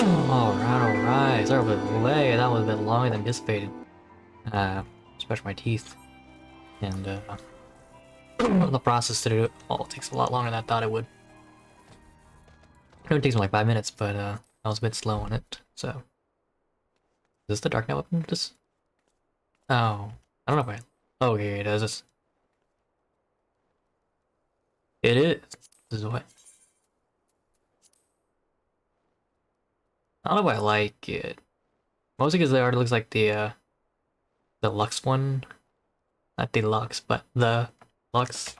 Alright. Sorry for the delay. That was a bit longer than anticipated. Especially my teeth. And, the process to do it all takes a lot longer than I thought it would. It only takes me like 5 minutes, but, I was a bit slow on it, so. Is this the Dark Knight weapon? This? Oh. I don't know if I... Oh, okay, it does this. It is. This is what? I don't know if I like it. Mostly because it already looks like the Lux one. Not the Lux, but the Lux.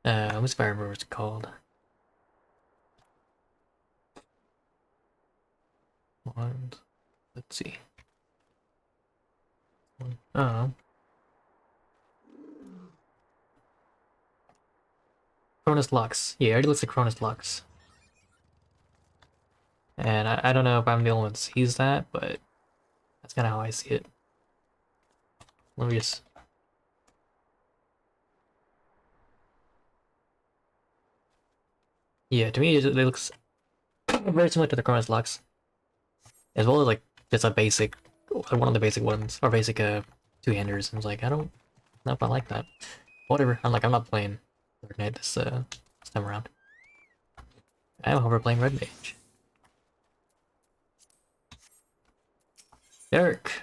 Let me see if I remember what it's called. Let's see. Oh. Cronus Lux. Yeah, it already looks like Cronus Lux. And I don't know if I'm the only one that sees that, but that's kind of how I see it. Let me just... Yeah, to me it looks very similar to the Cronus Lux. As well as like just a basic, one of the basic ones, or basic two-handers. I was like, I don't know if I like that. Whatever, I'm not playing Dark Knight this time around. I'm over playing Red Mage. Derek.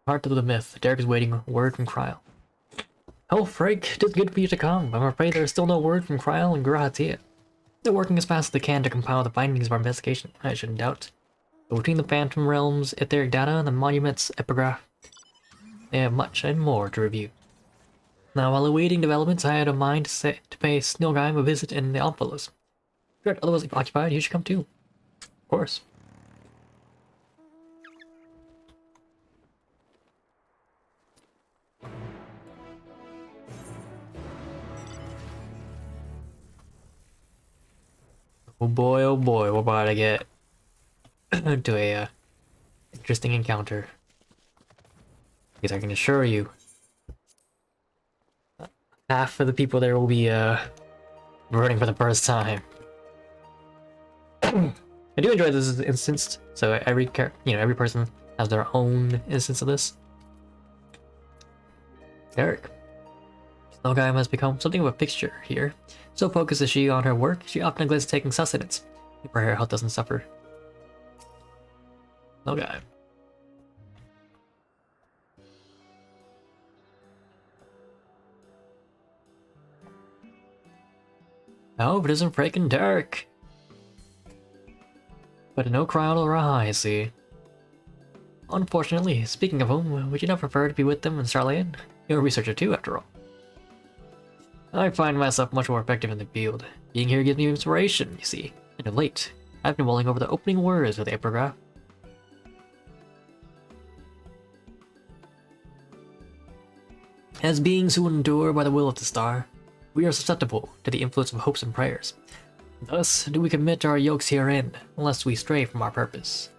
Heart of the myth. Derek is waiting word from Kryl. Oh, Frank, it is good for you to come. I'm afraid there is still no word from Kryl and Grahatia. They're working as fast as they can to compile the findings of our investigation, I shouldn't doubt. But between the Phantom Realm's etheric data and the Monument's epigraph, they have much and more to review. Now, while awaiting developments, I had a mind to pay Snilgheim a visit in the Omphilus. If you're otherwise occupied, you should come too. Of course. Oh boy, we're about to get to a interesting encounter. Because I can assure you, half of the people there will be running for the first time. I do enjoy this instance, so every person has their own instance of this. Eric. Snowgime has become something of a fixture here. So focused is she on her work, she often neglects taking sustenance. If her health doesn't suffer. Snowgime. Oh, but it isn't freaking dark. But no Kryl or Raha, I see. Unfortunately, speaking of whom, would you not prefer to be with them in Starland? You're a researcher too, after all. I find myself much more effective in the field. Being here gives me inspiration, you see. And of late, I've been mulling over the opening words of the epigraph. As beings who endure by the will of the star, we are susceptible to the influence of hopes and prayers. Thus do we commit our yokes herein, unless we stray from our purpose.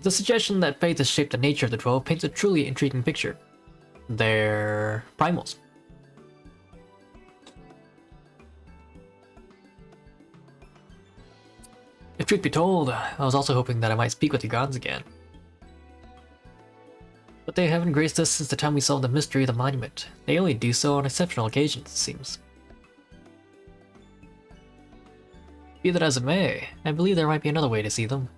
The suggestion that faith has shaped the nature of the 12 paints a truly intriguing picture. They're primals. If truth be told, I was also hoping that I might speak with the gods again. But they haven't graced us since the time we solved the mystery of the monument. They only do so on exceptional occasions, it seems. Be that as it may, I believe there might be another way to see them.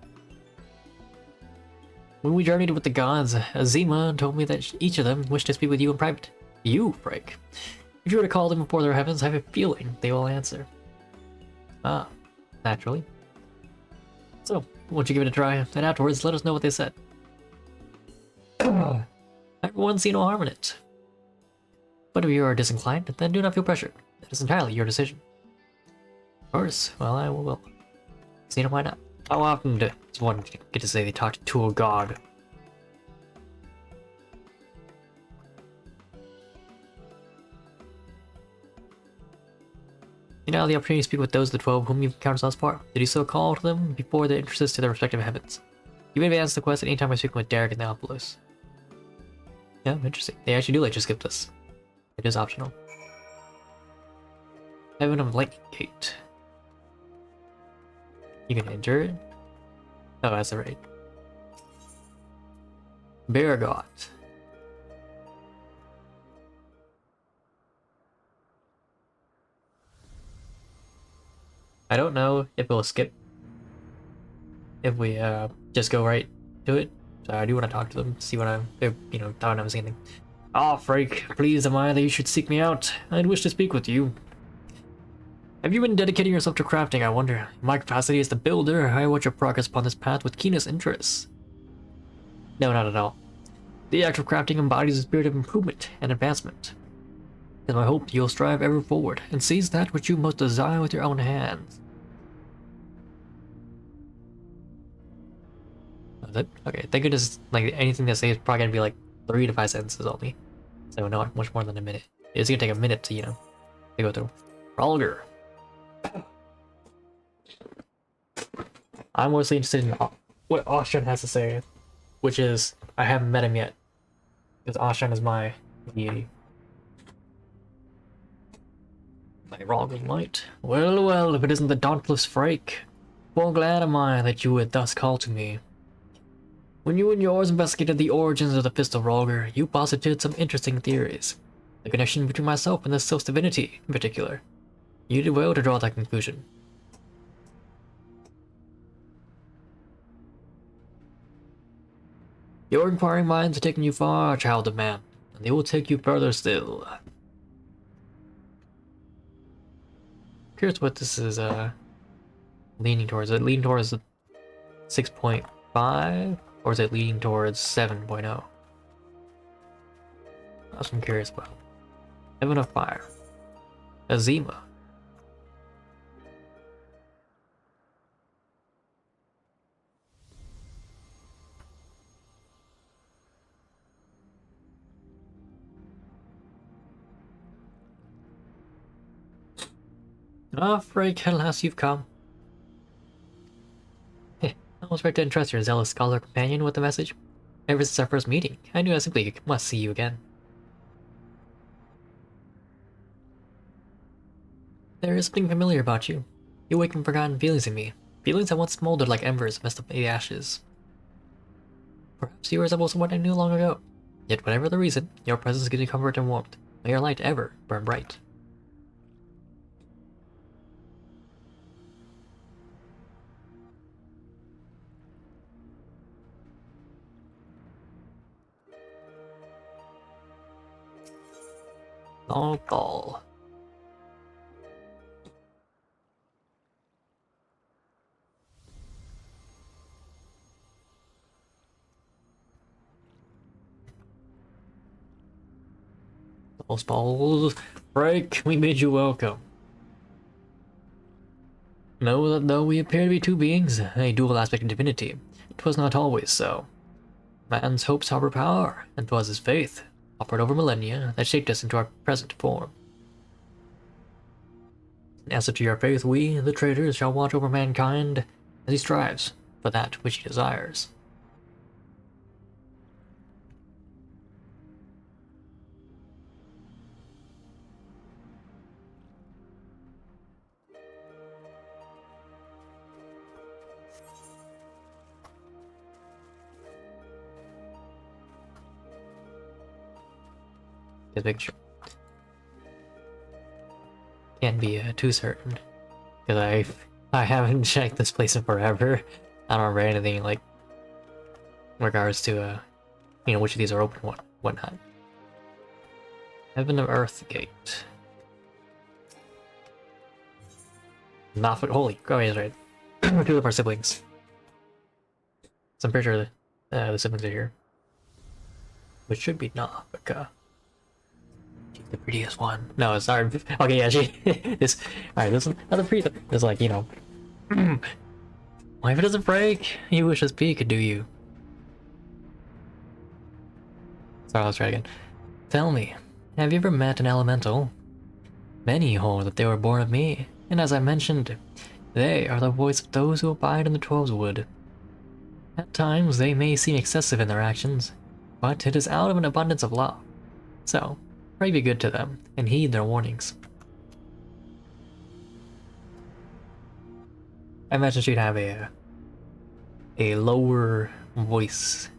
When we journeyed with the gods, Azima told me that each of them wished to speak with you in private. You, Frank. If you were to call them before their heavens, I have a feeling they will answer. Ah, naturally. So, won't you give it a try, and afterwards let us know what they said. Everyone see no harm in it. But if you are disinclined, then do not feel pressured. It is entirely your decision. Of course, well, I will. See, why not? How often does one get to say they talked to a god? You now have the opportunity to speak with those of the 12 whom you've encountered thus far. Did you so call to them before their entrances to their respective heavens? You may advance the quest at any time by speaking with Derek in the Omphilus. Yeah, interesting. They actually do let you skip this. It is optional. Heaven of Lightning Gate. You can enter it. Oh, that's right. Bear God. I don't know if it'll skip if we just go right to it. So I do want to talk to them, see what I'm, you know, I don't see anything. Ah, Frank, pleased am I that you should seek me out. I'd wish to speak with you. Have you been dedicating yourself to crafting, I wonder? In my capacity as the builder, I watch your progress upon this path with keenest interest. No, not at all. The act of crafting embodies a spirit of improvement and advancement. It is my hope you'll strive ever forward and seize that which you most desire with your own hands. Is it? Okay, thank goodness, like, anything they say is probably gonna be like 3 to 5 sentences only. So not much more than a minute. It's gonna take a minute to, you know, to go through. Rolger. I'm mostly interested in what Oshun has to say, which is, I haven't met him yet, because Oshun is my deity. My Rolger light. Well, well, if it isn't the dauntless Frake, full glad am I that you would thus call to me. When you and yours investigated the origins of the Fist of Rolger, you posited some interesting theories. The connection between myself and the Sylph's divinity, in particular. You did well to draw that conclusion. Your inquiring minds have taken you far, child of man, and they will take you further still. Curious what this is leaning towards. Is it leaning towards 6.5, or is it leaning towards 7.0? That's what I'm curious about. Heaven of Fire. Azima. Ah, Frake, at last you've come. I was right to entrust your zealous scholar companion with the message. Ever since our first meeting, I knew I simply must see you again. There is something familiar about you. You awaken forgotten feelings in me. Feelings that once smoldered like embers amidst the ashes. Perhaps you resemble someone I knew long ago. Yet whatever the reason, your presence gives me comfort and warmth. May your light ever burn bright. Long ball. Those balls. Frake, we made you welcome. Know that though we appear to be two beings, a dual aspect of divinity, 'twas not always so. Man's hopes harbor power, and 'twas his faith, offered over millennia, that shaped us into our present form. In answer to your faith, we, the traitors, shall watch over mankind as he strives for that which he desires. Just make sure. Can't be too certain, because I haven't checked this place in forever. I don't remember anything like in regards to you know, which of these are open, whatnot. Heaven of Earth Gate. Not holy, oh yeah, that's right. Two of our siblings. So I'm pretty sure the siblings are here, which should be Nafika. She's the prettiest one. No, it's our. Okay, yeah, she. This. Alright, this is another pretty. It's like, you know. Why if it doesn't break? You wish us peak, do you? Sorry, let's try again. Tell me, have you ever met an elemental? Many hold that they were born of me, and as I mentioned, they are the voice of those who abide in the Twelves Wood. At times, they may seem excessive in their actions, but it is out of an abundance of love. So, pray be good to them, and heed their warnings. I imagine she'd have a a lower voice.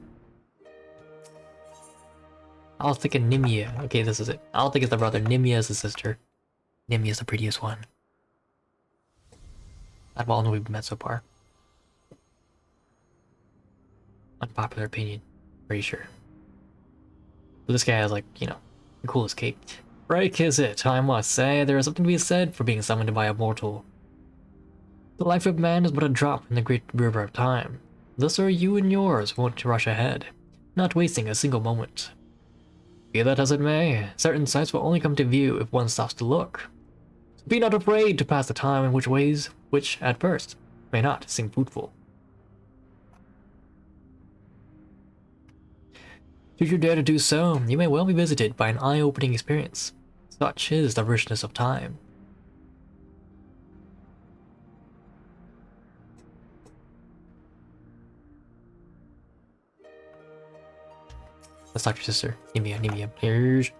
I was thinking Nimia. Okay, this is it. I don't think it's the brother. Nimia is the sister. Nimia is the prettiest one. Out of all the we've met so far. Unpopular opinion. Pretty sure. But this guy has, like, you know, the coolest cape. Right, is it? I must say, there is something to be said for being summoned by a mortal. The life of man is but a drop in the great river of time. Thus are you and yours wont to rush ahead, not wasting a single moment. Be that as it may, certain sights will only come to view if one stops to look. So be not afraid to pass the time in ways which, at first, may not seem fruitful. Should you dare to do so, you may well be visited by an eye-opening experience. Such is the richness of time. Let's talk to your sister. Nimia. Here's.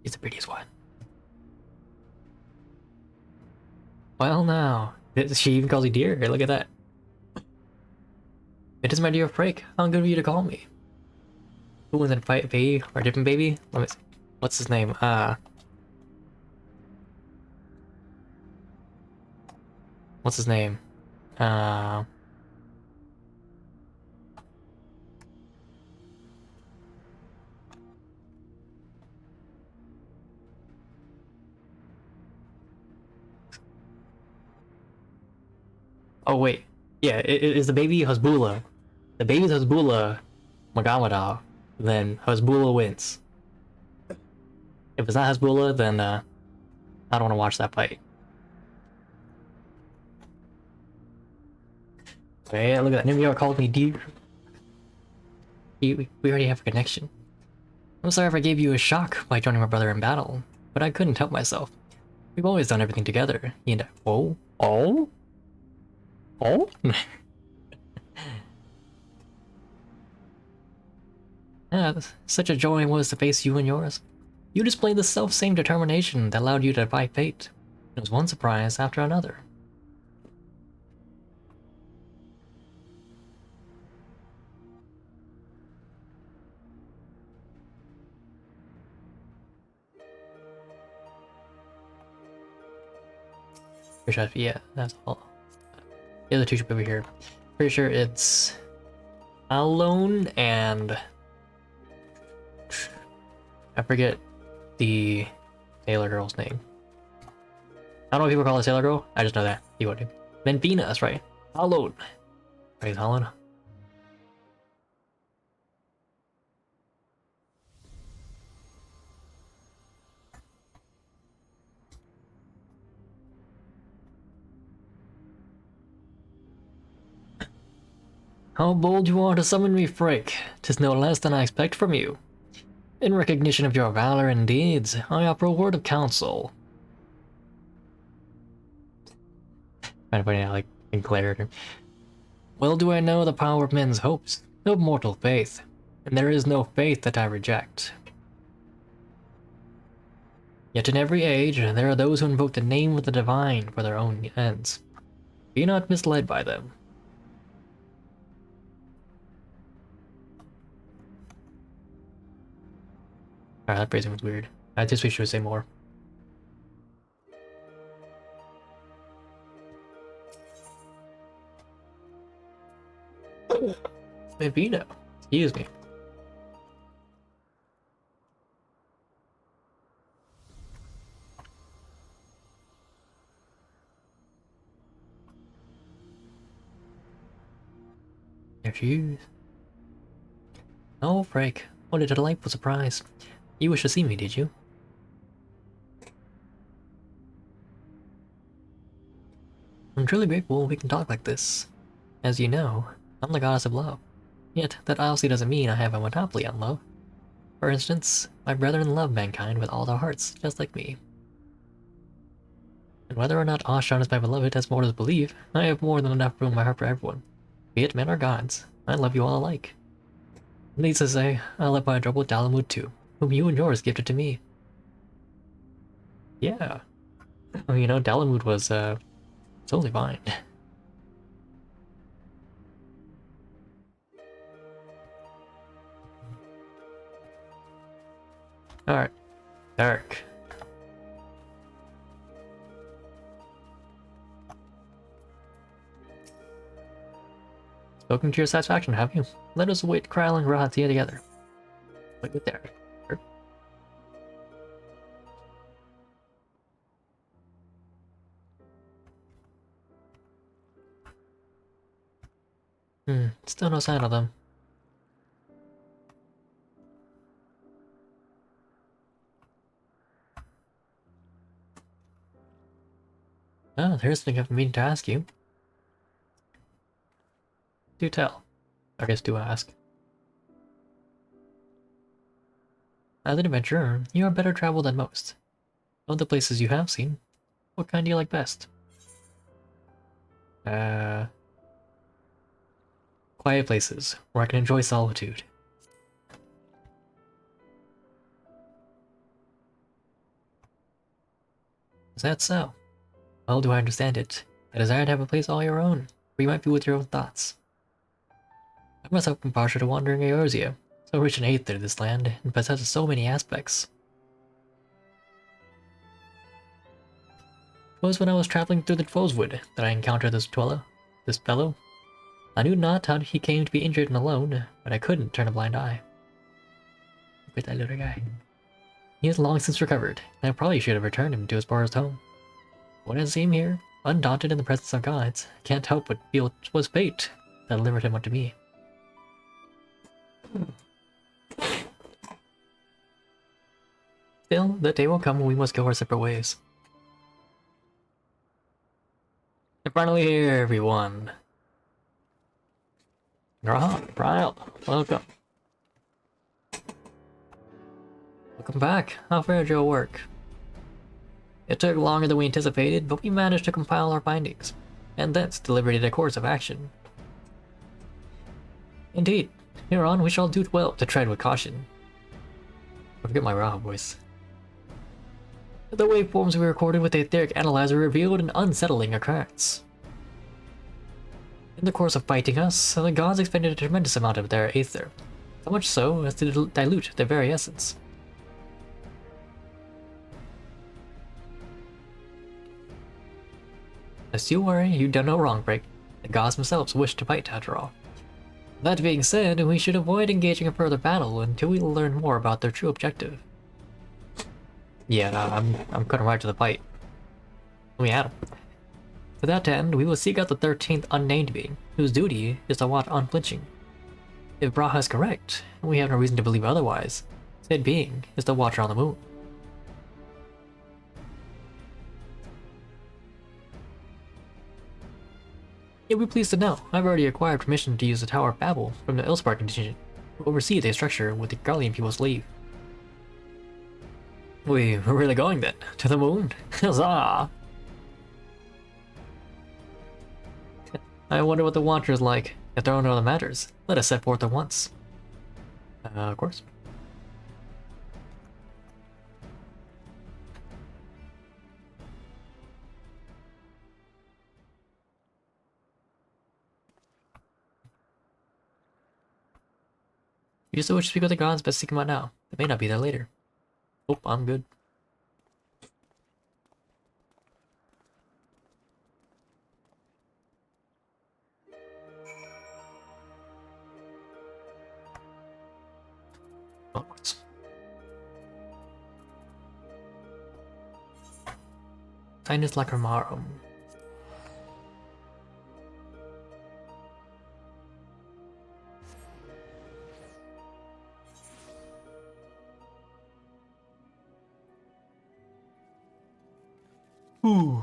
He's the prettiest one. Well, now. She even calls you dear. Look at that. It is my dear Frake. How good of you to call me. Who was in fight baby or different baby? Let me see. What's his name? What's his name? Oh wait. Yeah, it is the baby Hasbula. The baby's Hasbula Magamada, then Hasbula wins. If it's not Hasbula, then I don't want to watch that fight. Okay, look at that. Nimia called me dear. We already have a connection. I'm sorry if I gave you a shock by joining my brother in battle, but I couldn't help myself. We've always done everything together, he and I. Oh? Oh? Oh? Yeah, such a joy it was to face you and yours. You displayed the self-same determination that allowed you to defy fate. It was one surprise after another. Yeah, that's all. The other two should be over here. Pretty sure it's Alone and I forget the Sailor Girl's name. I don't know if people call her Sailor Girl. I just know that. You would. Then Bina, that's right. Alone. Praise Holland. How bold you are to summon me, Frake. 'Tis no less than I expect from you. In recognition of your valor and deeds, I offer a word of counsel. Kind of funny, I like glared. Well do I know the power of men's hopes, of mortal faith, and there is no faith that I reject. Yet in every age, there are those who invoke the name of the divine for their own ends. Be not misled by them. Alright, that phrasing was weird. I just wish you would say more. Vino. Excuse me. There she is. Oh, Frake, what a delightful surprise. You wish to see me, did you? I'm truly grateful we can talk like this. As you know, I'm the goddess of love. Yet, that obviously doesn't mean I have a monopoly on love. For instance, my brethren love mankind with all their hearts, just like me. And whether or not Ashran is my beloved, as mortals believe, I have more than enough room in my heart for everyone. Be it men or gods, I love you all alike. Needless to say, I left my trouble with Dalamud too, whom you and yours gifted to me. Yeah. Well, you know, Dalamud was, totally fine. Alright. Dark. Spoken to your satisfaction, have you? Let us await Kryl and Rahatia together. Wait with there. Still no sign of them. Oh, there's something I've been meaning to ask you. Do tell. I guess do ask. As an adventurer, you are better traveled than most. Of the places you have seen, what kind do you like best? Quiet places, where I can enjoy solitude. Is that so? Well, do I understand it? I desire to have a place all your own, where you might be with your own thoughts. I myself am partial to wandering Eorzea, so rich in aether this land, and possesses so many aspects. It was when I was traveling through the Foeswood that I encountered this fellow. I knew not how he came to be injured and alone, but I couldn't turn a blind eye. Look at that little guy. He has long since recovered, and I probably should have returned him to his forest home. When I see him here, undaunted in the presence of gods, I can't help but feel it was fate that delivered him unto me. Still, the day will come when we must go our separate ways. And finally here, everyone. Kryl, welcome. Welcome back. How fared your work? It took longer than we anticipated, but we managed to compile our findings, and thence deliberated a course of action. Indeed, hereon we shall do well to tread with caution. I forget my raw voice. The waveforms we recorded with the etheric analyzer revealed an unsettling occurrence. In the course of fighting us, the gods expended a tremendous amount of their aether, so much so as to dilute their very essence. As you worry, you've done no wrong, Break. The gods themselves wish to fight, after all. That being said, we should avoid engaging in further battle until we learn more about their true objective. Yeah, I'm cutting right to the fight. Let me at him. To that end, we will seek out the 13th unnamed being, whose duty is to watch unflinching. If Braha is correct, and we have no reason to believe otherwise, said being is the Watcher on the Moon. You'll be pleased to know I've already acquired permission to use the Tower of Babel from the Ilspar contingent to oversee the structure with the Garlean people's leave. We're really going then? To the moon? Huzzah! I wonder what the Watcher is like. If there are no other matters, let us set forth at once. Of course. If you still wish to speak with the gods, best seek them out now. They may not be there later. Oh, I'm good. Onwards. Tinus Lacrimarum. Ooh.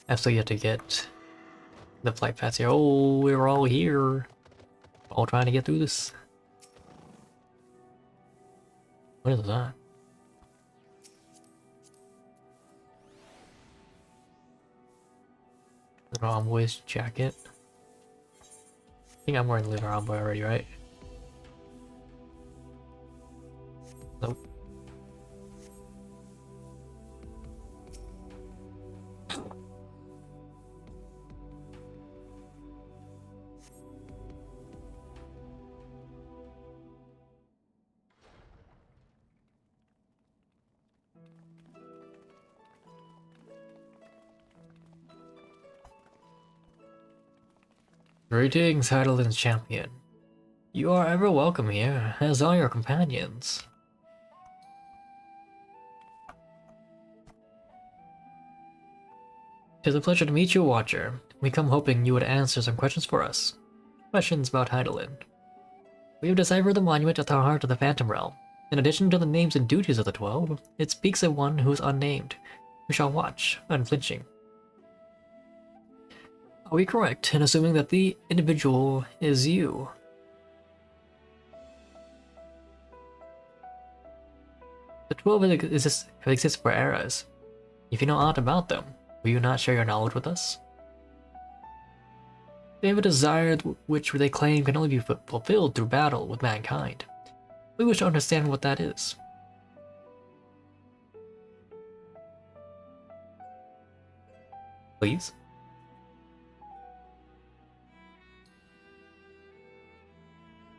I've still yet to get the flight paths here. Oh, we're all here. All trying to get through this. What is that? The envoy's jacket. think I'm wearing the liver envoy already, right? Nope. Greetings, Heidelberg's champion. You are ever welcome here, as are your companions. Tis a pleasure to meet you, Watcher. We come hoping you would answer some questions for us. Questions about Heidelin. We have deciphered the monument at the heart of the Phantom Realm. In addition to the names and duties of the 12, it speaks of one who is unnamed, who shall watch, unflinching. Are we correct in assuming that the individual is you? The 12 exist for eras. If you know aught about them, will you not share your knowledge with us? They have a desire which they claim can only be fulfilled through battle with mankind. We wish to understand what that is. Please?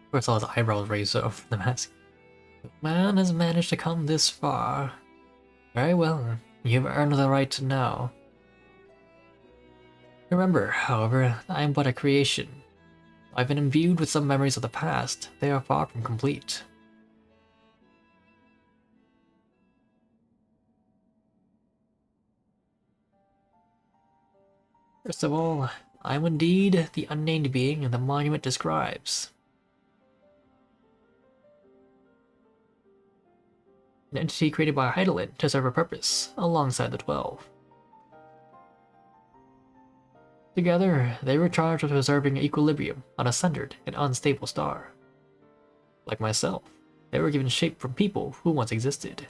Of course, all his eyebrows raised up from the mask. Man has managed to come this far. Very well, you've earned the right to know. Remember, however, I am but a creation. I've been imbued with some memories of the past. They are far from complete. First of all, I am indeed the unnamed being the monument describes. An entity created by Heidelin to serve a purpose, alongside the 12. Together, they were charged with preserving equilibrium on a sundered and unstable star. Like myself, they were given shape from people who once existed.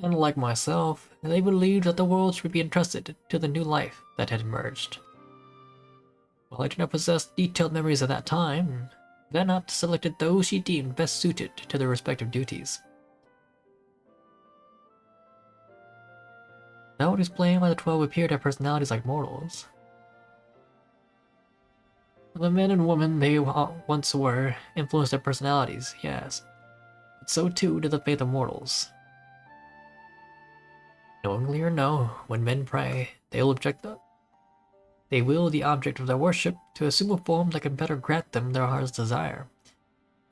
And like myself, they believed that the world should be entrusted to the new life that had emerged. While I do not possess detailed memories of that time, Venat selected those she deemed best suited to their respective duties. That would explain why the 12 appeared to have personalities like mortals. The men and women they once were influenced their personalities, yes, but so too did the fate of mortals. Knowingly or no, when men pray, they will the object of their worship to assume a form that can better grant them their heart's desire.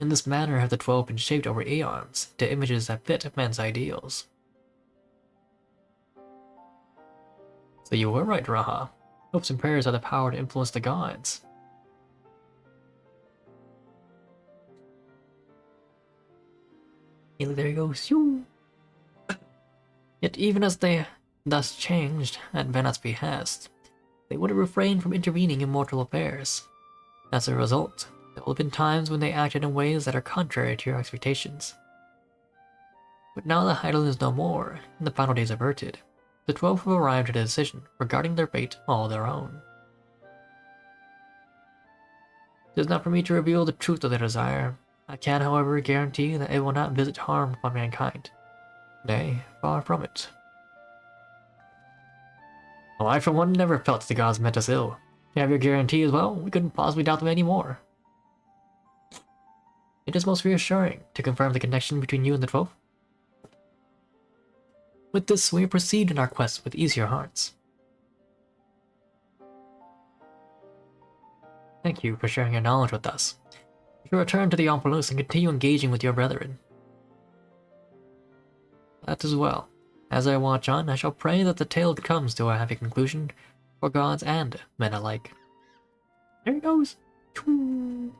In this manner have the 12 been shaped over aeons to images that fit men's ideals. So you were right, Raha. Hopes and prayers have the power to influence the gods. There you go. Shoo. Yet even as they thus changed at Venat's behest, they would have refrained from intervening in mortal affairs. As a result, there will have been times when they acted in ways that are contrary to your expectations. But now that Heidelin is no more, and the final days averted, the 12 have arrived at a decision regarding their fate all their own. It is not for me to reveal the truth of their desire. I can, however, guarantee that it will not visit harm upon mankind. Nay, far from it. Well, I for one never felt the gods meant us ill. You have your guarantee as well, we couldn't possibly doubt them anymore. It is most reassuring to confirm the connection between you and the 12. With this, we proceed in our quest with easier hearts. Thank you for sharing your knowledge with us. You shall return to the Omphalos and continue engaging with your brethren. That as well. As I watch on, I shall pray that the tale comes to a happy conclusion for gods and men alike. There he goes! So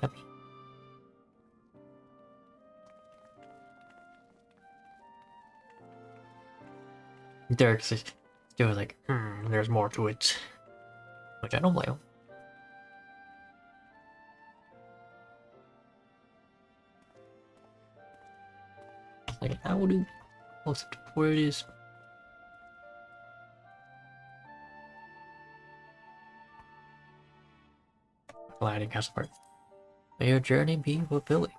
happy. Derek's still like, there's more to it. Which I don't blame him. Like, I will do most of where it is. Gliding catch the part. May your journey be fulfilling.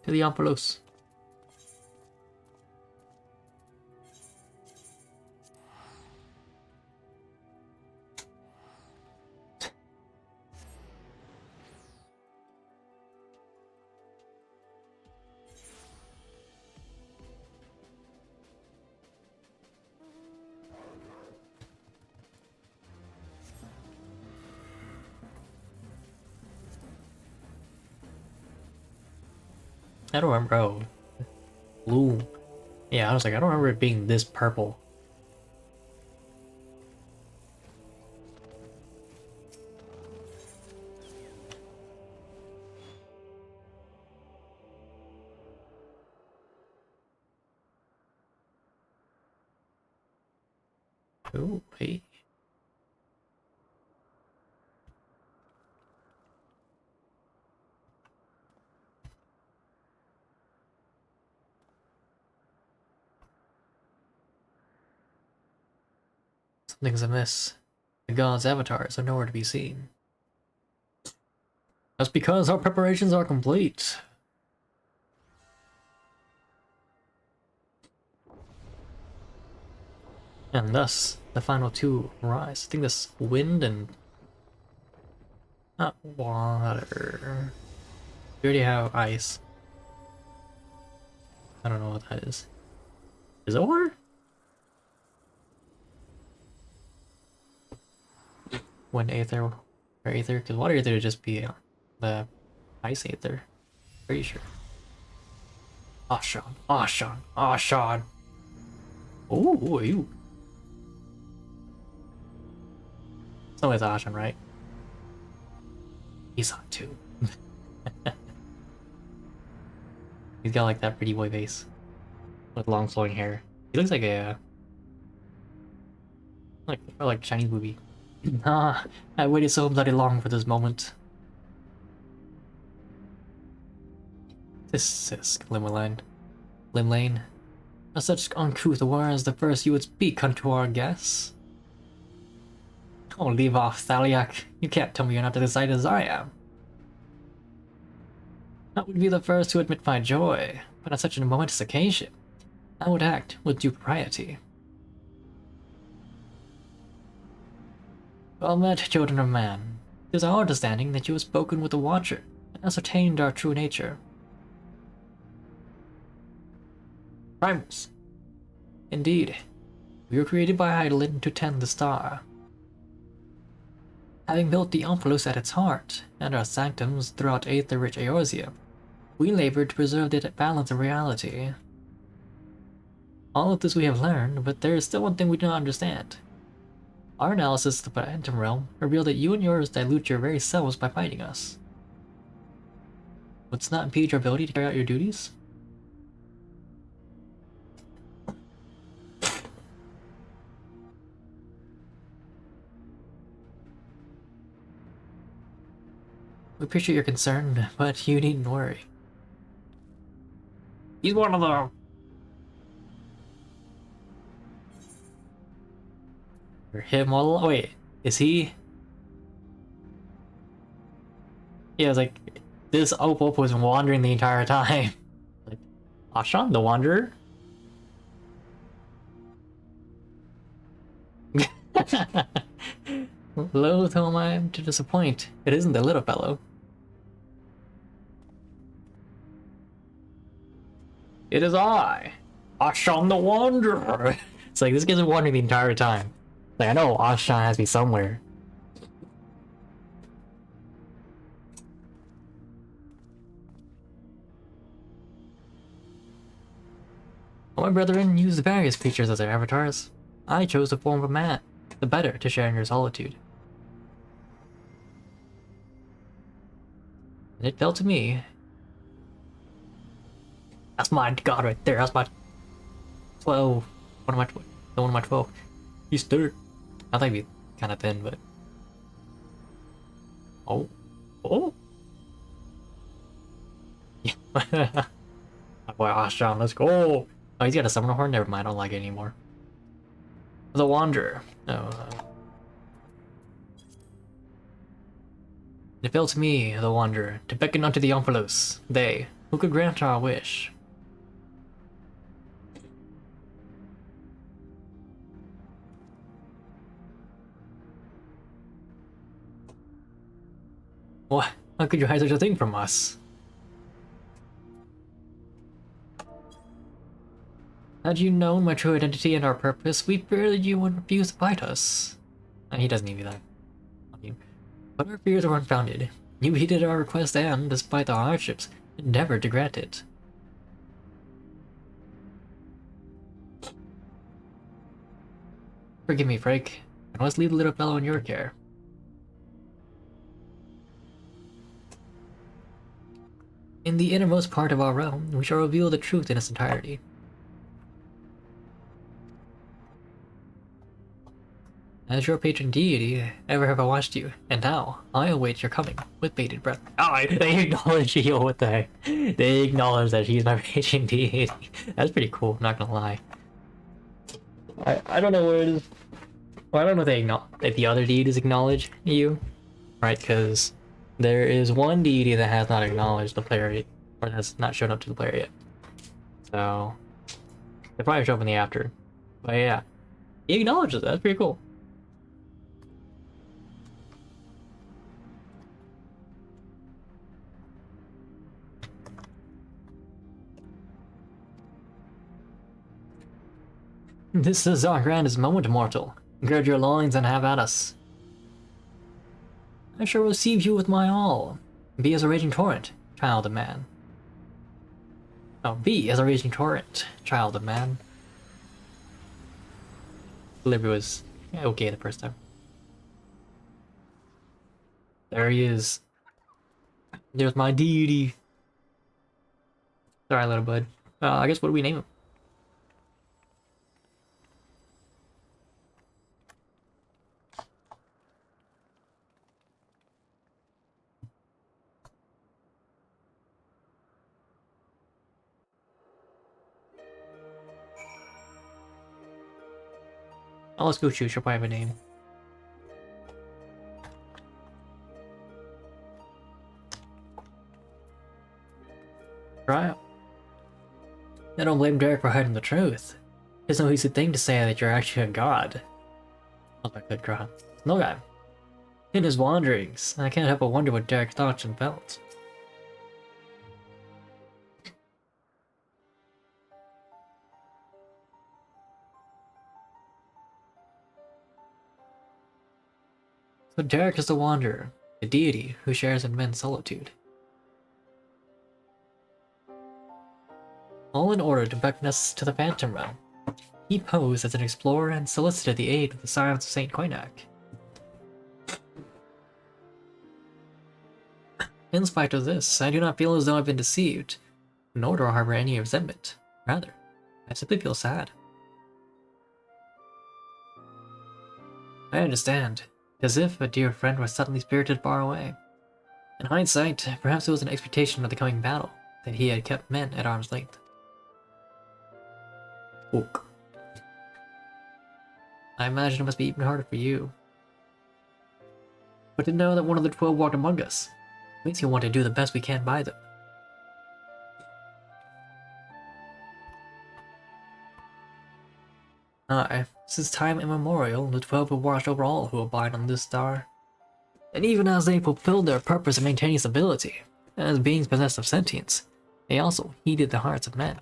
To the Amphalos. I don't remember. Oh, blue. Yeah, I was like, I don't remember it being this purple. Oh, hey. Something's amiss. The gods' avatars are nowhere to be seen. That's because our preparations are complete. And thus, the final two rise. I think this wind and... not water. We already have ice. I don't know what that is. Is it water? Wind aether or aether? Because water aether would just be the ice aether. Pretty sure. Ashan, Ashan, Ashan. Ooh, you. It's always Ashan, right? He's hot too. He's got like that pretty boy face with long flowing hair. He looks like a like Chinese movie. Ah, I waited so bloody long for this moment. This is Limlane. Limlane. Such uncouth words, the first you would speak unto our guests. Oh, leave off, Thaliak. You can't tell me you're not as excited as I am. I would be the first to admit my joy, but on such a momentous occasion, I would act with due propriety. Well met, children of man. It is our understanding that you have spoken with the Watcher and ascertained our true nature. Primals. Indeed, we were created by Eidolon to tend the star. Having built the Amphalos at its heart, and our sanctums throughout aether-rich Eorzea, we labored to preserve the balance of reality. All of this we have learned, but there is still one thing we do not understand. Our analysis of the Phantom Realm revealed that you and yours dilute your very selves by fighting us. Would this not impede your ability to carry out your duties? We appreciate your concern, but you needn't worry. He's one of them! For him all... wait, is he... Yeah, it's like, this Op was wandering the entire time. Like, Ashan, the Wanderer? Loath whom I am to disappoint. It isn't the little fellow. It is I, Ashan the Wanderer. It's like, this guy's been wandering the entire time. Like, I know Ashan has to be somewhere. My brethren used various creatures as their avatars. I chose the form of a man, the better to share in your solitude. And it fell to me. That's my god right there. That's my 12. One of my 12. He's third. I think he's kind of thin, but oh, yeah. boy Ashram, let's go! Oh, he's got a summoner horn? Never mind, I don't like it anymore. The Wanderer. Oh, it fell to me, the Wanderer, to beckon unto the Omphalos, they, who could grant our wish. What? How could you hide such a thing from us? Had you known my true identity and our purpose, we feared you would refuse to fight us. And he doesn't even that. But our fears were unfounded. You heeded our request and, despite the hardships, endeavored to grant it. Forgive me, Frank. I must leave the little fellow in your care. In the innermost part of our realm, we shall reveal the truth in its entirety. As your patron deity, ever have I watched you, and now I await your coming with bated breath. Oh, they acknowledge you. What the heck? They acknowledge that she's my patron deity. That's pretty cool. I'm not gonna lie. I don't know what it is. Well, I don't know if the other deities acknowledge you, right? Because there is one deity that has not acknowledged the player yet, or has not shown up to the player yet. So they probably show up in the after. But yeah, he acknowledges it. That's pretty cool. This is our grandest moment, mortal. Gird your loins and have at us. I shall receive you with my all. Be as a raging torrent, child of man. Oh, be as a raging torrent, child of man. Delivery was okay the first time. There he is. There's my deity. Sorry, little bud. I guess what do we name him? Oh, let's go shoot. She'll probably have a name. Trial. I don't blame Derek for hiding the truth. It's no easy thing to say that you're actually a god. Oh my good god. No guy. In his wanderings, I can't help but wonder what Derek thought and felt. So Derek is the Wanderer, the deity who shares in men's solitude. All in order to beckon us to the Phantom Realm. He posed as an explorer and solicited the aid of the Scions of St. Koinak. In spite of this, I do not feel as though I've been deceived, nor do I harbor any resentment. Rather, I simply feel sad. I understand. As if a dear friend were suddenly spirited far away. In hindsight, perhaps it was an expectation of the coming battle that he had kept men at arm's length. Ook. I imagine it must be even harder for you. But to know that one of the 12 walked among us makes you want to do the best we can by them. Aye, since time immemorial, the 12 have watched over all who abide on this star. And even as they fulfilled their purpose of maintaining stability, as beings possessed of sentience, they also heeded the hearts of men.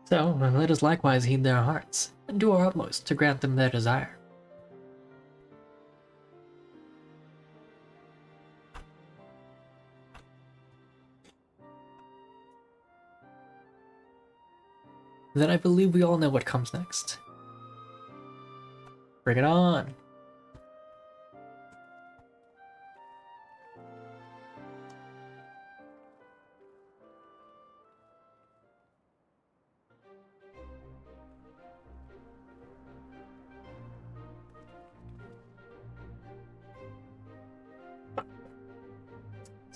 So, let us likewise heed their hearts, and do our utmost to grant them their desire. Then I believe we all know what comes next. Bring it on!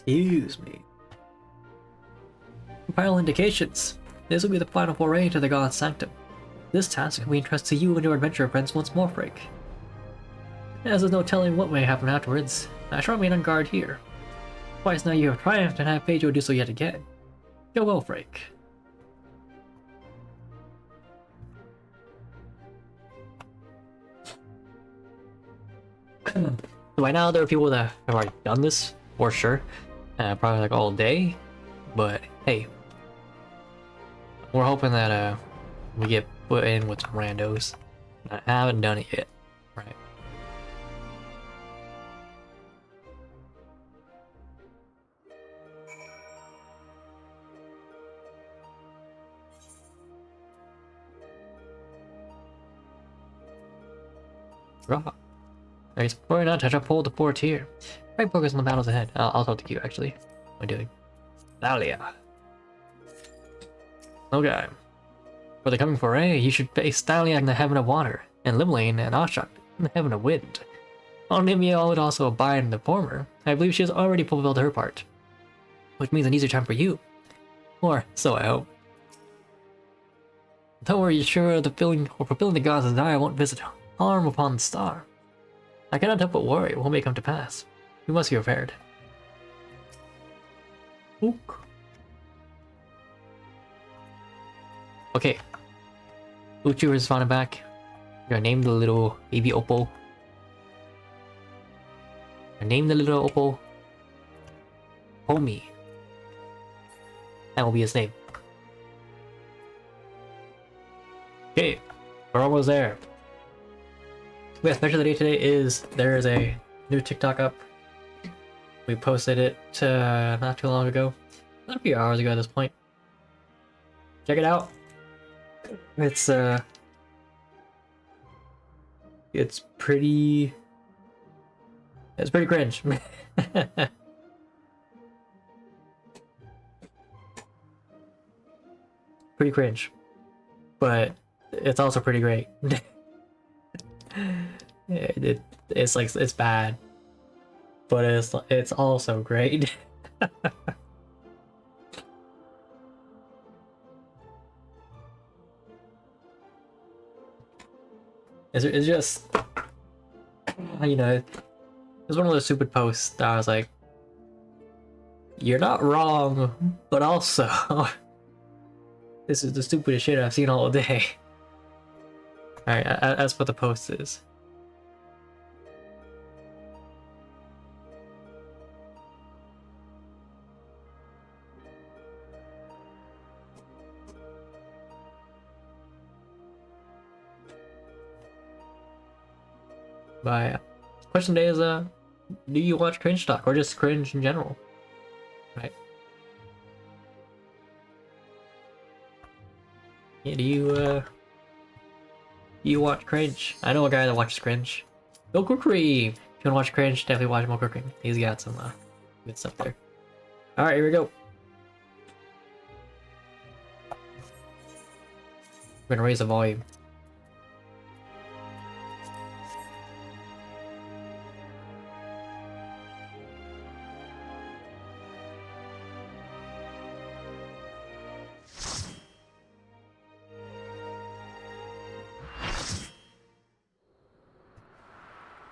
Excuse me. Compile indications. This will be the final foray to the God's Sanctum. This task we entrust to you and your adventure friends once more, Frake. As there's no telling what may happen afterwards, I shall remain on guard here. Twice now you have triumphed and have paid you do so yet again. Go well, Frake. So by now there are people that have already done this, for sure. Probably like all day. But hey. We're hoping that we get put in with some randos. I haven't done it yet. Right. Raw. Nice. Probably not touch up hold the fort here. Right, focus on the battles ahead. I'll talk to you actually. What am I doing? Thalia. Okay. For the coming foray, you should face Thalia in the heaven of water, and Limlane and Oshak in the heaven of wind. Onimia would also abide in the former. I believe she has already fulfilled her part, which means an easier time for you. Or so I hope. Though we're sure the fulfilling the god's desire won't visit harm upon the star. I cannot help but worry what may come to pass. You must be prepared. Ook. Okay. Uchu is found back. You're gonna name the little baby Oppo. Name the little Oppo Homie. That will be his name. Okay, we're almost there. Yeah, special day today is there is a new TikTok up. We posted it not too long ago, not a few hours ago at this point. Check it out. It's pretty cringe. Pretty cringe, but it's also pretty great. It's like it's bad, but it's also great. It's just, you know, it's one of those stupid posts that I was like, you're not wrong, but also this is the stupidest shit I've seen all day. Alright, that's what the post is. But question today is, do you watch cringe talk or just cringe in general? Right? Yeah, do you watch cringe? I know a guy that watches cringe. Milk Cream! If you wanna watch cringe, definitely watch Milk Cream. He's got some good stuff there. Alright, here we go. We're gonna raise the volume.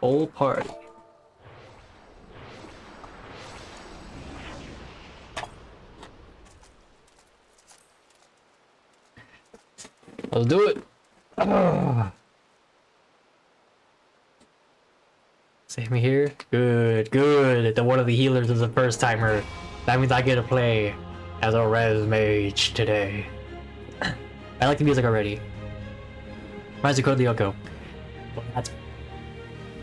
Whole party. Let's do it. Save me here. Good, good. The one of the healers is a first timer. That means I get to play as a res mage today. I like the music already. Reminds me of the Yoko. Well, that's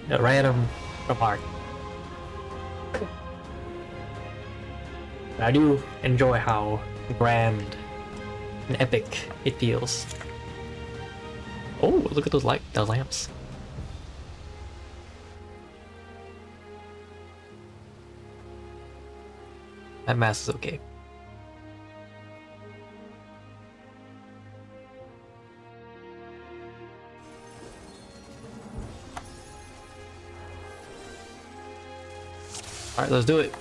a random remark. I do enjoy how grand and epic it feels. Oh, look at those lamps. That mask is okay. Alright, let's do it.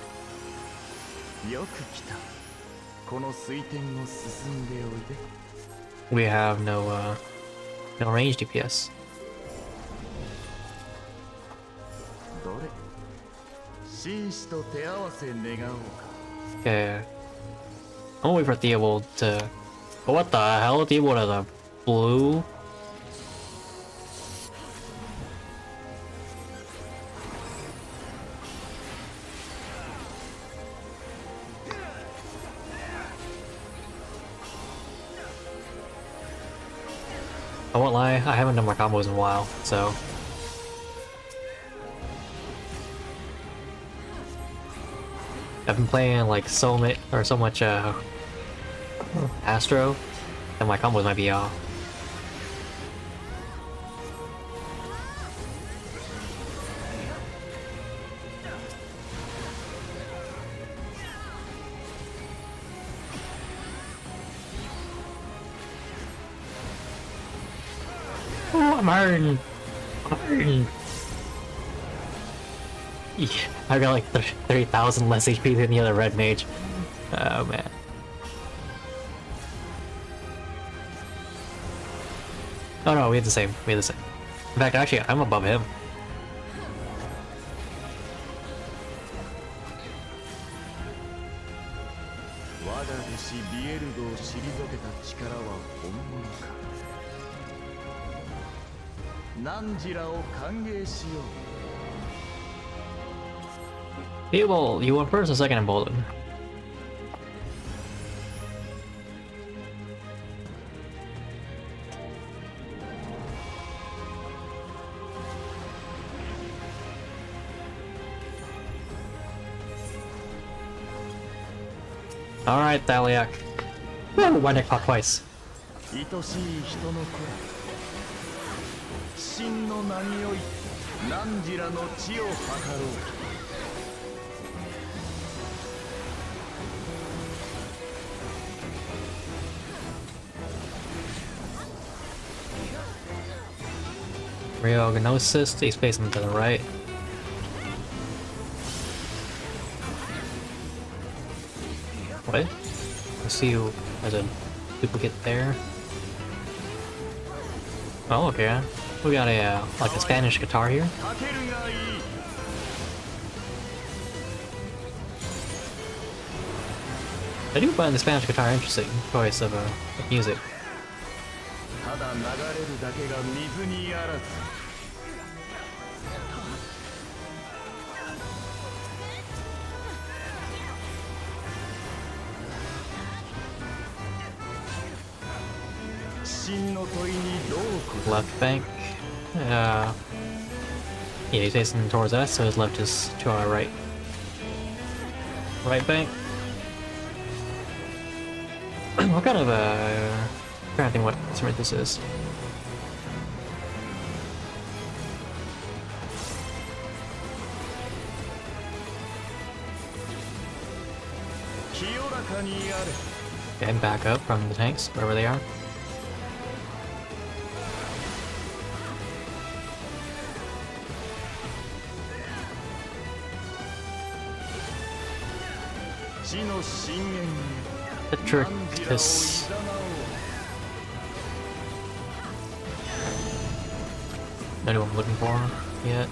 We have no range DPS. Okay. I'm gonna wait for Theobald to... What the hell? Theobald has a blue? I won't lie, I haven't done my combos in a while, so... I've been playing like so much Astro, and my combos might be off. Oh, I'm hurting. I'm hurting. Yeah, I got like 30,000 less HP than the other red mage. Oh man. Oh no, we had the same. We had the same. In fact, actually, I'm above him. Theobald, you went first or second in Bolden? Alright, Thaliak. Woo! My neck popped twice. Reorganosis, he's facing to the right. What? I see you as a duplicate there. Oh, okay. We got a like a Spanish guitar here. I do find the Spanish guitar interesting choice of music. Left bank. Yeah, he's facing towards us, so his left is to our right. Right bank. What kind of I'm trying to think what instrument this is. Okay, back up from the tanks, wherever they are. Petricus. Not who I'm looking for yet.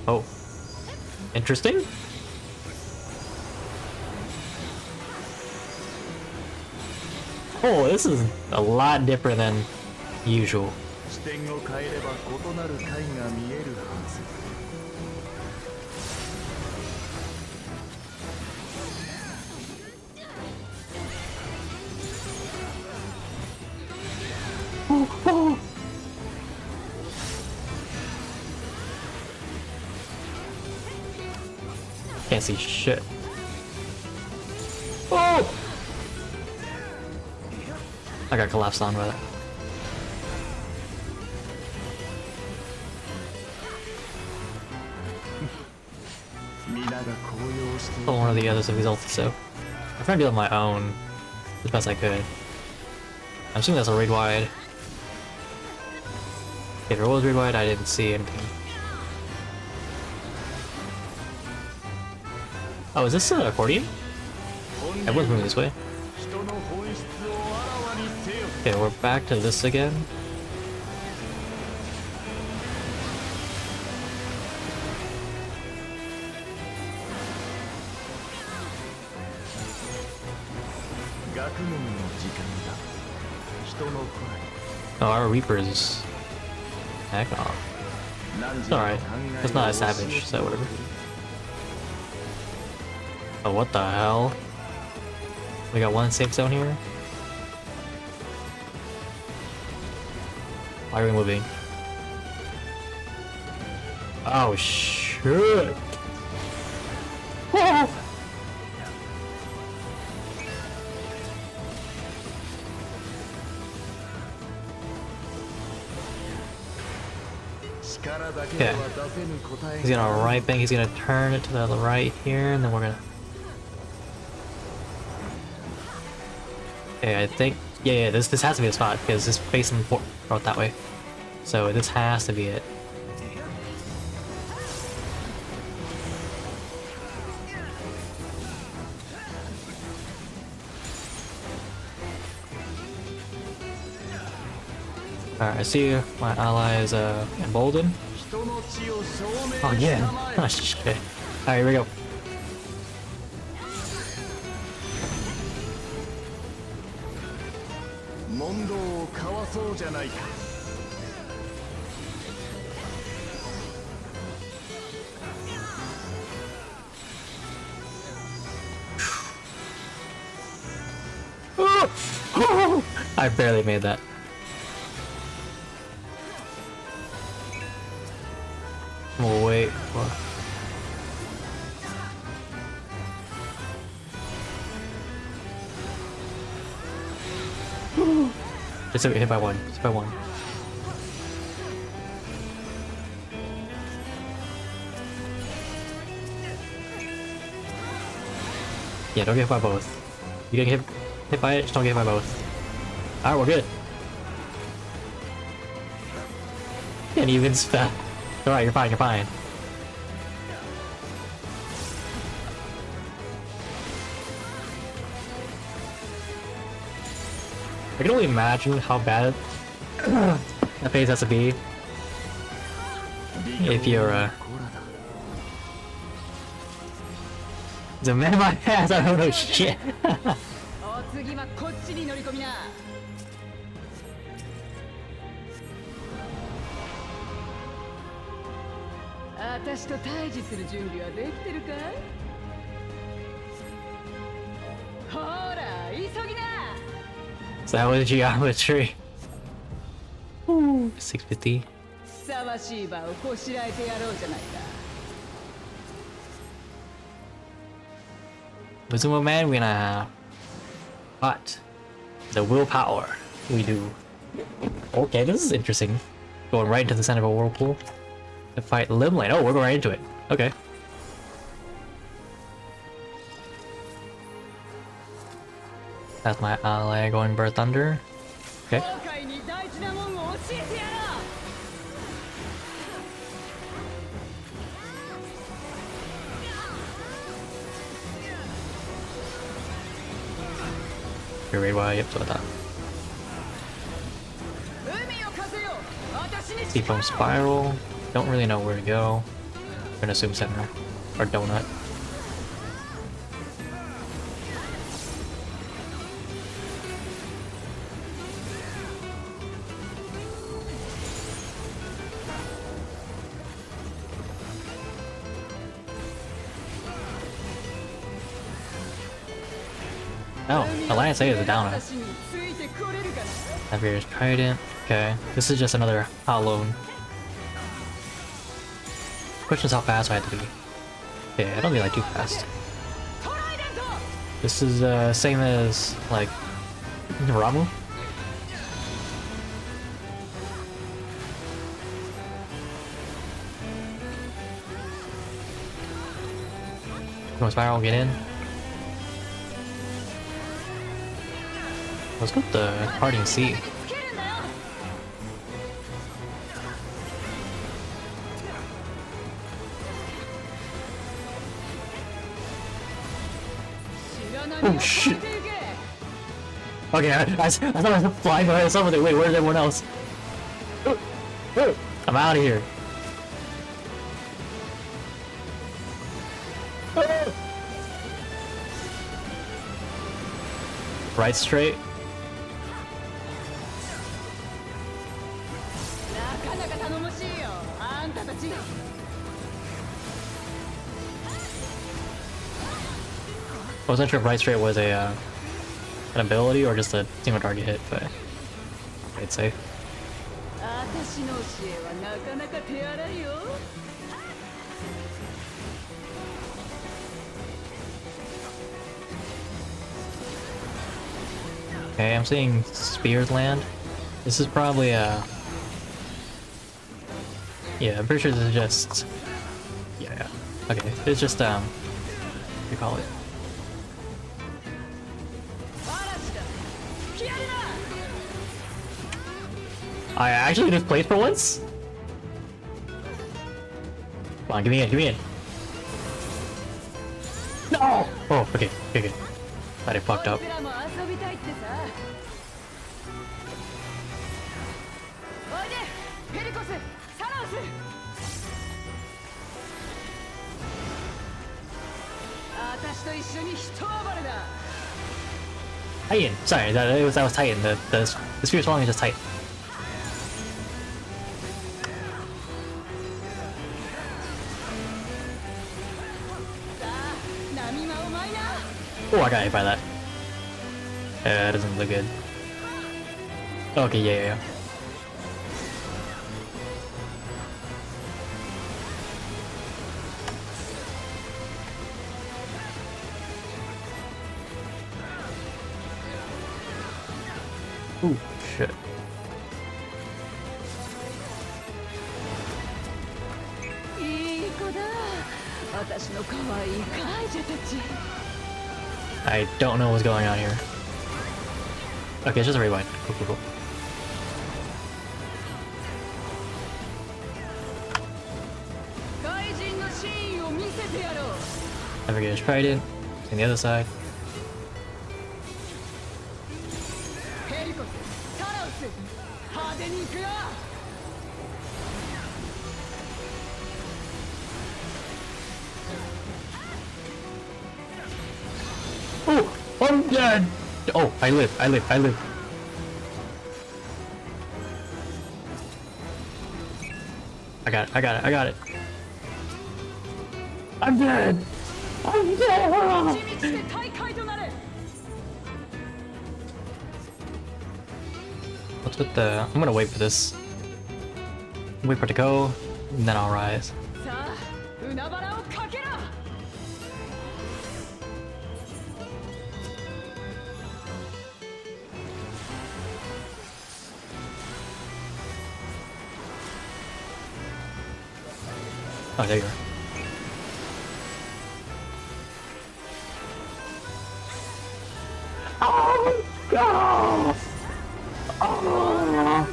Oh. Interesting? Oh, this is a lot different than usual. Can't see shit. Oh! I got collapsed on with it. Still one of the others of these ults, so I'm trying to do it on my own as best I could. I'm assuming that's a raid wide. Okay, the roll is wide. I didn't see anything. Oh, is this an accordion? Everyone's moving this way. Okay, we're back to this again. Oh, our Reaper is... Heck off. It's alright. It's not a savage, so whatever. Oh, what the hell? We got one safe zone here? Why are we moving? Oh, shit! Okay. He's gonna right bank, he's gonna turn it to the right here, and then we're gonna... Okay, I think... Yeah, this has to be the spot, because this facing out that way. So this has to be it. Alright, I see my ally is emboldened. Oh yeah! Oh shit. Alright, here we go. I barely made that. We'll wait. Just hit by one. Hit by one. Yeah, don't get hit by both. You get hit by it, just don't get hit by both. Alright, we're good. Can't even spell. Alright, you're fine, you're fine. I can only imagine how bad that phase has to be if you're the man in my ass, I don't know shit. So that was geometry. Ooh, 650. Wisdom man, we're gonna have. But the willpower we do. Okay, this is interesting. Going right into the center of a whirlpool to fight Limlane. Oh, we're going right into it. Okay. That's my ally going Bird Thunder. Okay. Your raid wire, yep, so that. Seafoam Spiral. Don't really know where to go. I'm gonna assume center. Or donut. Oh, Alliance A is a downer. Navigator's Trident. Okay, this is just another hollow. Question is how fast I have to be. Okay, I don't be like too fast. This is same as like Ramu. Come on, Spiral, get in. Let's go with the parting sea. Oh shit. Okay, I thought I was flying by myself. Wait, where's everyone else? I'm out of here. Right straight. I wasn't sure if right straight was a an ability or just a single target hit, but I'd say. Okay, I'm seeing spears land. This is probably a... Yeah, I'm pretty sure this is just... Yeah. Okay, it's just, what do you call it? I actually just played for once? Come on, give me in, give me in. No! Oh, okay, okay, okay. Thought I fucked up. Titan! Sorry, that was Titan. The spear swallowing is just Titan. Oh, I got hit by that. That doesn't look good. Okay, yeah. Ooh, shit. I don't know what's going on here. Okay, it's just a rewind. Cool. I forget his trident. On the other side. Oh, I'm dead! Oh, I live. I got it. I'm dead! What's with the... I'm gonna wait for this. Wait for it to go, and then I'll rise. Oh, there you are. Oh, God! Oh.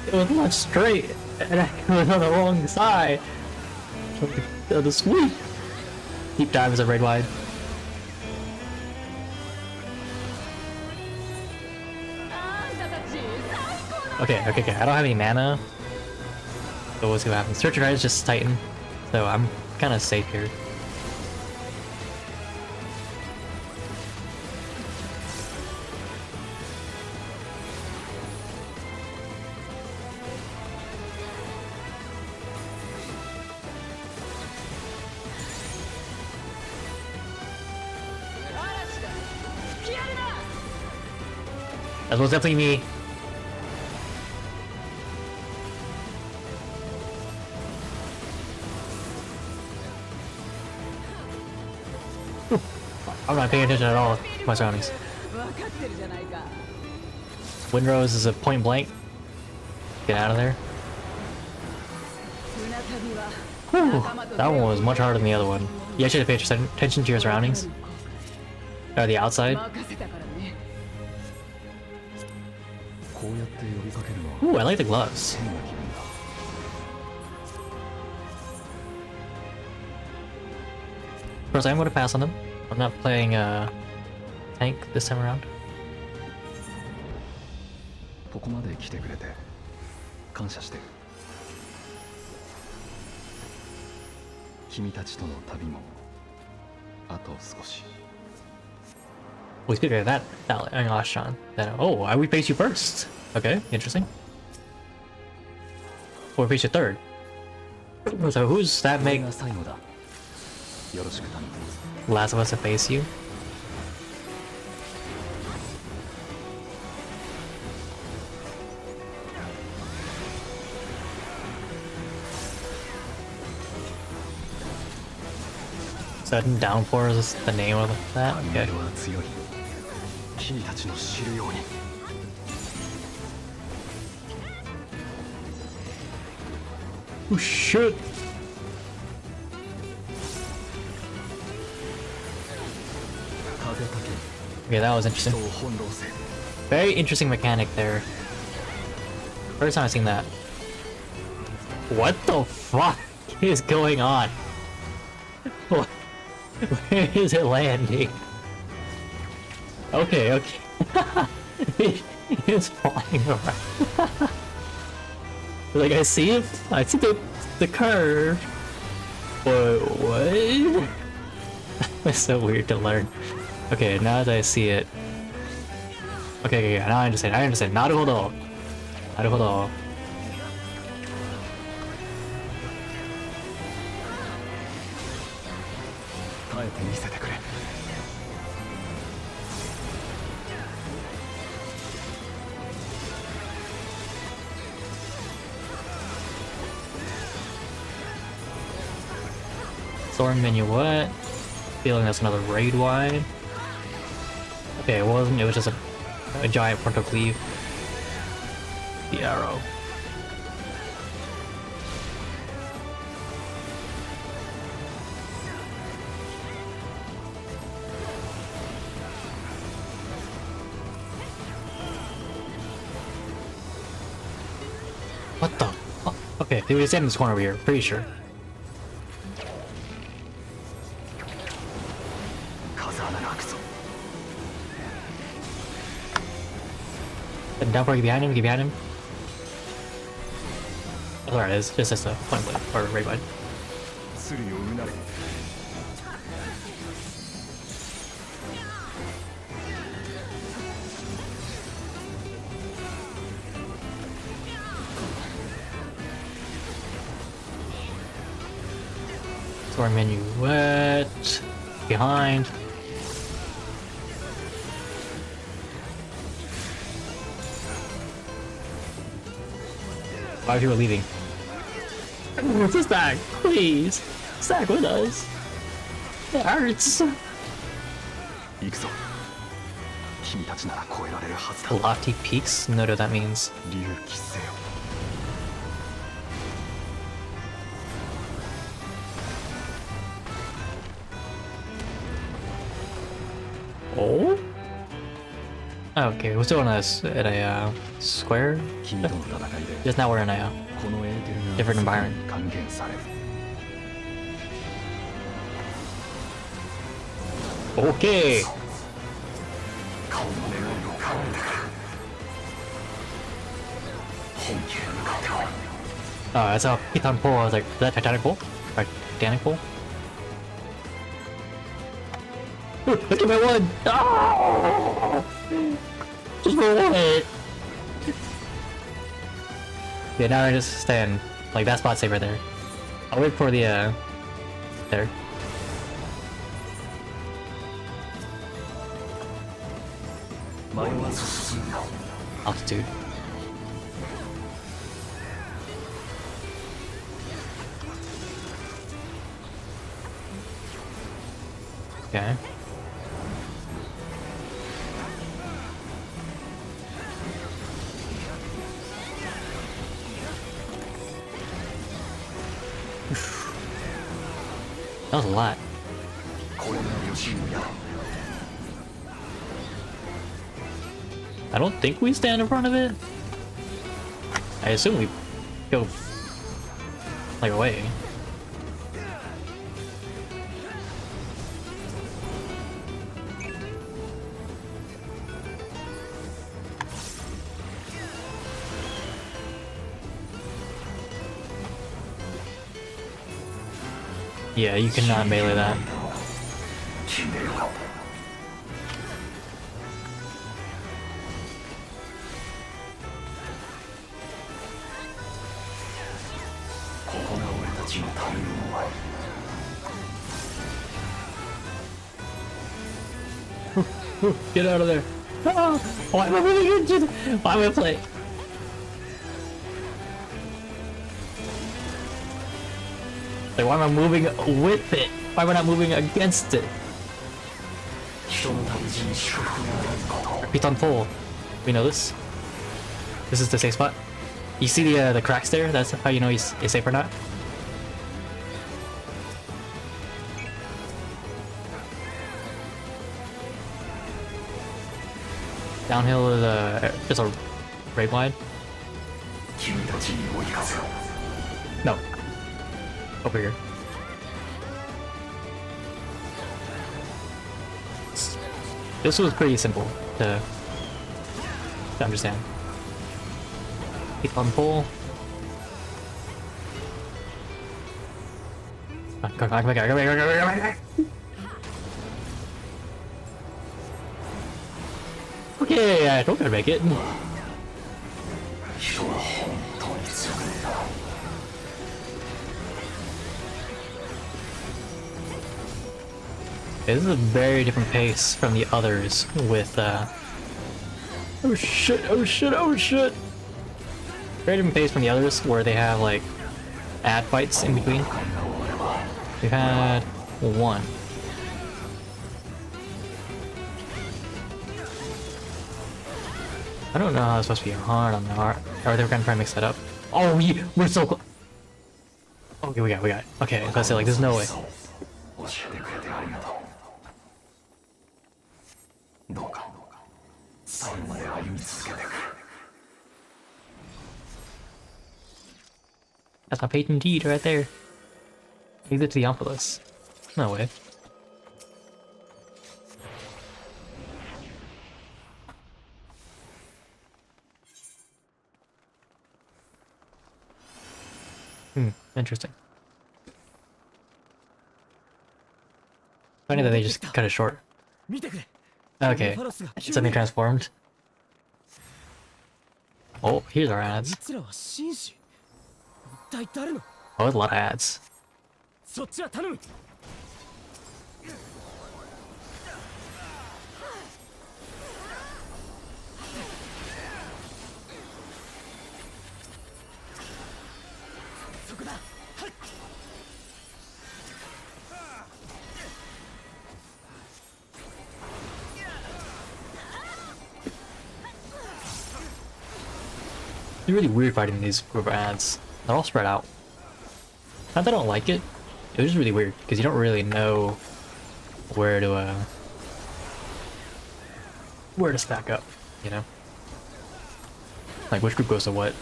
It was not straight, and I was on the wrong side of the sweep. Deep dive is a raid wide. Okay. I don't have any mana. So we'll see what happens. Search Ride is just Titan, so I'm kind of safe here. That was definitely me. I'm not paying attention at all to my surroundings. Windrose is a point blank. Get out of there. Whew, that one was much harder than the other one. You actually have to pay attention to your surroundings. Or the outside. Ooh, I like the gloves. Of course, I'm going to pass on them. I'm not playing tank this time around. ここまで来てくれて感謝してる。君たちとの旅もあと少し。 We speak of that Sean. Then I we face you first. Okay, interesting. Or we face you third. So who's that make が最後だ。よろしく頼む。 last of us to face you? Sudden downpour is the name of that? Okay. は強い。君たちの知るように。 Oh shit! Okay, that was interesting. Very interesting mechanic there. First time I've seen that. What the fuck is going on? What? Where is it landing? Okay, okay. It's flying around. Like I see it, I see the curve. But what? It's so weird to learn. Okay, now that I see it. Okay, now I understand. I understand. Naruhodo. Naruhodo. Thorn Minuet. Feeling that's another raid wide. Okay, it wasn't. It was just a giant frontal cleave. The arrow. What the? Oh, okay, they were in this corner over here. Pretty sure. And down for get behind him, get behind him. Oh, alright, it's just a point blade, or raid wide. Sword Minuet. Behind. Why are people leaving? What's this bag? Please! Stack with us! It hurts! Lofty peaks? No, no, that means. Oh? Okay, we're still in a square? Just now we're in a different environment. Okay! That's a Python pole. I was like, is that Titanic pole? Titanic pole? Look at my one! Oh! Just for what? Yeah, now I just stand. Like, that spot's safe right there. I'll wait for the, there. Altitude. Okay. That was a lot. I don't think we stand in front of it. I assume we go like away. Yeah, you cannot melee that. Get out of there. Oh, why am I moving into the... Why am I playing? Like, why am I moving with it? Why am I not moving against it? Repeat on full. We know this. This is the safe spot. You see the cracks there? That's how you know he's safe or not. Downhill is just a right wide. No. Over here. This was pretty simple to understand. Keep on pull. Come back. Okay, I don't gotta make it. This is a very different pace from the others with oh shit. Very different pace from the others where they have like ad fights in between. We've had one. I don't know how it's supposed to be hard on the art. Or they were gonna try to mix that up. Oh, we're so close. Okay, we got it. Okay, I was gonna say, like, there's no way. That's my patent deed right there. Leave it to the Omphalos. No way. Interesting. Funny that they just cut it short. Okay, something transformed. Oh, here's our ads. Oh, a lot of ads. It's really weird fighting these group of ads. They're all spread out. Not that I don't like it. It was just really weird because you don't really know where to stack up, you know? Like which group goes to what.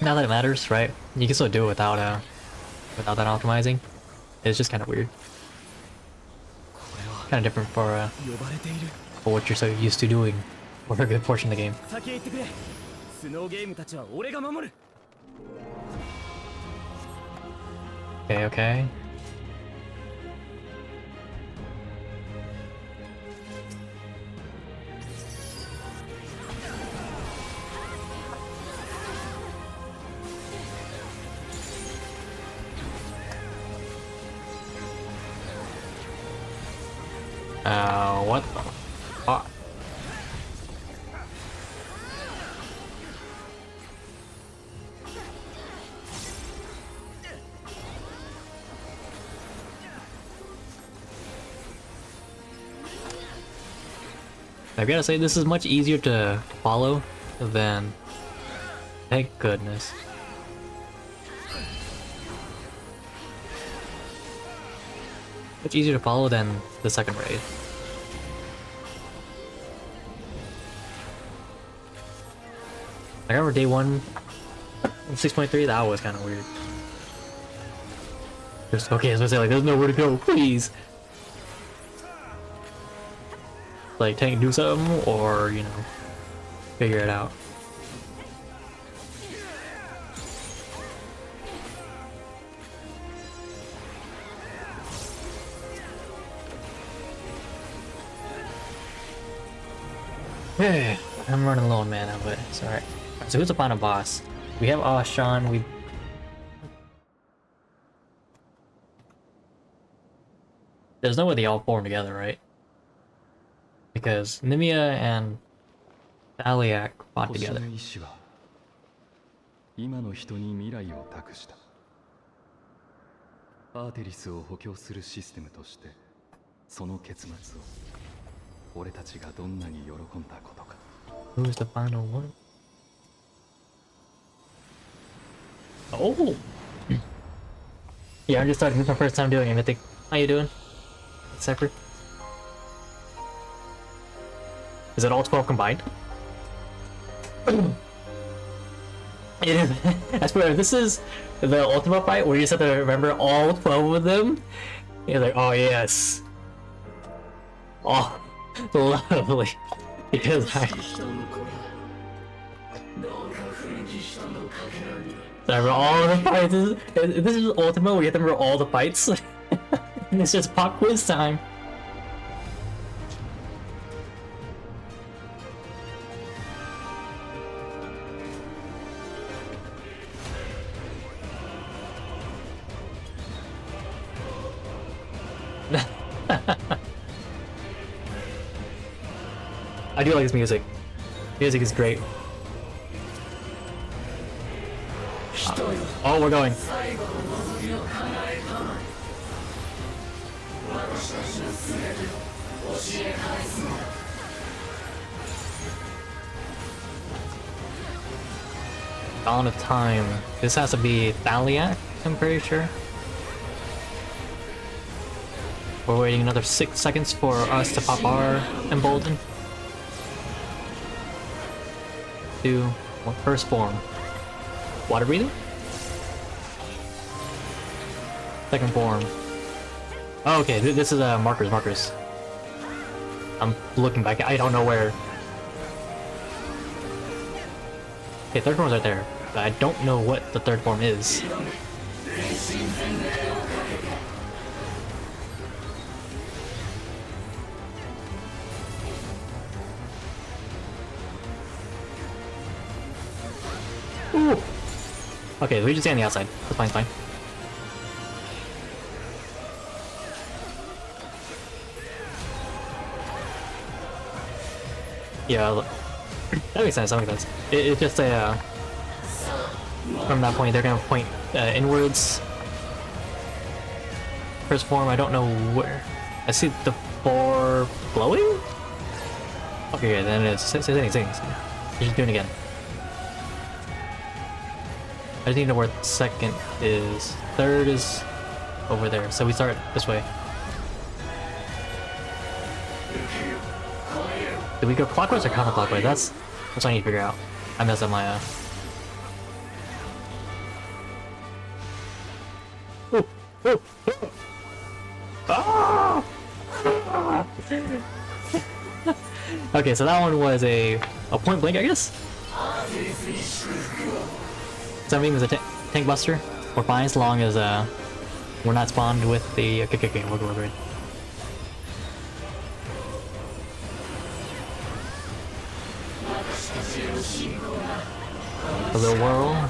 Not that it matters, right? You can still do it without that optimizing. It's just kind of weird. Kind of different for what you're so used to doing for a good portion of the game. Okay. What the fuck? I've gotta say, this is much easier to follow than... Thank goodness. Much easier to follow than the second raid. I remember day 1, 6.3, that was kind of weird. Just, okay, I was gonna say, like, there's nowhere to go, please! Like, tank do something, or, you know, figure it out. Okay, I'm running low on mana, but it's alright. So who's the final boss? We have Ashan, we... There's no way they all form together, right? Because Nimia and Thaliak fought 星 together. の意志は今の人に未来を託した。アーテリスを補強するシステムとしてその結末を俺たちがどんなに喜んだことか。 Who's the final one? Oh! Yeah, I'm just starting. This is my first time doing it. I think. How you doing? Separate? Is it all 12 combined? It is. I swear, this is the ultimate fight where you just have to remember all 12 of them. You're like, oh yes. Oh, lovely. Because I remember all the fights. This is ultimate where you have to remember all the fights. And it's just pop quiz time. I do like his music. Music is great. Oh, we're going. Dawn of Time. This has to be Thaliak, I'm pretty sure. We're waiting another 6 seconds for us to pop our Embolden. 2, 1, first form. Water breathing? Second form. Oh, okay, this is markers. I'm looking back, I don't know where. Okay, third form's right there, but I don't know what the third form is. Ooh. Okay, we just stay on the outside. That's fine, it's fine. Yeah, that makes sense, that makes sense. It's just a... from that point, they're gonna point inwards. First form, I don't know where. I see the 4 glowing? Okay, yeah, then it's same thing. Just doing it again. I just need to know where second is. Third is over there, so we start this way. Did we go clockwise or counterclockwise? That's what I need to figure out. I messed up my Ooh, ooh, ooh. Ah! Okay, so that one was a point blank, I guess? So I mean, there's a tank buster. We're fine as long as we're not spawned with the... Okay, we're good. A little whirl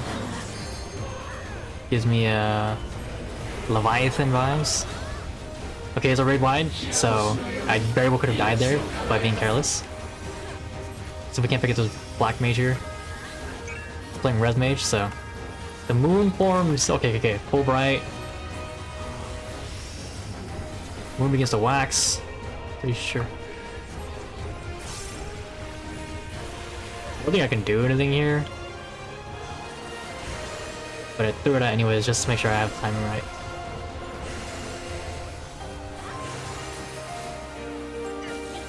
gives me Leviathan vibes. Okay, it's a raid wide, so I very well could have died there by being careless. So we can't pick it to black mage here. Playing res mage, so the moon forms. Okay, full bright. Moon begins to wax. Pretty sure. I don't think I can do anything here. But I threw it out anyways, just to make sure I have timing right.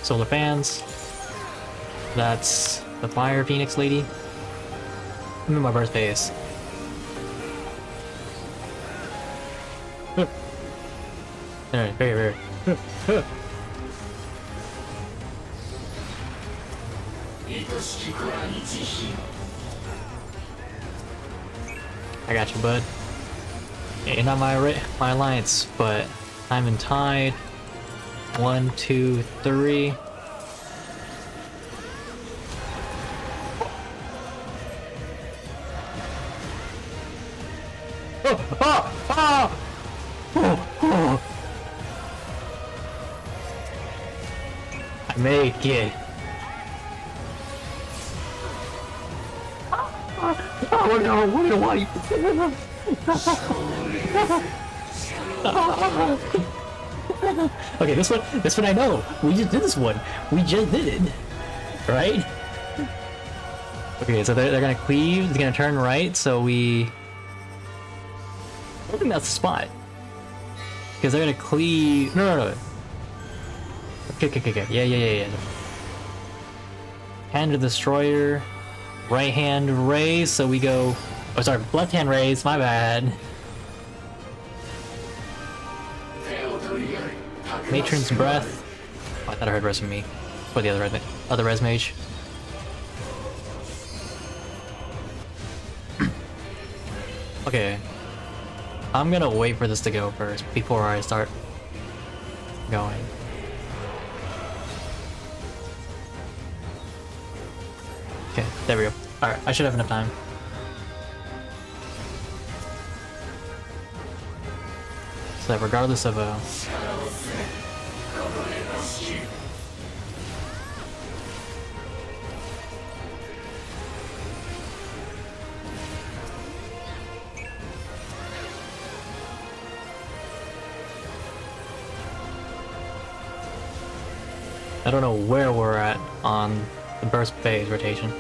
Solar fans. That's the fire phoenix lady. I'm in my birthplace. Alright, very. I got you, bud. Ain't not my alliance, but I'm in tide. 1, 2, 3. Oh! Oh! Oh! Oh! I make it. Oh no! What do I? Okay, this one I know. We just did this one. We just did it, right? Okay, so they're gonna cleave. They're gonna turn right. So we. I don't think that's the spot. Because they're gonna cleave. No. Okay. Yeah. Hand to destroyer. Right hand raise. So we go. Oh, sorry. Left hand raise. My bad. Matron's breath. Oh, I thought I heard res from me. For the other res mage. Okay. I'm gonna wait for this to go first before I start going. Okay, there we go. Alright, I should have enough time. So that regardless of I don't know where we're at on the burst phase rotation.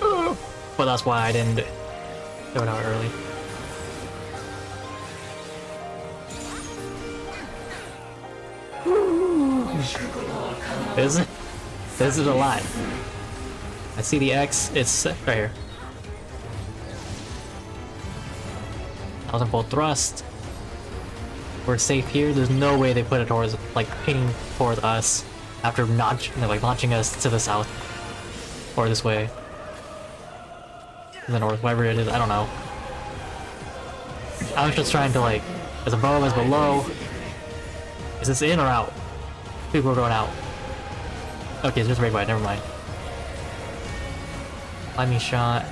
But that's why I didn't do it out early. This is a lot. I see the X, it's right here. I was in full thrust. We're safe here. There's no way they put it towards, like, hitting towards us after launching us to the south. Or this way. The north, wherever it is, I don't know. I was just trying to, like, as above, as below. Is this in or out? People are going out. Okay, it's just right wide, never mind. Climbing shot.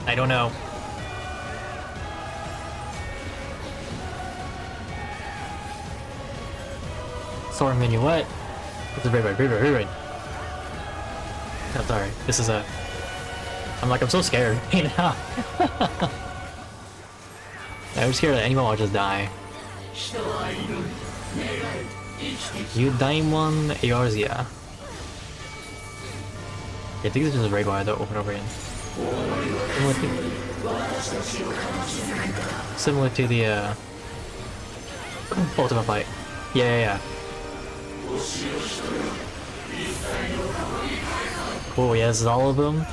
I don't know. Soaring minuet. This is very right. I'm sorry. This is a. I'm so scared right now. I'm scared that anyone will just die. You Daimon Eorzea. I think this is a raid wide though, over and over again. Similar to the ultimate fight. Yeah. Cool, yeah, this is all of them.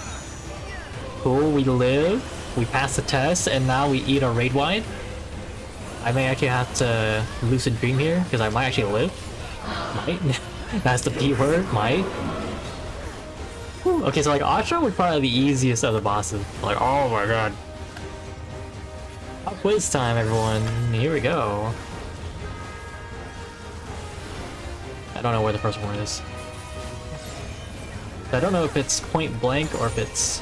Cool, we live, we pass the test, and now we eat a raid wide. I may actually have to lucid dream here, because I might actually live. Might. That's the P word, might. Whew. Okay, so like Asha was probably the easiest of the bosses. Like, oh my god. Quiz time, everyone. Here we go. I don't know where the first one is. I don't know if it's point blank or if it's...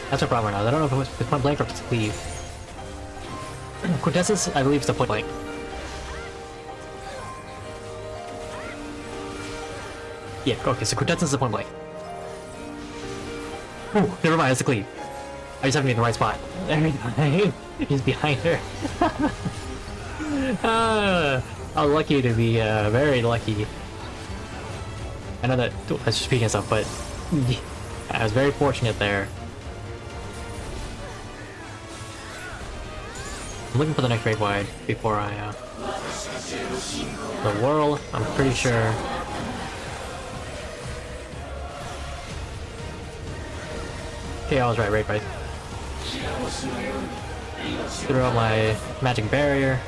That's a problem right now. I don't know if it's point blank or if it's cleave. Quintessence, I believe, is the point blank. Yeah, okay, so Quintessence is the point blank. Ooh, never mind, it's the cleave. I just have to be in the right spot. He's behind her. I'm lucky to be very lucky. I know that that's just speaking of stuff, but I was very fortunate there. I'm looking for the next raid wide before I the whirl, I'm pretty sure. Okay, I was right, raid wide. Throw out my magic barrier.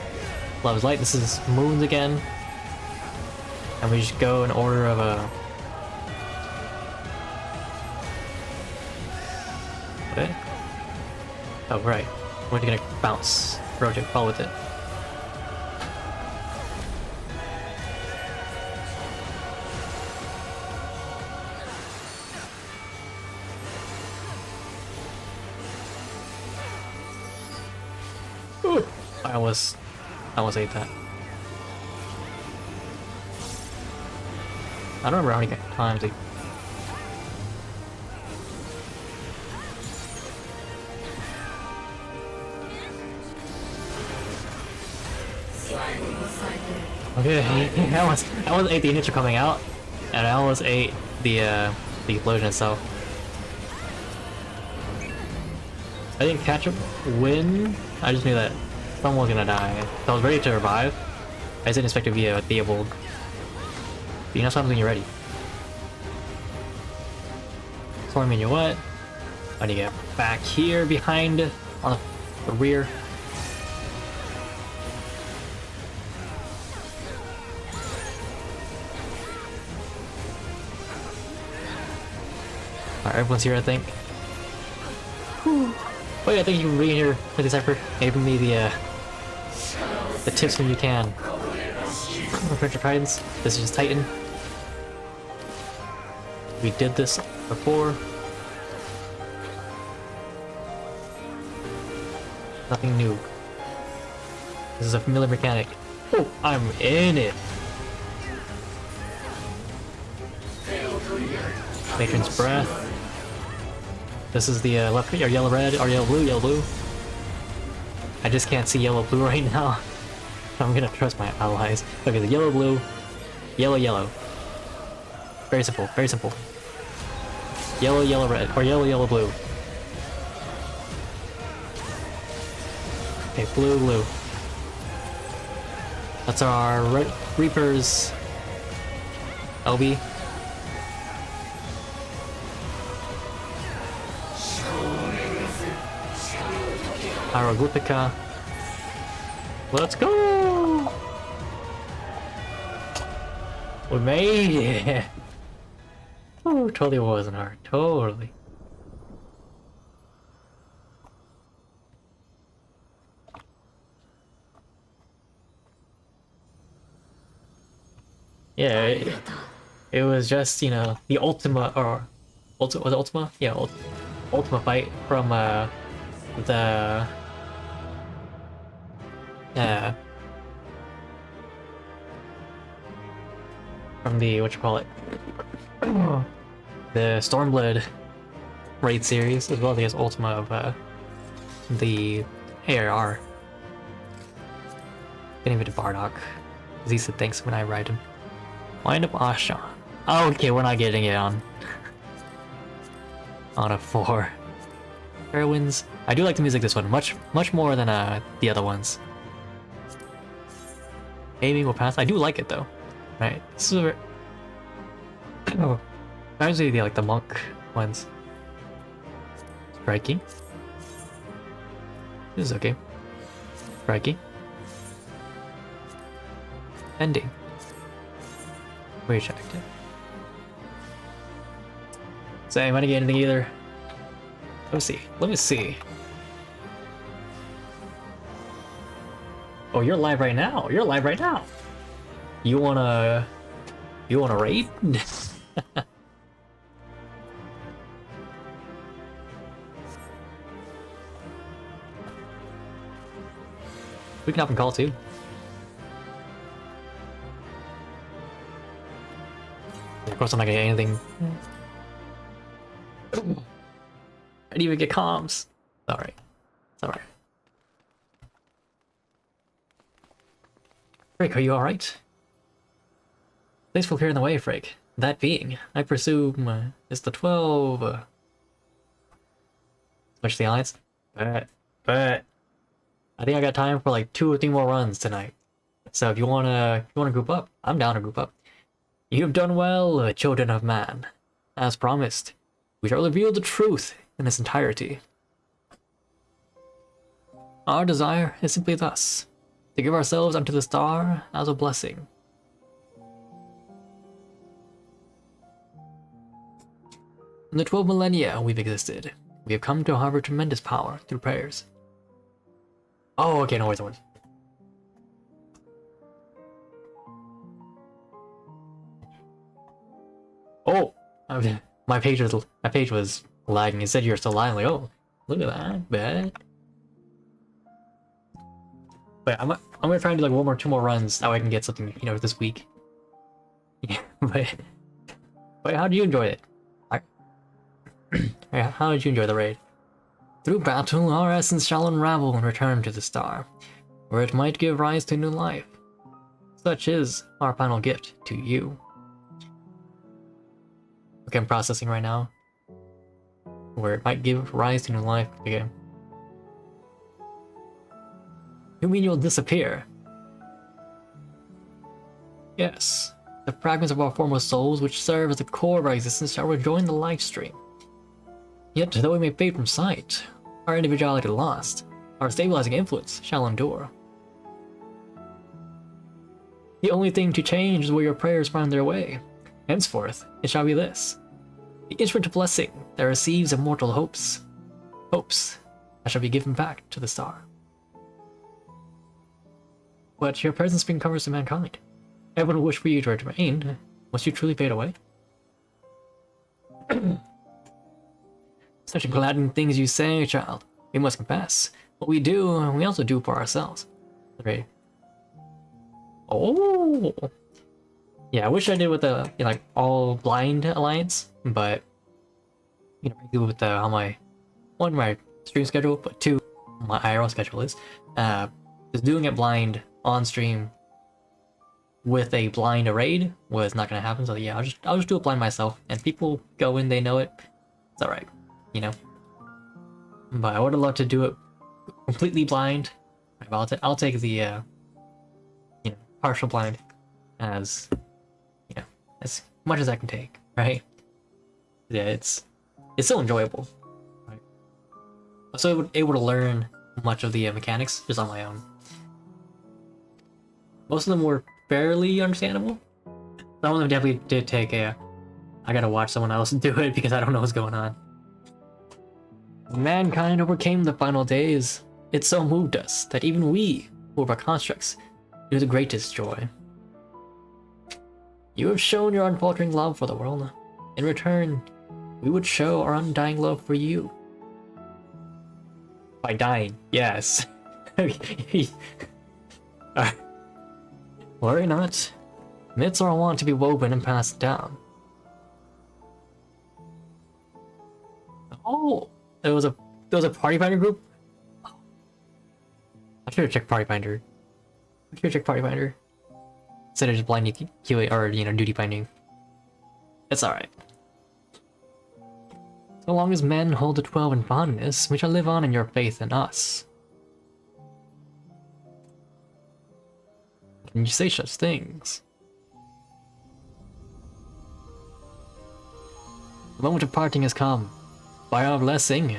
Love's light. This is moons again. And we just go in order of a... What? Oh, right. We're gonna bounce. Rotate, follow with it. I almost ate that. I don't remember how many times he... Okay, I almost ate the initial coming out, and I almost ate the explosion itself. I didn't catch him when I just knew that someone was gonna die. So I was ready to revive. I just didn't expect it to be a Theobald. But you know something when you're ready. So I mean, you know what? I need to get back here behind on the rear. Alright, everyone's here, I think. Whew. Oh yeah, I think you can be here with the Cypher. Give me the tips when you can. Adventure Titans. This is just Titan. We did this before. Nothing new. This is a familiar mechanic. Oh, I'm in it. Matron's Breath. This is the left, or yellow red, or yellow blue, yellow blue. I just can't see yellow blue right now. I'm gonna trust my allies. Okay, the yellow blue, yellow yellow. Very simple, very simple. Yellow yellow red, or yellow yellow blue. Okay, blue blue. That's our Reapers. LB. ImAraLUwUzer. Let's go! We made it! Oh, totally wasn't hard. Totally. Yeah, it was just, you know, the Ultima, or... was it Ultima? Yeah, Ultima fight from, the... from the, whatchamacallit, the Stormblood raid series, as well as Ultima of, the ARR. Getting rid of Bardock, because he said thanks when I ride him. Wind up Ashan. Oh, okay, we're not getting it on. On a 4. Heroines. I do like the music this one, much more than the other ones. Aiming will pass. I do like it though. Right. This is a... oh. Actually, the like the monk ones. Striking. This is okay. Striking. Ending. Rejected. So I might get anything either. Let me see. Let me see. Oh, you're live right now. You're live right now. You wanna raid? We can hop and call too. Of course, I'm not gonna get anything. I didn't even get comms. Alright. It's alright. Frick, are you alright? Thanks for clearing the way, Frick. That being, I presume, it's the 12, Switch the odds. But, I think I got time for like 2 or 3 more runs tonight. So if you wanna group up, I'm down to group up. You have done well, children of man. As promised, we shall reveal the truth in its entirety. Our desire is simply thus, to give ourselves unto the star as a blessing. In the 12 millennia we've existed, we have come to harbor tremendous power through prayers. Oh, okay, no, where's the one? Oh, my page was lagging. It said you're still live. Like, oh, look at that, bad. But I'm gonna try and do like two more runs. That way I can get something, this week. Yeah, but how did you enjoy it? How did you enjoy the raid? Through battle, our essence shall unravel and return to the star, where it might give rise to new life. Such is our final gift to you. Okay, I'm processing right now. Where it might give rise to new life. Okay. You mean you'll disappear? Yes. The fragments of our former souls, which serve as the core of our existence, shall rejoin the life stream. Yet, though we may fade from sight, our individuality lost, our stabilizing influence shall endure. The only thing to change is where your prayers find their way. Henceforth, it shall be this: the instrument of blessing that receives immortal hopes that shall be given back to the star. But your presence brings comfort to mankind. Everyone will wish for you to remain. Must you truly fade away? Such gladdening things you say, child. We must confess. What we do, we also do for ourselves. Right? Oh! Yeah, I wish I did with the all blind alliance, but with the on my one my stream schedule, but two my IRL schedule is just doing it blind on stream with a blind raid was not gonna happen. So yeah, I'll just do it blind myself, and people go in, they know it. It's all right, But I would have loved to do it completely blind. I'll take the partial blind as as much as I can take, right? Yeah, it's still enjoyable. Right? I'm still able to learn much of the mechanics just on my own. Most of them were fairly understandable. Some of them definitely did take I gotta watch someone else do it because I don't know what's going on. When mankind overcame the final days, it so moved us that even we, who were constructs, knew the greatest joy. You have shown your unfaltering love for the world. In return, we would show our undying love for you. By dying, yes. Worry not. Myths are wont to be woven and passed down. Oh, there was a party finder group. I should have checked party finder. Instead of just blind QA or duty finding. It's alright. So long as men hold the 12 in fondness, we shall live on in your faith in us. Can you say such things? The moment of parting has come. By our blessing,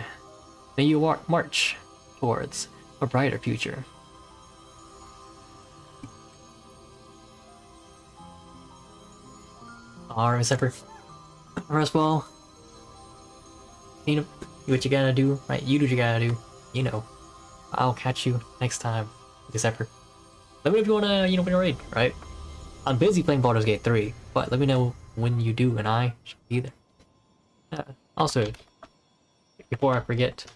may you march towards a brighter future. Alright, Zephyr. Alright, well, do what you gotta do, right? You do what you gotta do. I'll catch you next time, Zephyr. Let me know if you wanna, win a raid, right? I'm busy playing Baldur's Gate 3, but let me know when you do, and I should be there. Also, before I forget,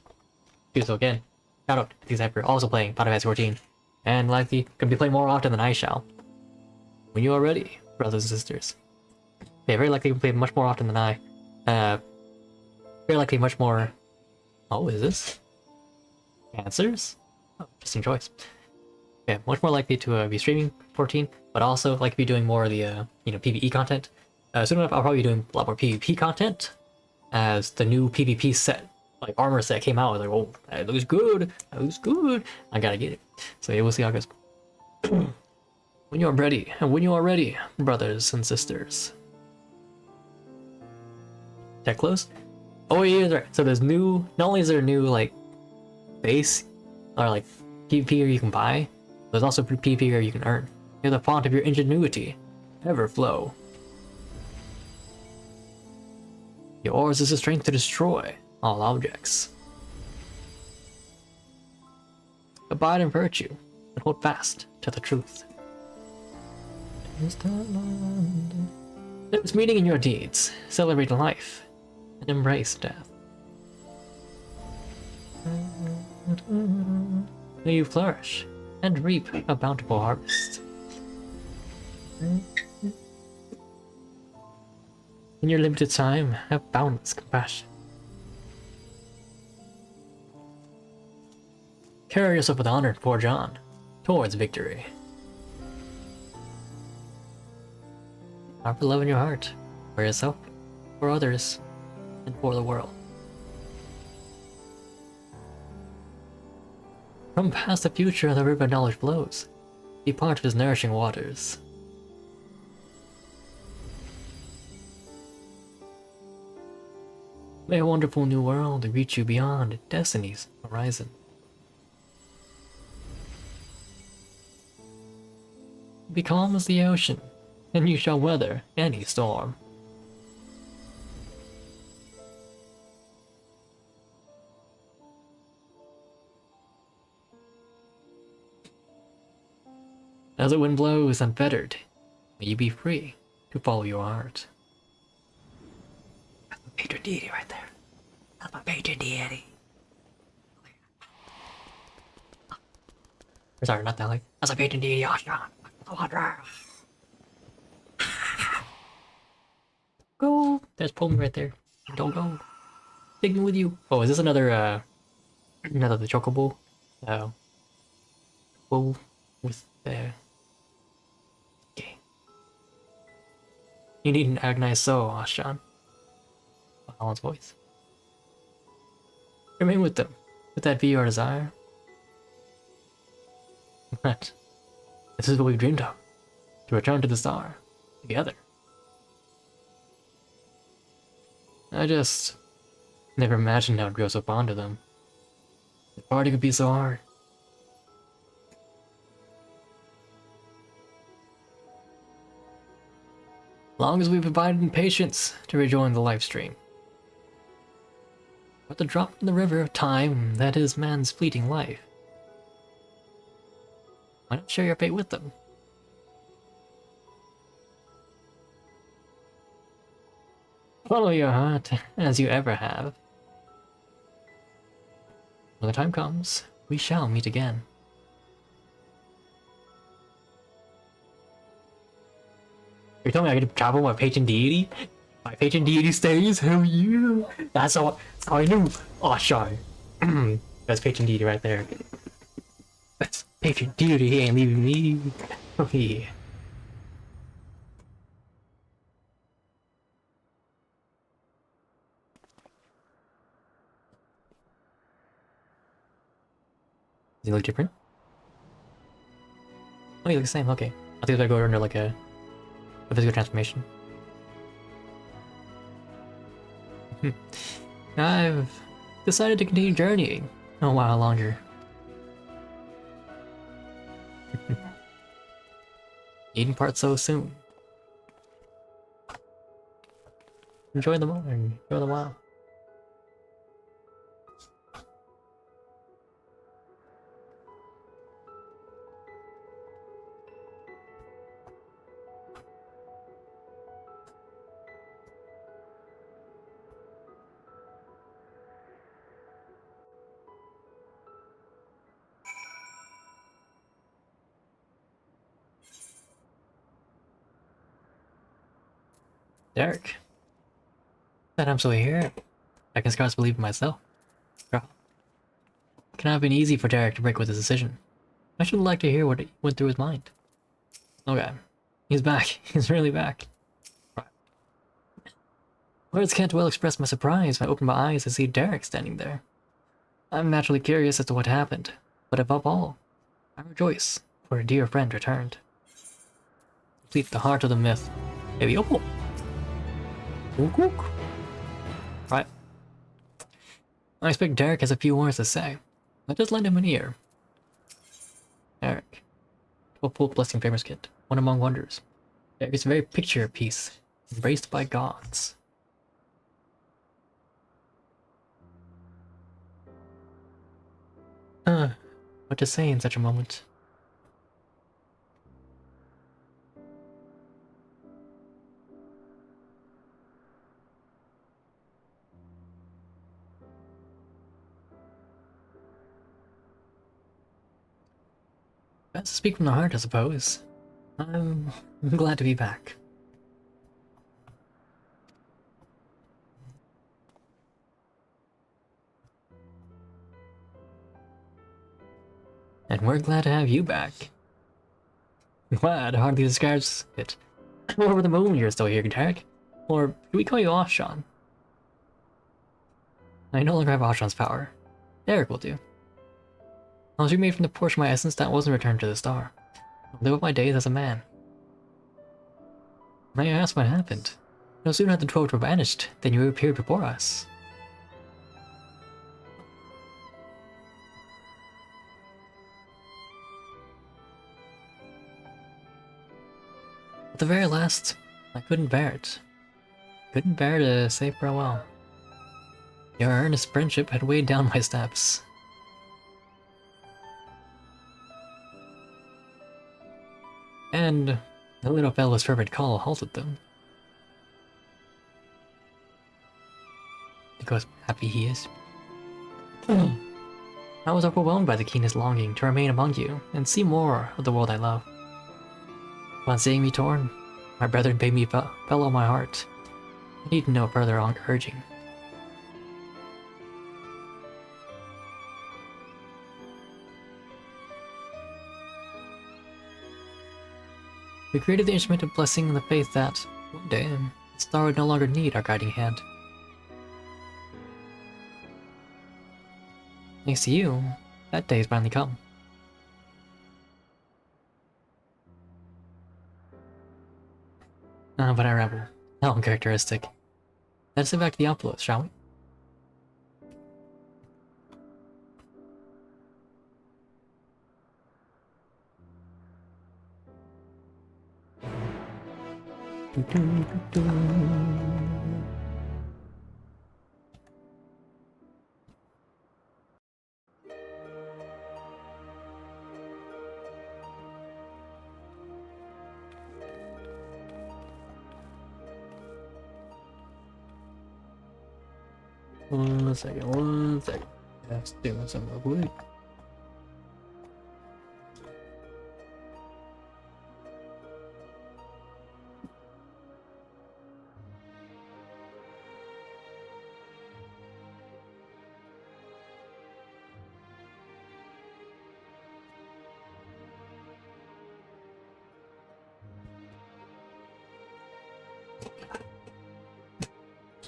do so again. Shout out to Zephyr, also playing Final Fantasy 14, and likely gonna be playing more often than I shall. When you are ready, brothers and sisters. Yeah, very likely to play much more often than I. Very likely much more. Oh, what is this? Answers? Oh, interesting choice. Yeah, much more likely to be streaming 14, but also like to be doing more of the PvE content. Soon enough, I'll probably be doing a lot more PvP content, as the new PvP set, armor set came out. I was like, oh, that looks good. That looks good. I gotta get it. So yeah, we'll see how it goes. When you are ready, brothers and sisters. Tech close? Oh yeah, that's right. So there's new. Not only is there new base or PvP you can buy, there's also PvP you can earn. May the font of your ingenuity ever flow. Yours is the strength to destroy all objects. Abide in virtue and hold fast to the truth. There is meaning in your deeds. Celebrate life and embrace death. May you flourish and reap a bountiful harvest. In your limited time, have boundless compassion. Carry yourself with honor, poor John, towards victory. Offer love in your heart, for yourself, for others, and for the world. From past to future, the river of knowledge flows. Be part of his nourishing waters. May a wonderful new world reach you beyond destiny's horizon. Be calm as the ocean, and you shall weather any storm. As the wind blows unfettered, may you be free to follow your heart. That's my patron deity right there. That's my patron deity. Sorry, not that like. That's my patron deity, Ashran. Go! There's Pony right there. Don't go. Take me with you. Oh, is this another the chocobo? Bull with the... Okay. You need an agonized soul, Ashran. Alan's voice. Remain with them, with that VR desire. But this is what we've dreamed of. To return to the star. Together. I just never imagined I'd grow so fond of them. The party could be so hard. Long as we provided patience to rejoin the live stream. But the drop in the river of time that is man's fleeting life. Why not share your fate with them? Follow your heart, as you ever have. When the time comes, we shall meet again. You're telling me I get to travel with my patron deity? My patron deity stays? Hell yeah! That's how I knew! Oh, shy. That's patron deity right there. That's patron deity, he ain't leaving me. Oh yeah. Does he look different? Oh, he looks the same, okay. I think I better go under like a physical transformation. I've decided to continue journeying a while longer. Needn't part so soon. Enjoy the moment, enjoy the while. Derek. That I'm still here. I can scarce believe in myself. It cannot have been easy for Derek to break with his decision. I should like to hear what went through his mind. Okay. He's back. He's really back. Words can't well express my surprise when I open my eyes to see Derek standing there. I'm naturally curious as to what happened, but above all, I rejoice, for a dear friend returned. Complete the heart of the myth. Maybe Opal. Right. I expect Derek has a few words to say. Let us lend him an ear. Derek. Opal Blessing Famous Kit. One among wonders. Derek is a very picture piece, embraced by gods. What to say in such a moment? speak from the heart, I suppose. I'm glad to be back. And we're glad to have you back. Glad hardly describes it. Over the moon you're still here, Derek. Or do we call you Ashan? I no longer have Ashan's power. Derek will do. I was remade from the portion of my essence that wasn't returned to the star. I'll live out my days as a man. May I ask what happened? No sooner had the 12 were banished than you appeared before us. At the very last, I couldn't bear it. Couldn't bear to say farewell. Your earnest friendship had weighed down my steps. And the little fellow's fervent call halted them. Because happy he is. I was overwhelmed by the keenest longing to remain among you and see more of the world I love. Upon seeing me torn, my brethren bade me follow my heart. I need no further urging. We created the instrument of blessing in the faith that, one day, the star would no longer need our guiding hand. Thanks to you, that day has finally come. Ah, but I rebel. How uncharacteristic. Let's head back to the outpost, shall we? One second. Just doing some real quick.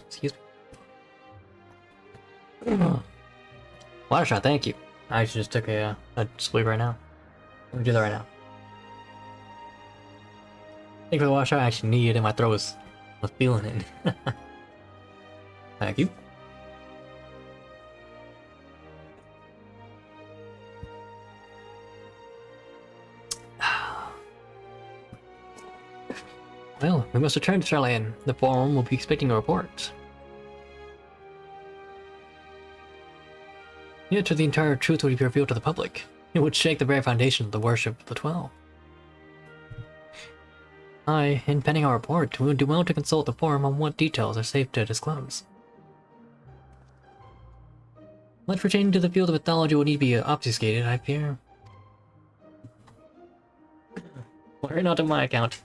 Excuse me. Water shot, thank you. I actually just took a sleep right now. Let me do that right now. Thank you for the water shot. I actually needed it. My throat was feeling it. Thank you. Well, we must return to Charlene. The forum will be expecting a report. Yet the entire truth would be revealed to the public. It would shake the very foundation of the worship of the 12. In penning our report, we would do well to consult the forum on what details are safe to disclose. Much pertaining to the field of mythology will need to be obfuscated, I fear. Worry not on my account.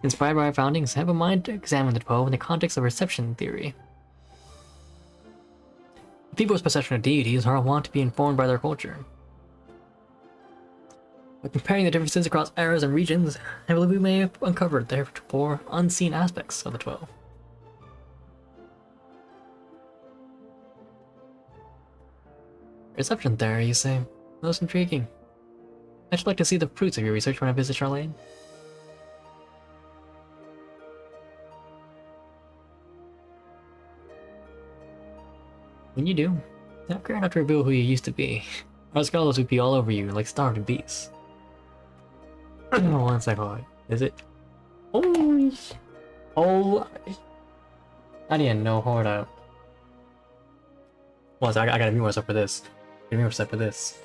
Inspired by our foundings, I have a mind to examine the 12 in the context of reception theory. People's perception of deities are wont to be informed by their culture. By comparing the differences across eras and regions, I believe we may have uncovered therefore unseen aspects of the 12. Reception theory, you say? Most intriguing. I'd like to see the fruits of your research when I visit Charlene. When you do, don't care not to reveal who you used to be. Our scholars would be all over you like starving beasts. One second, is it? Oh, I didn't know. Hold up. Well, I gotta mute myself for this. Mute myself for this.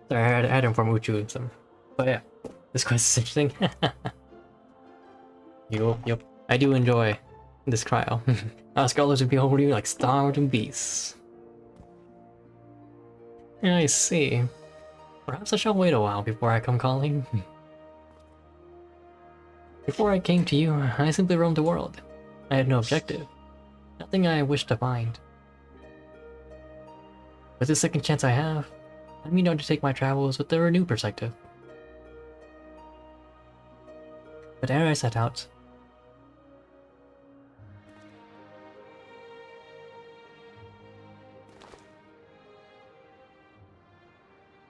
Sorry, I had to inform Uchu some. But yeah, this quest is interesting. Yup. I do enjoy this trial. Scholars would be over you like starved and beasts. Yeah, I see. Perhaps I shall wait a while before I come calling. Before I came to you, I simply roamed the world. I had no objective. Nothing I wished to find. With this second chance I have, I mean to undertake my travels with a renewed perspective. But ere I set out,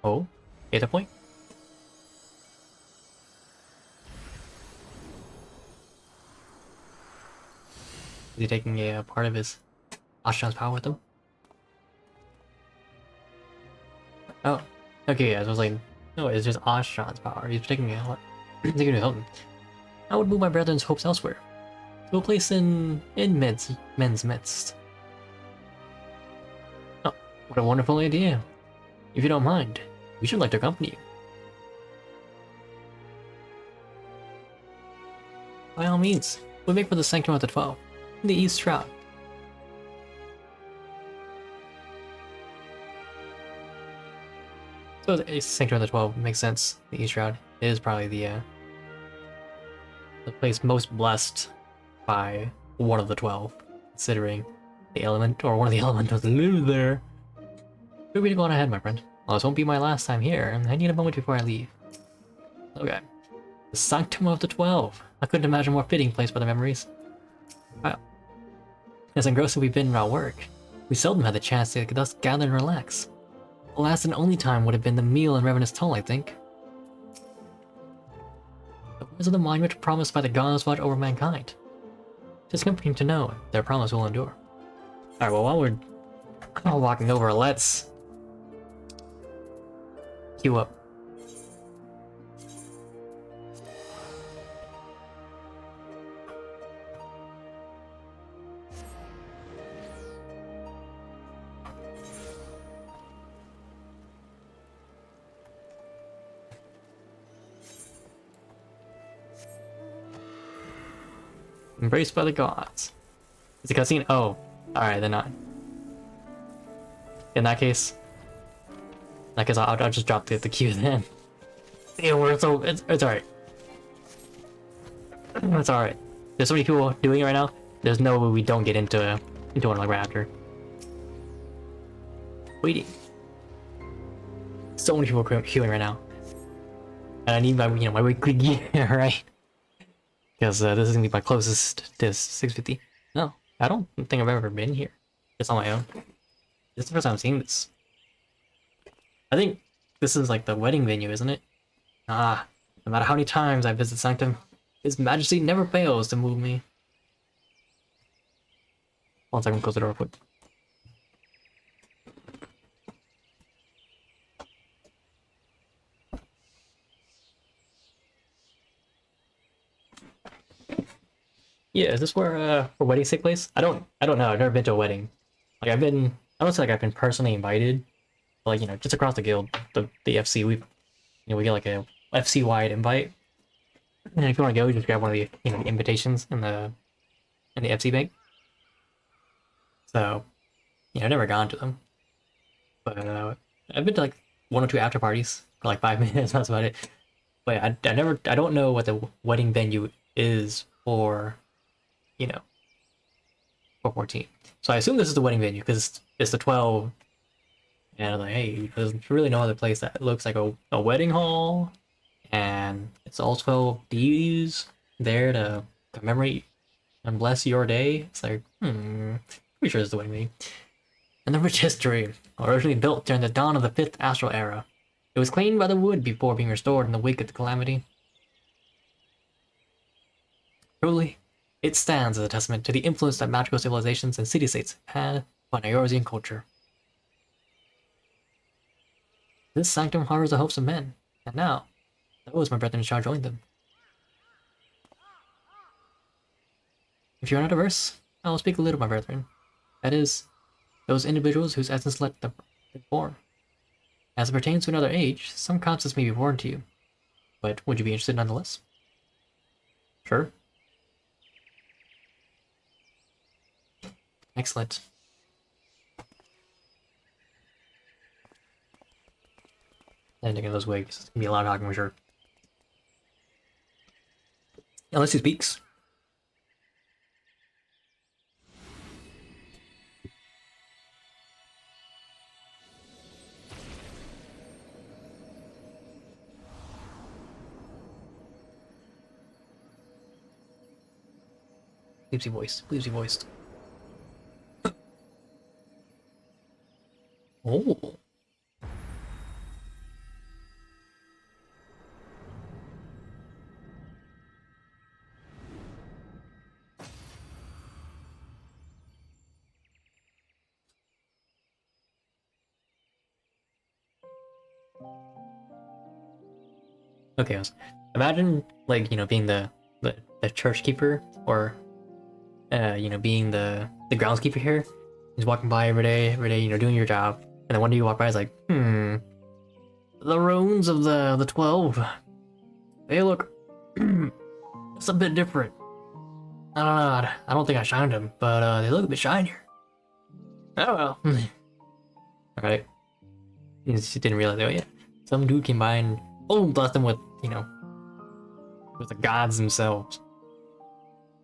oh, data point? Is he taking a part of his Ashran's power with him? Oh, okay, yeah, so I was like, no, it's just Ashran's power. He's taking it. What? He's taking it something. I would move my brethren's hopes elsewhere, to a place in men's midst. Oh, what a wonderful idea! If you don't mind, we should like to accompany you. By all means, we make for the Sanctum of the 12, in the East Shroud. So the Sanctum of the 12 makes sense. The East Shroud is probably the place most blessed by one of the 12, considering the element, or one of the elementals live there. Feel free to go on ahead, my friend. Well, this won't be my last time here, and I need a moment before I leave. Okay. The Sanctum of the 12. I couldn't imagine a more fitting place for the memories. Wow. As engrossed as we've been in our work, we seldom had the chance to thus gather and relax. The last and only time would have been the meal and ravenous toll, I think. The words of the monument promised by the gods watch over mankind. It's comforting to know their promise will endure. Alright, well, while we're walking over, let's queue up. Embraced by the gods. Is it a cutscene? Oh, alright, then not. In that case, I'll just drop the queue then. Yeah, we're so it's alright. It's alright. There's so many people doing it right now. There's no way we don't get into one like right after. Waiting. So many people queuing right now, and I need my my weekly gear, right? Because this is gonna be my closest to 650. No, I don't think I've ever been here. Just on my own. This is the first time I'm seeing this. I think this is like the wedding venue, isn't it? Ah, no matter how many times I visit Sanctum, His Majesty never fails to move me. One second, close the door real quick. Yeah, is this where weddings take place? I don't know. I've never been to a wedding. Like I don't say like I've been personally invited. But, like, just across the guild, the FC, we get like a FC wide invite. And if you want to go, you just grab one of the the invitations in the FC bank. So, I've never gone to them. But I've been to like 1 or 2 after parties for like 5 minutes, that's about it. But I don't know what the wedding venue is for for 14. So I assume this is the wedding venue because it's the 12. And I'm like, hey, there's really no other place that looks like a wedding hall. And it's all 12 deities there to commemorate and bless your day. It's like, pretty sure it's the wedding venue. And the rich history, originally built during the dawn of the 5th astral era. It was claimed by the wood before being restored in the wake of the calamity. Truly, it stands as a testament to the influence that magical civilizations and city-states had on Eorzean culture. This sanctum harbors the hopes of men, and now, those my brethren shall join them. If you are not averse, I will speak a little, my brethren. That is, those individuals whose essence let them be born. As it pertains to another age, some concepts may be foreign to you, but would you be interested nonetheless? Sure. Excellent. And taking those wigs, it's gonna be a lot of talking for sure. Unless he speaks. Sleepsy voice, sleepsy voice. Oh. Okay, imagine, like, you know, being the church keeper, or you know, being the groundskeeper here. He's walking by every day, you know, doing your job, and then one day you walk by, it's like, the runes of the 12, they look it's a bit different. I don't know, I don't think I shined them, but they look a bit shinier. Oh well. Alright. You just didn't realize, oh yeah, some dude came by and blessed them with, you know, with the gods themselves.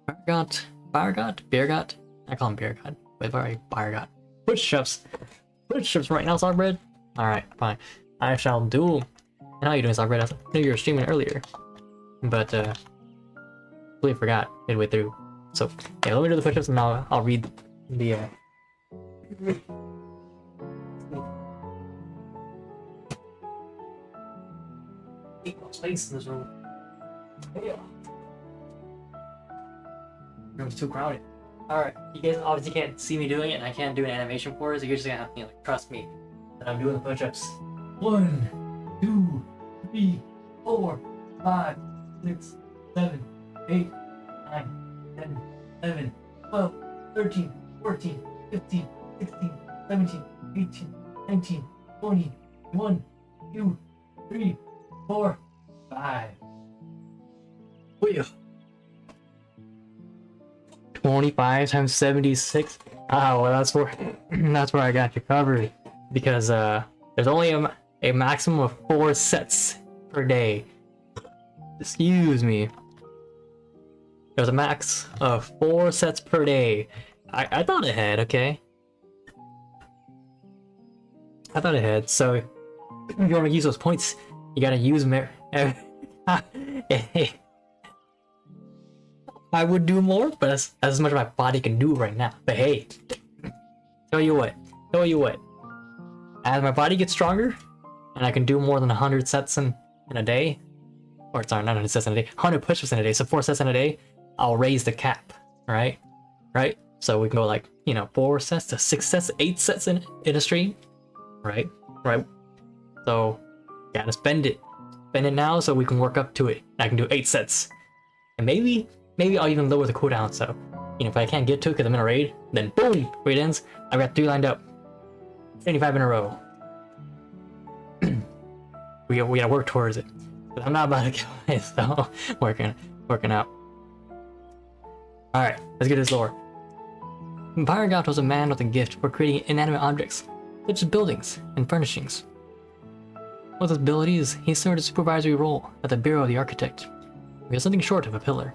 Fire God? Beer God? I call him Beer God. Wait, alright, Fire God. Footsteps right now, Sogbread? Alright, fine. I shall do. And how you doing, Sogbread? I knew you were streaming earlier, but completely forgot midway through. So yeah, let me do the push-ups and I'll read the space in this room. Yeah. Room's too crowded. Alright, you guys obviously can't see me doing it, and I can't do an animation for it, so you're just gonna have to, like, trust me that I'm doing the push-ups. 1, 2, 3, 4, 5, 6, 7, 8, 9, 10, 11, 12, 13, 14, 15, 16, 17, 18, 19, 20, 1, 2, 3, 4, 5. Oh yeah. 25 times 76. Ah, well, that's where I got you covered, because there's only a maximum of 4 sets per day. Excuse me. There's a max of 4 sets per day. I thought ahead, okay? I thought ahead. So if you want to use those points, you gotta use them. I would do more, but that's as much as my body can do right now. But hey, tell you what, as my body gets stronger, and I can do more than 100 sets in a day, or sorry, not 100 sets in a day, 100 push-ups in a day, so 4 sets in a day, I'll raise the cap, right? So we can go, like, you know, 4 sets to 6 sets, 8 sets in a stream, right? So, gotta spend it now so we can work up to it. I can do 8 sets, and maybe I'll even lower the cooldown, so, you know, if I can't get to it because I'm in a raid, then boom, raid ends, I've got 3 lined up. 75 in a row. we gotta work towards it. But I'm not about to kill it, so working out. Alright, let's get this lore. Fire God was a man with a gift for creating inanimate objects, such as buildings and furnishings. With his abilities, he served a supervisory role at the Bureau of the Architect. He was something short of a pillar.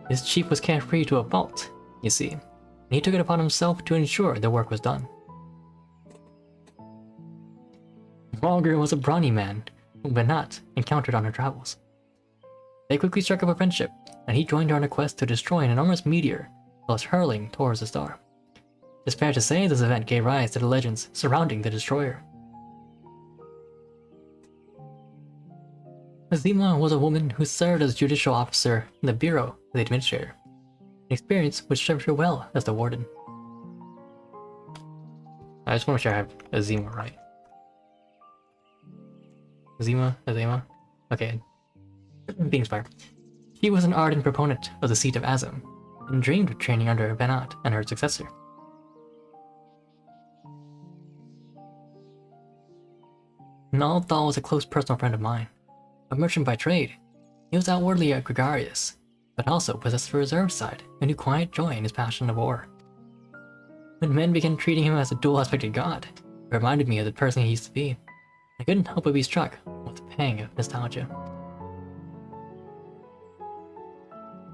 His chief was carefree to a fault, you see, and he took it upon himself to ensure the work was done. Walger was a brawny man, whom Banat encountered on her travels. They quickly struck up a friendship, and he joined her on a quest to destroy an enormous meteor whilst hurling towards the star. It's fair to say this event gave rise to the legends surrounding the destroyer. Azima was a woman who served as judicial officer in the Bureau of the Administrator, an experience which served her well as the warden. I just want to make sure I have Azima right. Azima? Okay. Being Fire. She was an ardent proponent of the seat of Azim, and dreamed of training under Banat and her successor. Nalthal was a close personal friend of mine. A merchant by trade, he was outwardly gregarious, but also possessed a reserved side and knew quiet joy in his passion of war. When men began treating him as a dual-aspected god, it reminded me of the person he used to be. I couldn't help but be struck with a pang of nostalgia.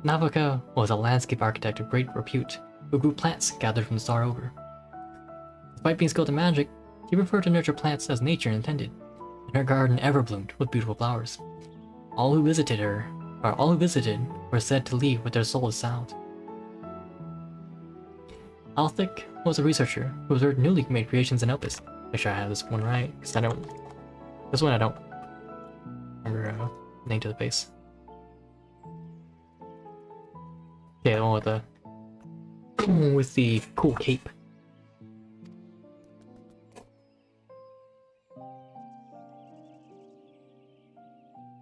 Navaka was a landscape architect of great repute, who grew plants gathered from the star over. Despite being skilled in magic, she preferred to nurture plants as nature intended, and her garden ever bloomed with beautiful flowers. All who visited were said to leave with their souls sound. Althic was a researcher who observed newly made creations in Opus. Make sure I have this one right, because this one I don't remember name to the face. Yeah, the one with the cool cape.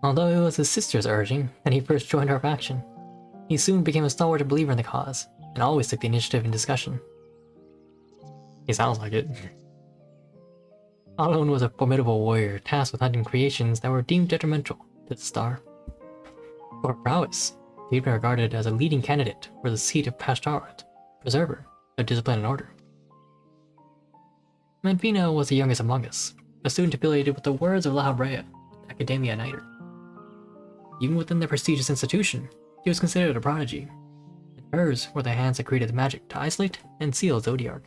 Although it was his sister's urging that he first joined our faction, he soon became a stalwart believer in the cause, and always took the initiative in discussion. He sounds like it. Alon was a formidable warrior tasked with hunting creations that were deemed detrimental to the star. For prowess, he had been regarded as a leading candidate for the seat of Pashtarat, preserver of discipline and order. Manvino was the youngest among us, a student affiliated with the Words of La Habrea, Academia Niter. Even within the prestigious institution, he was considered a prodigy, and hers were the hands that created the magic to isolate and seal Zodiark.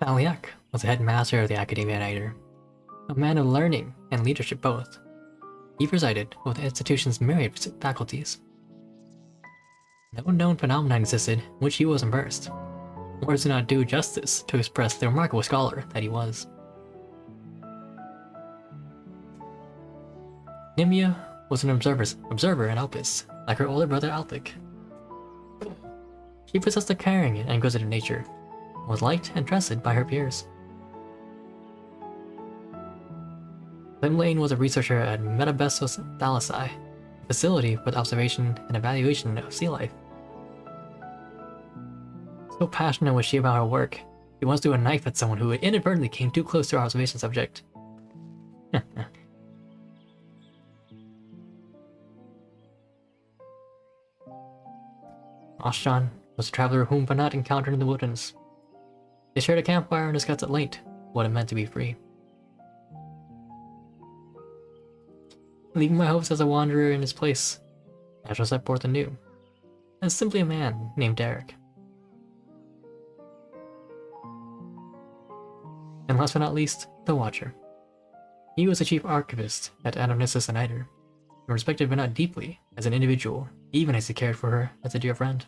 Valiak was the headmaster of the Academia Niter, a man of learning and leadership both. He presided over the institution's myriad faculties. No known phenomenon existed in which he wasn't versed. Words do not do justice to express the remarkable scholar that he was. Nimia was an observer in Opus, like her older brother Althic. She possessed a caring and inquisitive nature, and was liked and trusted by her peers. Limlane was a researcher at Metabessos Thalassai, a facility for the observation and evaluation of sea life. So passionate was she about her work, she once threw a knife at someone who inadvertently came too close to her observation subject. Ashjan was a traveler whom Vanat encountered in the wilderness. They shared a campfire and discussed at length what it meant to be free. Leaving my hopes as a wanderer in his place, I shall set forth anew, as simply a man named Derek. And last but not least, the Watcher. He was the chief archivist at Anamnesis and Niter, and respected Vanat deeply as an individual, even as he cared for her as a dear friend.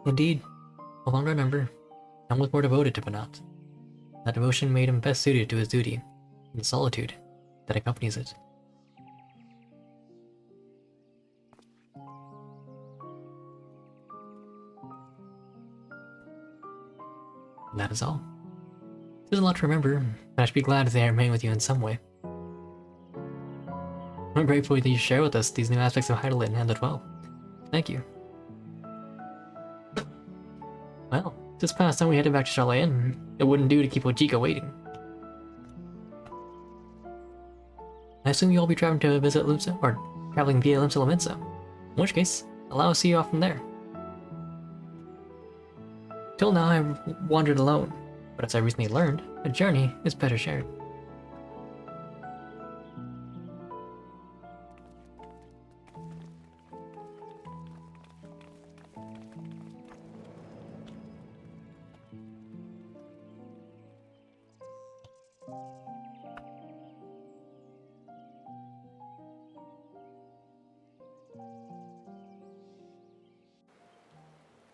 Indeed, the longer I remember, none was more devoted to Vanat. That devotion made him best suited to his duty, and the solitude that accompanies it. And that is all. There's a lot to remember, and I should be glad if they remain with you in some way. I'm grateful that you share with us these new aspects of Heidelin and the 12. Thank you. Well, just past time we headed back to Chalet Inn. It wouldn't do to keep Ojika waiting. I assume you'll be traveling to visit Lumsa, or traveling via Lumsa Laminsa. In which case, allow us to see you off from there. Till now, I've wandered alone, but as I recently learned, a journey is better shared.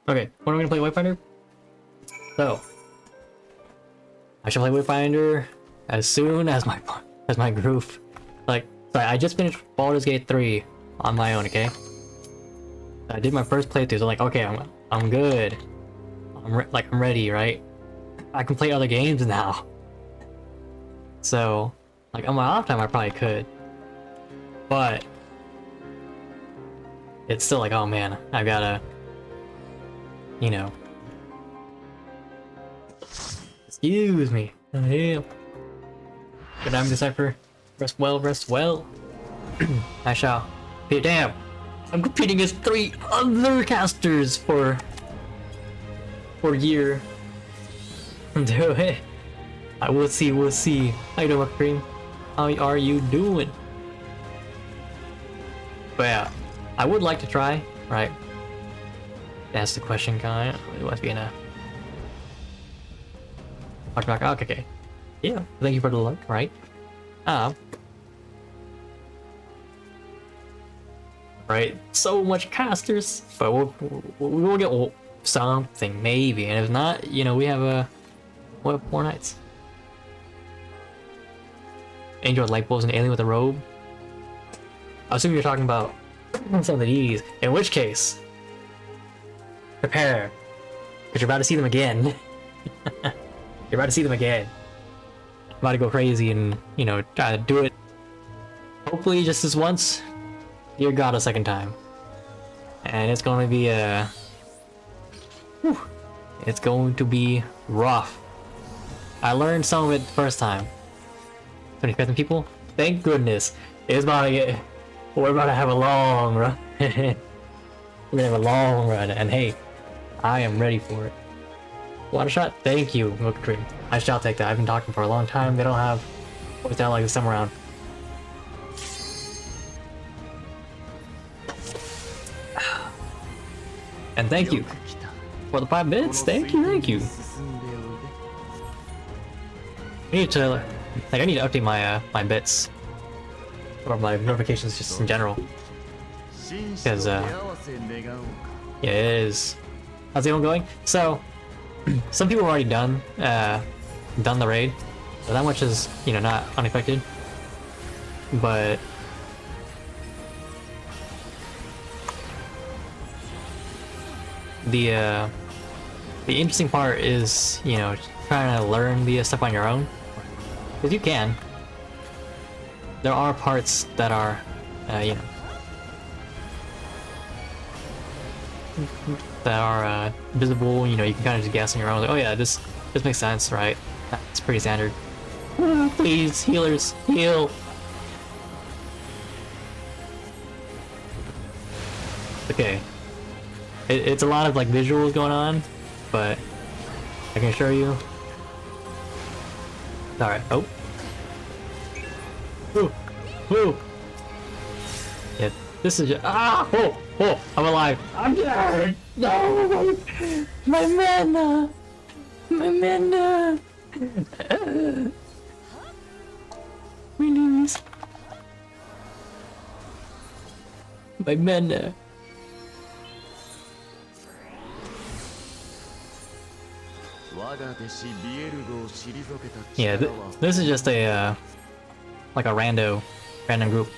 Okay, when are we gonna play Wayfinder? So, I shall play Wayfinder as soon as my groove. Sorry, I just finished Baldur's Gate 3 on my own. Okay, I did my first playthrough. So like, okay, I'm good. I'm ready, right? I can play other games now. So, like on my off time, I probably could, but it's still like, oh man, I gotta, you know, Excuse me. Yeah. Good night, Decipher. Rest well, rest well. I shall. Hey, damn! I'm competing against 3 other casters for year. Do it. I will see, we'll see. How you doing, Cream? How are you doing? But yeah, I would like to try, right? That's the question, kind of. It must be in a... Okay. Yeah, thank you for the luck, right? Right, so much casters, but we'll get something, maybe, and if not, you know, we have 4 nights. Angel with light bulbs and alien with a robe. I assume you're talking about some of these, in which case, prepare, because you're about to see them again. You're about to see them again. I'm about to go crazy and, you know, try to do it. Hopefully just this once. Dear God, a second time. And it's going to be it's going to be rough. I learned some of it the first time. 20,000 people? Thank goodness. It's about to get... We're about to have a long run. We're gonna have a long run, and hey, I am ready for it. Water shot? Thank you, Milk Cream. I shall take that. I've been talking for a long time. They don't have voice down like this time around. And thank you for the 5 minutes. Thank you, thank you. I need to, like, I need to update my my bits or my notifications just in general, because yeah, it is. How's the one going? So, some people have already done the raid, so that much is, you know, not unaffected. But the interesting part is, you know, trying to learn the stuff on your own, because you can. There are parts that are, you know, that are visible. You know, you can kind of just guess on your own. Like, oh yeah, this makes sense, right? It's pretty standard. Please, healers, heal. Okay, it's a lot of like visuals going on, but I can assure you. All right. Oh. Ooh. Ooh. Yeah. This is just, oh, I'm alive. I'm dead. No, my mana. We lose. My mana. Yeah, this is just a like a random group.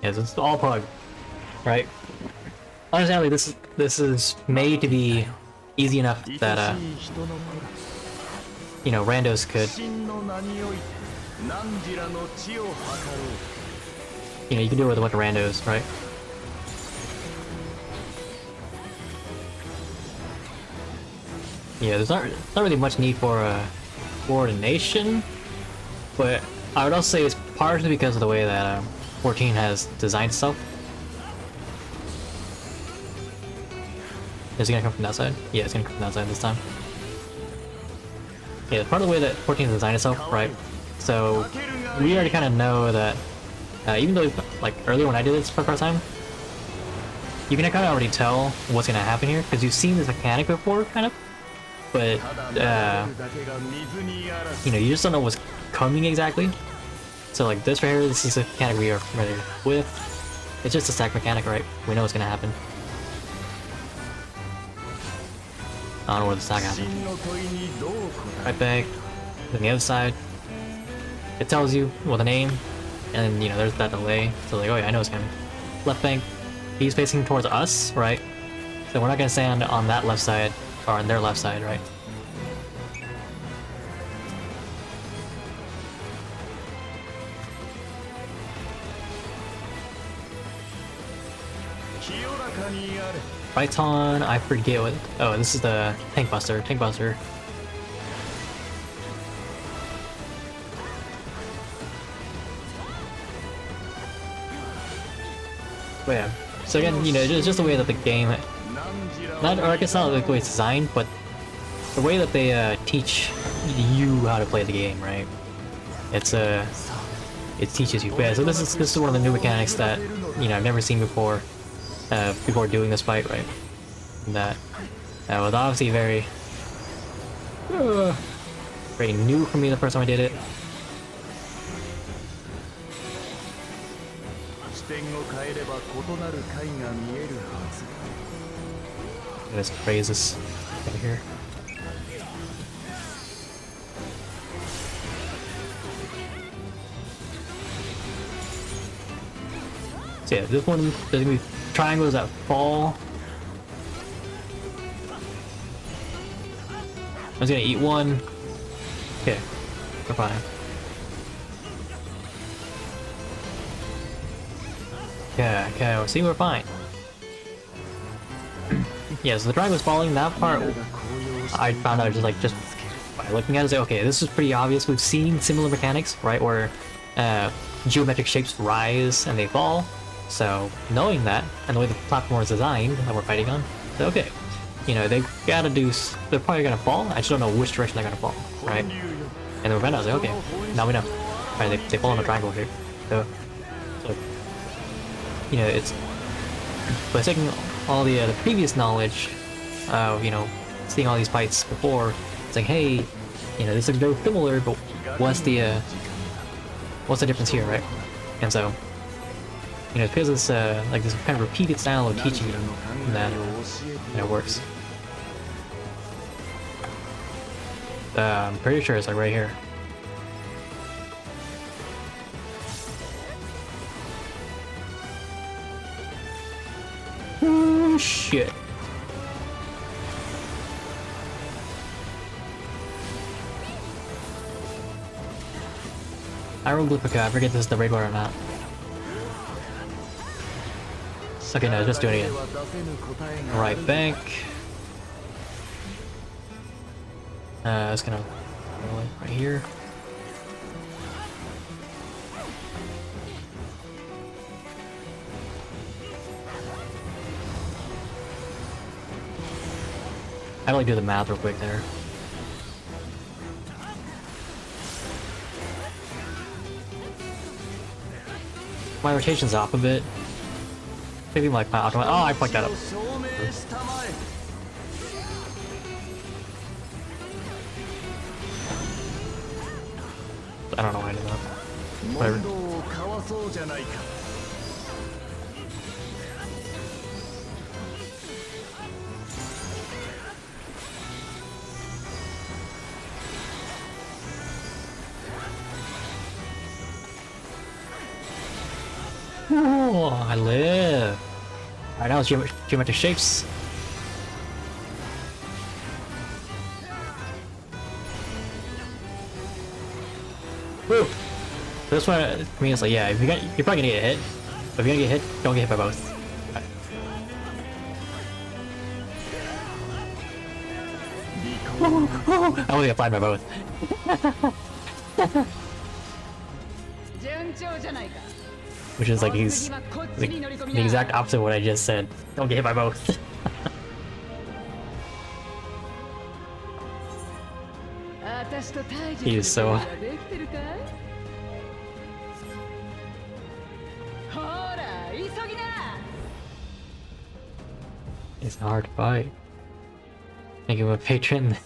Yes, it's all pug, right? Understandably, this is made to be easy enough that you know, randos could, you know, you can do it with a bunch of randos, right? Yeah, there's not really much need for coordination, but I would also say it's partially because of the way that 14 has designed itself. Is it gonna come from that side? Yeah, it's gonna come from that side this time. Yeah, part of the way that 14 has designed itself, right? So we already kind of know that, even though like earlier when I did this for the first time, you can kind of already tell what's gonna happen here because you've seen this mechanic before, kind of. But you know, you just don't know what's coming exactly. So like this right here, this is a mechanic we are familiar with. It's just a stack mechanic, right? We know what's gonna happen. I don't know where the stack happened. Right back. Then the other side. It tells you, well, the name, and you know, there's that delay. So like, oh yeah, I know it's coming. Left bank. He's facing towards us, right? So we're not gonna stand on that left side, or on their left side, right? Python, I forget what. Oh, this is the Tank Buster. Tank Buster. But yeah. So again, you know, just the way that the game, not, or I guess not the way it's designed, but the way that they teach you how to play the game, right? It's it teaches you. But yeah, so this is one of the new mechanics that, you know, I've never seen before. Before doing this fight, right? And that was obviously very new for me the first time I did it. Let's praise this over here. So yeah, this one, there's gonna be triangles that fall. I was gonna eat one. Okay, we're fine. Yeah, okay, see, we're fine. Yeah, so the triangle's falling, that part I found out just by looking at it, okay, this is pretty obvious. We've seen similar mechanics, right, where geometric shapes rise and they fall. So knowing that and the way the platform is designed that we're fighting on, so okay, you know, they're probably gonna fall. I just don't know which direction they're gonna fall, right? And then we found out, I was like, okay, now we know. Right, they fall in a triangle here. So you know, it's by taking all the previous knowledge of, you know, seeing all these fights before, it's like, hey, you know, this looks very similar, but what's the difference here, right? And so, you know, because it's like this kind of repeated style of teaching you that, you know, works. I'm pretty sure it's like right here. Oh shit. ImAraLUwUzer, I forget this is the raid war or not. Okay, no, just do it again. Right bank. It's gonna roll it right here. I like do the math real quick there. My rotation's off a bit. Maybe like my automatic. Oh, I fucked that up. I don't know why I did that. Whatever. Oh, I live. Alright, now it's geometric shapes. Woo! This one, I mean, it's like, yeah, you're probably gonna get hit. But if you're gonna get hit, don't get hit by both. Right. I only applied by both. Which is like he's like the exact opposite of what I just said. Don't get hit by both. He is so. It's a hard fight. Make him a patron.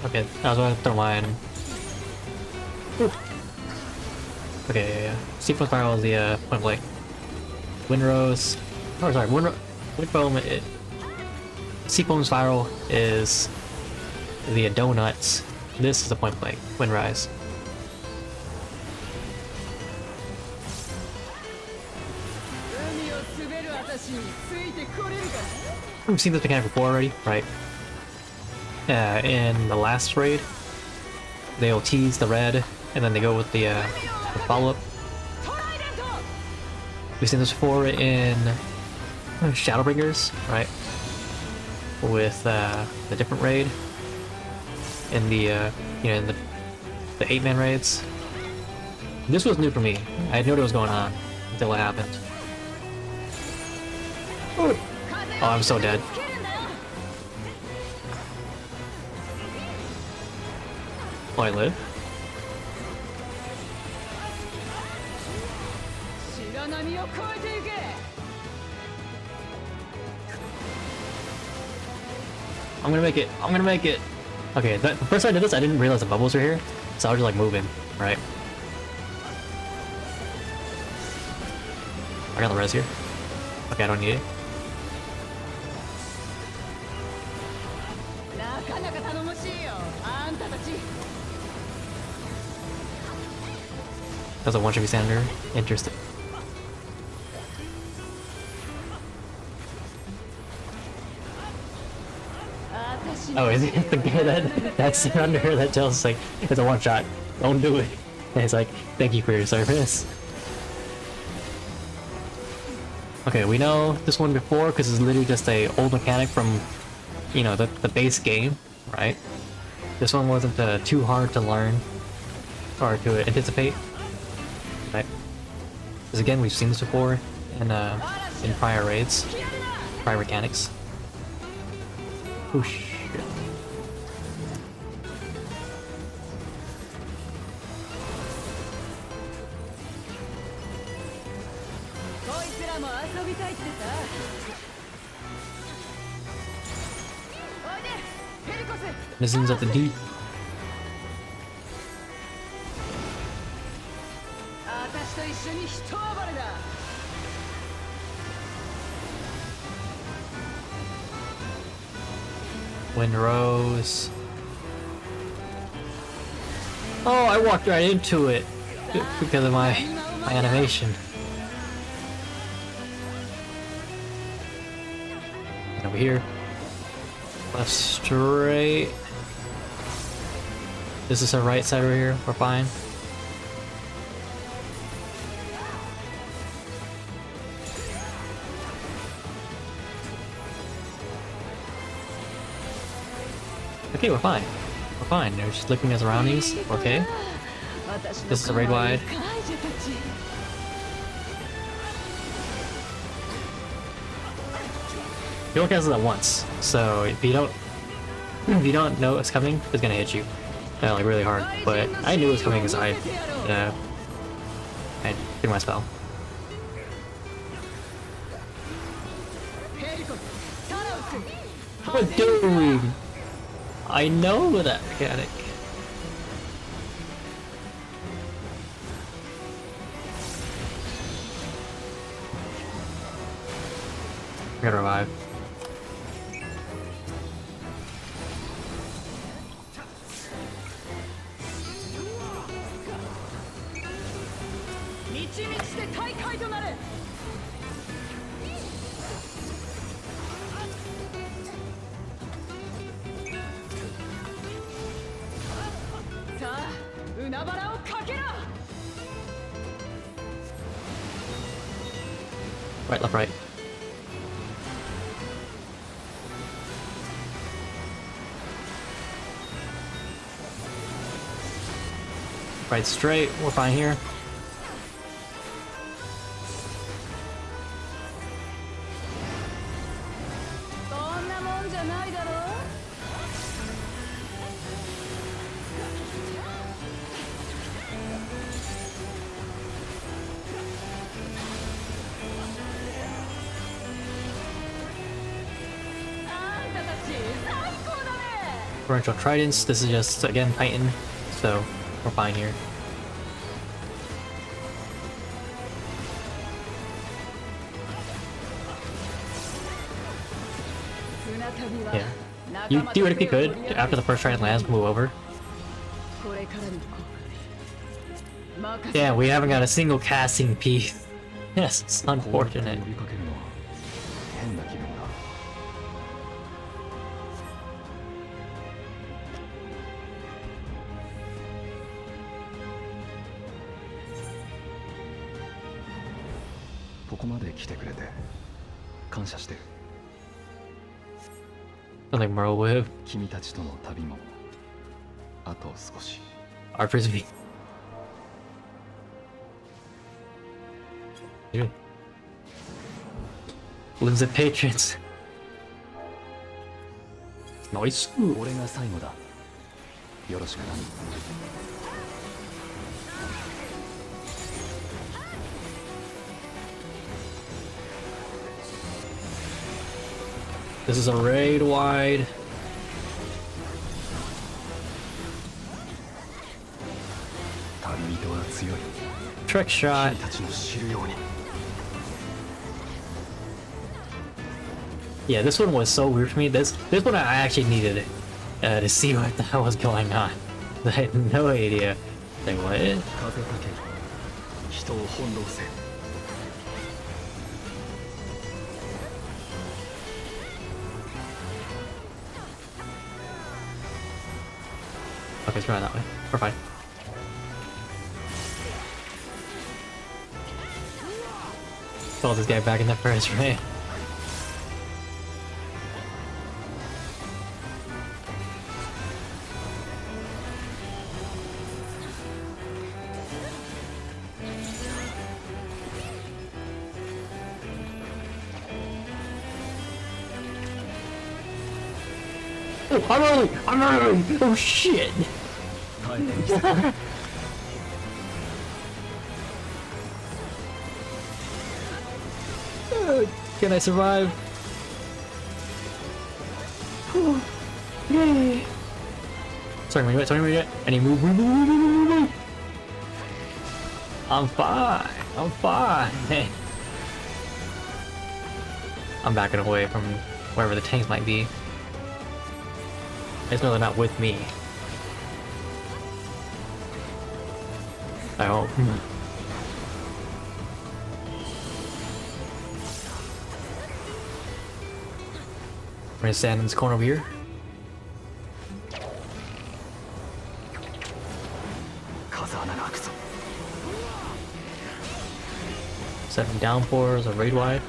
Okay, I was gonna throw mine. Okay, yeah. Seafoam Spiral is the point blank. Windrose. Oh, sorry, Windfoam. Seafoam Spiral is the donuts. This is the point blank. Windrise. We've seen this mechanic before already, right? In the last raid, they'll tease the red, and then they go with the follow-up. We've seen this before in Shadowbringers, right? With the different raid, in the in the 8-man raids. This was new for me. I didn't know what was going on until it happened. Oh, I'm so dead. Oh, I live? I'm gonna make it. I'm gonna make it. Okay, the first time I did this, I didn't realize the bubbles were here, so I was just like moving, right? I got the res here. Okay, I don't need it. That's a one-shot Sander. Interesting. Oh, is it the guy that's under that tells us like it's a one-shot? Don't do it. And it's like, thank you for your service. Okay, we know this one before because it's literally just a old mechanic from, you know, the base game, right? This one wasn't too hard to learn or to anticipate, right? Because again, we've seen this before in prior raids, prior mechanics. Whoosh. Citizens of the deep. Windrose. Oh, I walked right into it because of my animation. And over here, left, straight. This is our right side over here. We're fine. Okay, we're fine. We're fine. They're just looking at surroundings. Okay. This is a raid wide. You don't cast it at once, so if you don't know it's coming, it's gonna hit you. Like really hard. But I knew it was coming because I did my spell. What dude? I know that mechanic. I gotta revive. Right, left, right. Right, straight. We're fine here. Torrential Tridents, this is just, again, Titan, so we're fine here. Yeah. You theoretically could, after the first try lands, move over. Yeah, we haven't got a single casting piece. Yes, it's unfortunate. 呼びかけるのは変な気分だ。ここまで来てくれて感謝してる。 Something whip. 君たちとの旅もあと少し。 Our frisbee. Lives at patrons. Nice. 俺が最後だ。よろしくな。 This is a raid wide. Trick shot. Yeah, this one was so weird for me. This one I actually needed to see what the hell was going on. I had no idea. Like what? Okay, let's run that way. We're fine. Saw this guy back in that first right? Oh, I'm early! I'm early! Oh shit! Can I survive? Yay! Sorry, wait, I need move. I'm fine. I'm fine. I'm backing away from wherever the tanks might be. I just know they're not with me. I hope. We're gonna stand in this corner over here. Setting downpours or raid wide.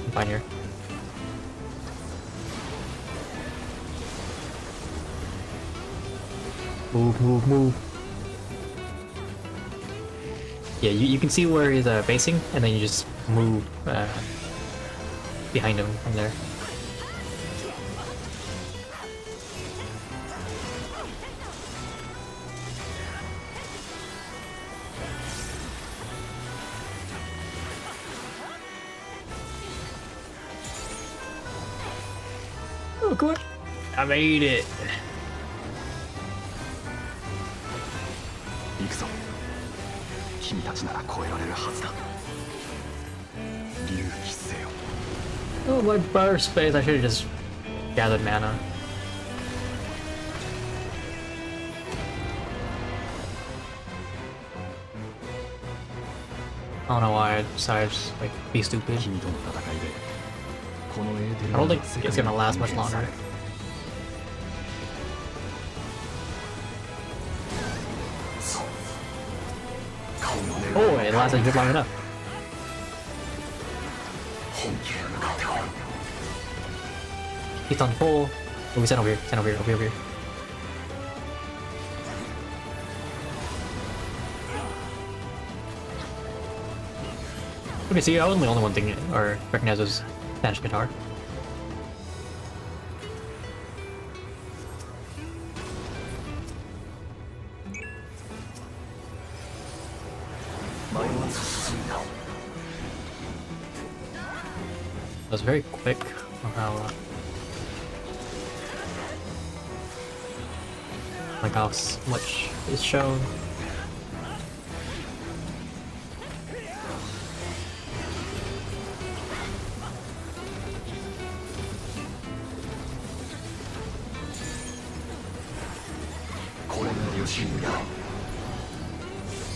I'm fine here. Move. Yeah, you can see where he's basing, and then you just move behind him from there. Oh, good. I made it. Oh, my burst space. I should have just gathered mana. I don't know why I decided to just, like, be stupid. I don't think it's gonna last much longer. Oh, it lasted just long enough. He's on full. Oh, we stand over here. Okay, see, I wasn't the only one thinking or recognized as Spanish guitar. That was very quick on how like how much is shown.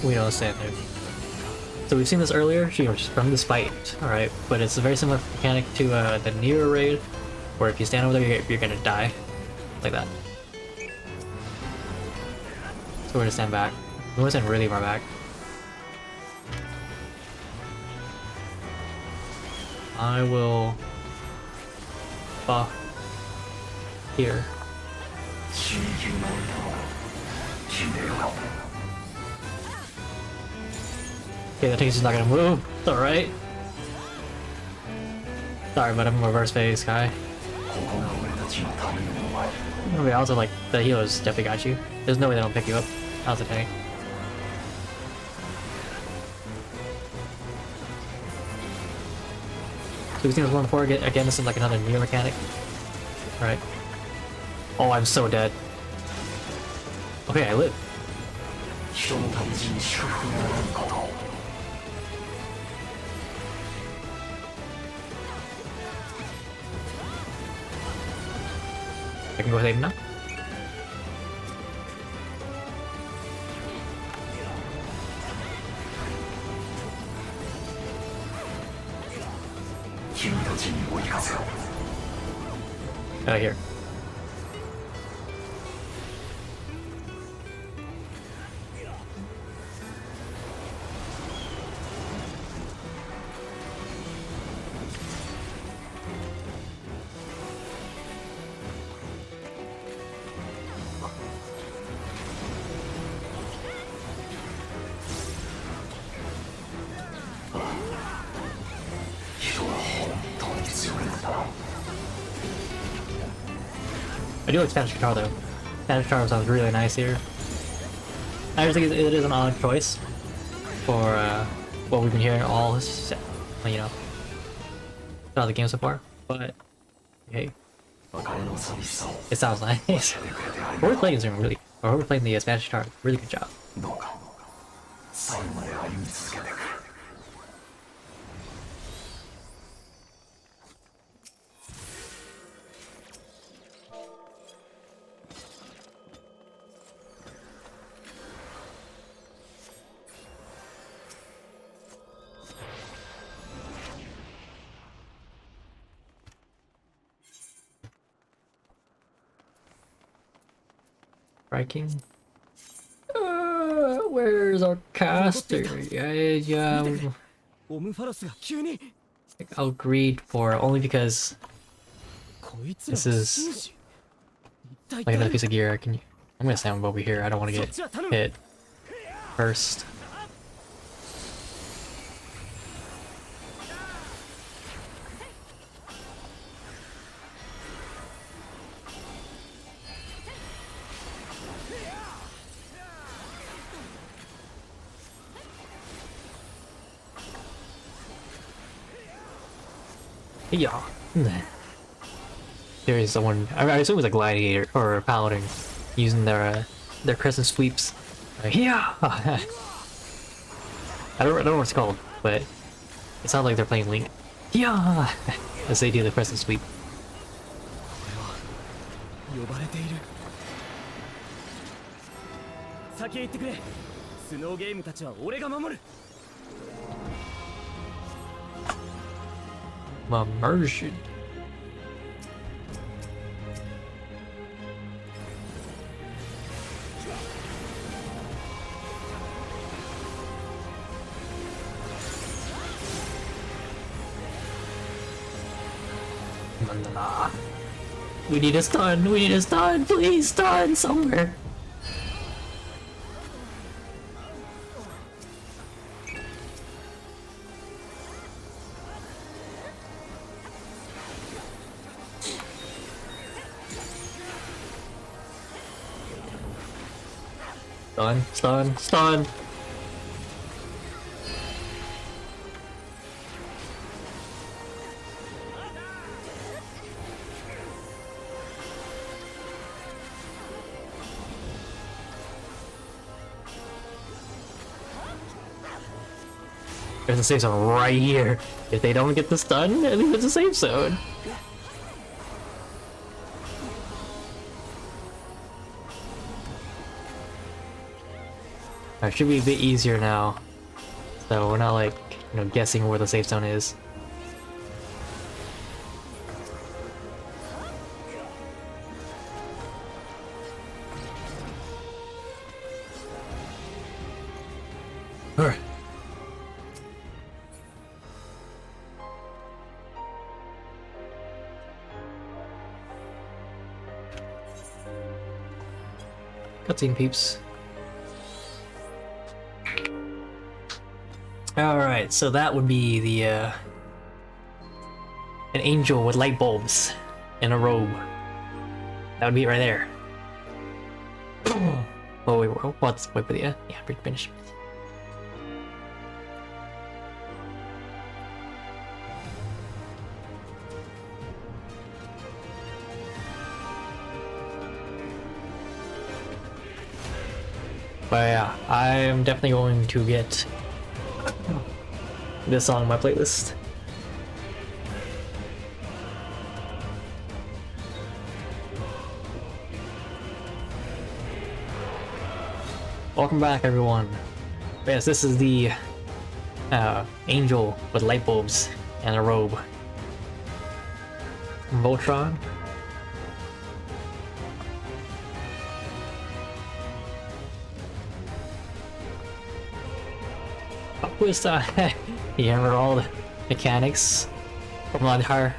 We don't understand it. So we've seen this earlier, just from the spite, alright? But it's a very similar mechanic to the Nero raid, where if you stand over there, you're gonna die. Like that. So we're gonna stand back. We want to stand really far back. I will buff here. Okay, that takes is not gonna move. It's alright. Sorry, but I'm in reverse phase, guy. Okay, also like the healers definitely got you. There's no way they don't pick you up. How's the tank? So we've seen this one before. Again, this is like another Neo mechanic. Right. Oh, I'm so dead. Okay, I live. I can go save him now. Here. I do like Spanish guitar though. Spanish guitar sounds really nice here. I just think it is an odd choice for what we've been hearing all this, you know, throughout the game so far. But hey, it sounds nice. Whoever playing is doing really, or whoever playing the Spanish guitar, really good job. Striking. Where's our caster? Yeah. I'll greed for only because this is like another piece of gear. I'm gonna stand over here. I don't want to get hit first. Yeah. There is someone. I assume it was a gladiator or a paladin using their crescent sweeps. Yeah. I don't know what it's called, but it sounds like they're playing Link. Yeah. As they do the crescent sweep. Immersion. We need a stun, please stun somewhere. Stun. There's a safe zone right here. If they don't get the stun, at least it's a safe zone. It should be a bit easier now. So we're not like, guessing where the safe zone is. Alright. Cutscene peeps. Alright, so that would be the an angel with light bulbs in a robe. That would be it right there. Oh wait, what's wait, but yeah, finish. But yeah, I am definitely going to get this song on my playlist. Welcome back, everyone. Yes, this is the angel with light bulbs and a robe. Voltron. Was you remember all the mechanics from the entire?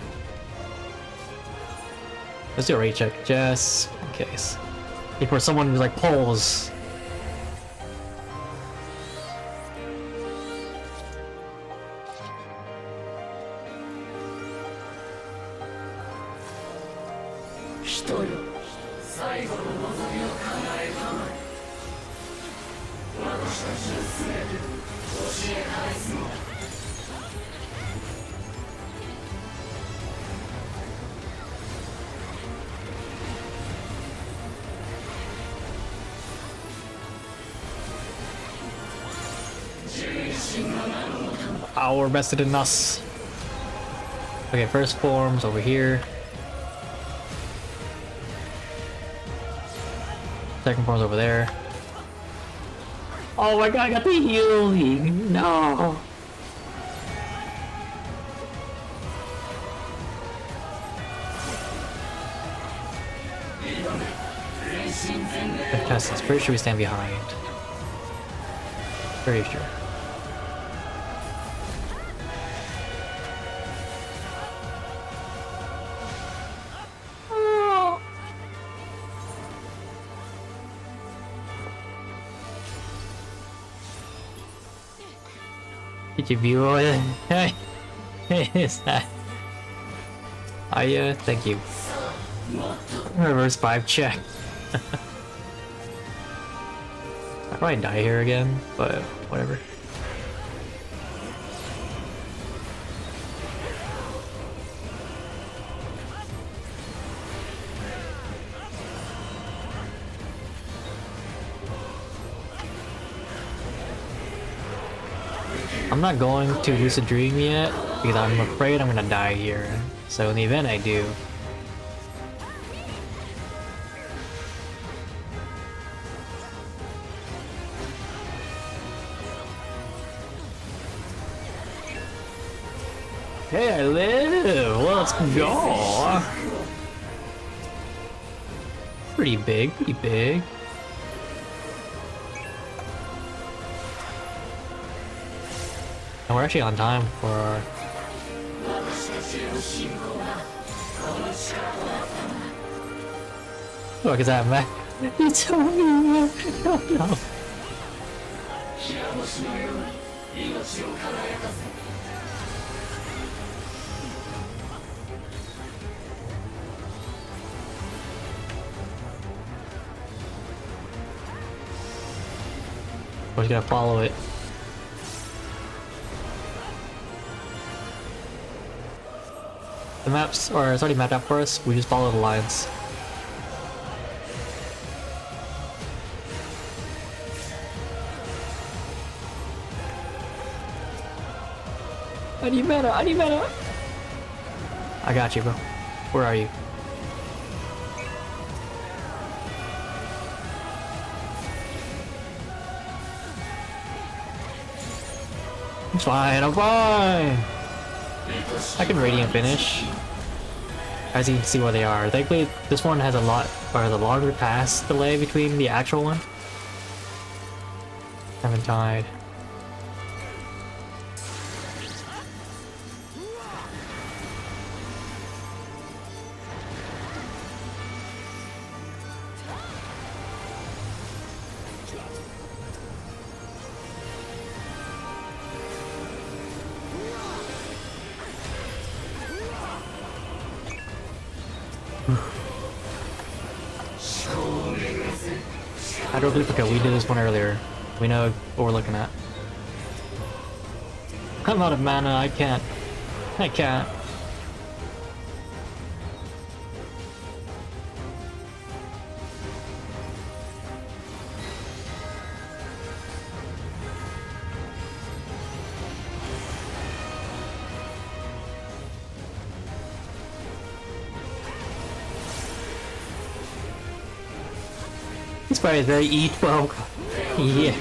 Let's do a rate check just in case. Before someone who's like pulls. Power vested in us. Okay, first form's over here. Second form's over there. Oh my god, I got the healing! No! Contestants, pretty sure we stand behind. Pretty sure. Did you view it? Is that? Thank you. Reverse 5 check. I'll probably die here again, but whatever. I'm not going to Lucid Dream yet, because I'm afraid I'm gonna die here. So in the event I do... Hey, I live! Let's go! Pretty big, pretty big. And we're actually on time for our... Look at that, man. It's so weird. No. We're just gonna follow it. The maps are it's already mapped out for us, we just follow the lines. I need mana, I need mana! I got you, bro. Where are you? I'm fine, I'm fine! I can Radiant finish. As you can see where they are. Thankfully, this one has a longer pass delay between the actual one. Haven't died. Hydroduplicate, we did this one earlier. We know what we're looking at. I'm out of mana, I can't. I can't. This fight is very E12. Yeah.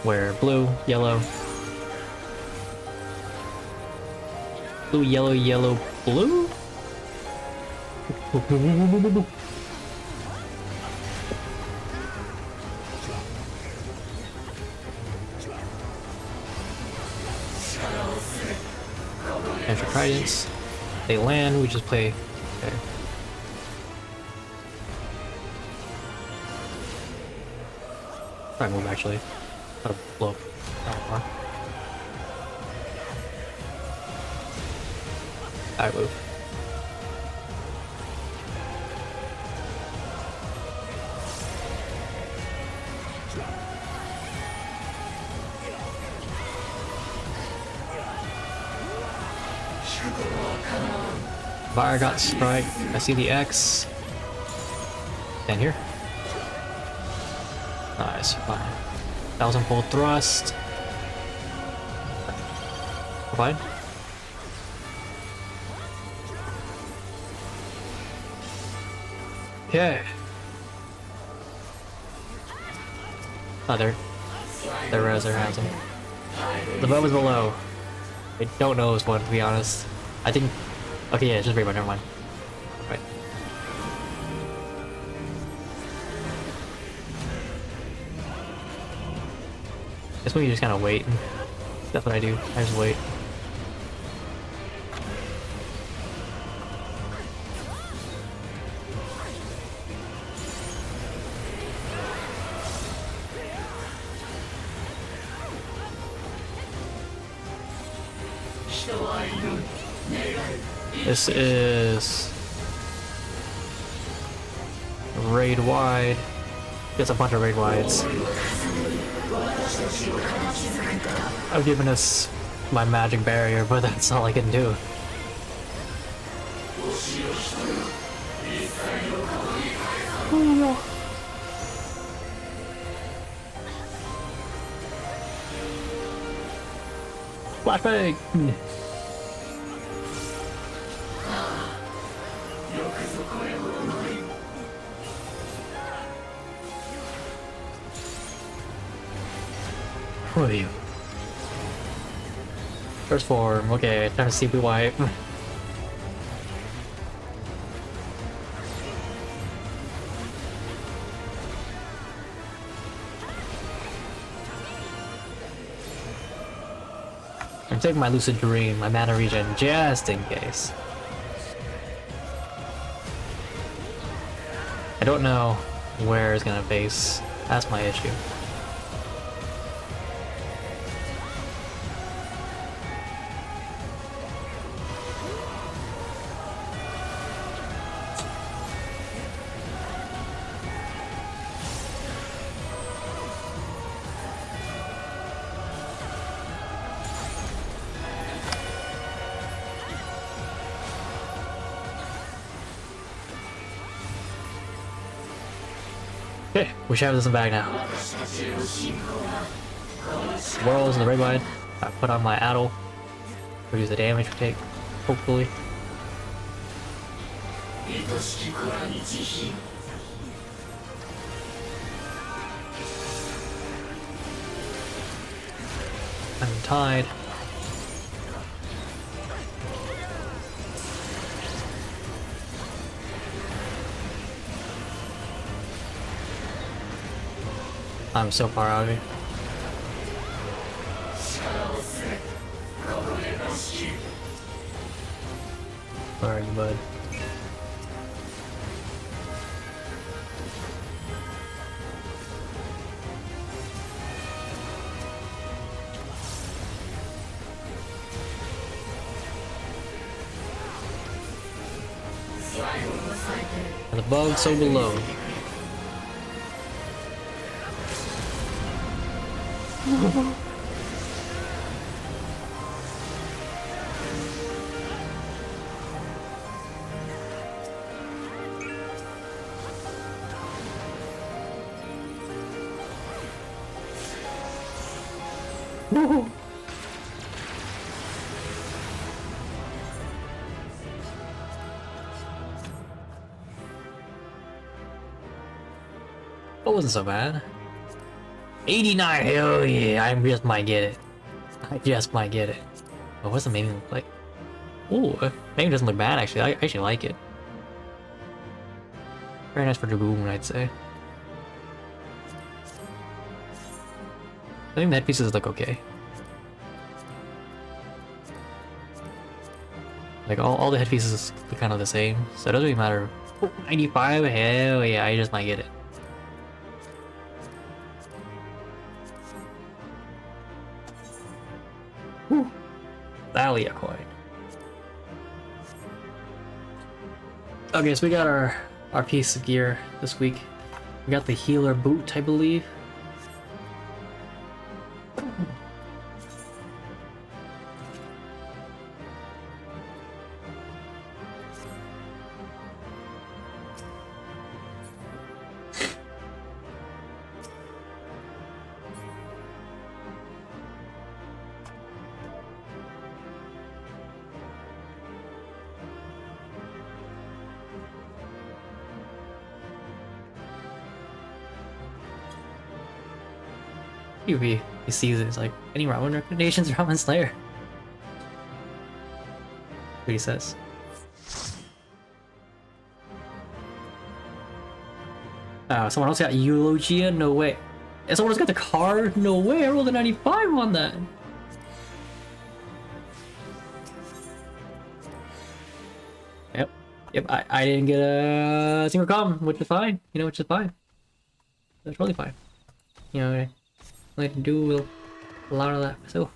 Where? Blue, yellow. Blue, yellow, yellow, blue? Enter Tridents. They land, we just play. Okay. Try move actually. Gotta blow up that more. I move. Fire got strike. I see the X. Stand here. Nice, fine. 1000 full thrust. Fine. Okay. Oh, their Razor has him. The bow is below. I don't know this one, to be honest. I think. Okay, yeah, it's just Rainbow, never mind. Right. Guess we just kind of wait. That's what I do. I just wait. This is raid wide. It's a bunch of raid wides. I've given us my magic barrier, but that's all I can do. Flashbang! Who are you? First form, okay, time to see blue white. I'm taking my lucid dream, my mana regen, just in case. I don't know where it's gonna base. That's my issue. Okay, we should have this in bag now. Worlds in the red wide. I put on my Addle. Reduce the damage we take, hopefully. I'm tied. I'm so far out of here. Where are you, bud? And above, so below. That wasn't so bad. 89, hell yeah, I just might get it. I just might get it. Oh, what's the main look like? Ooh, maybe doesn't look bad actually. I actually like it. Very nice for Dragoon, I'd say. I think the headpieces look okay. Like all the headpieces look kind of the same, so it doesn't really matter. Oh, 95, hell yeah, I just might get it. Whew. Thalia coin. Okay, so we got our piece of gear this week. We got the healer boot, I believe. He sees it, it's like, any ramen recommendations, Ramen Slayer? What he says. Someone else got Eulogia? No way. And someone else got the card? No way, I rolled a 95 on that! Yep, I didn't get a single common, which is fine. You know, which is fine. That's totally fine. You know, all I can do will a lot of that myself.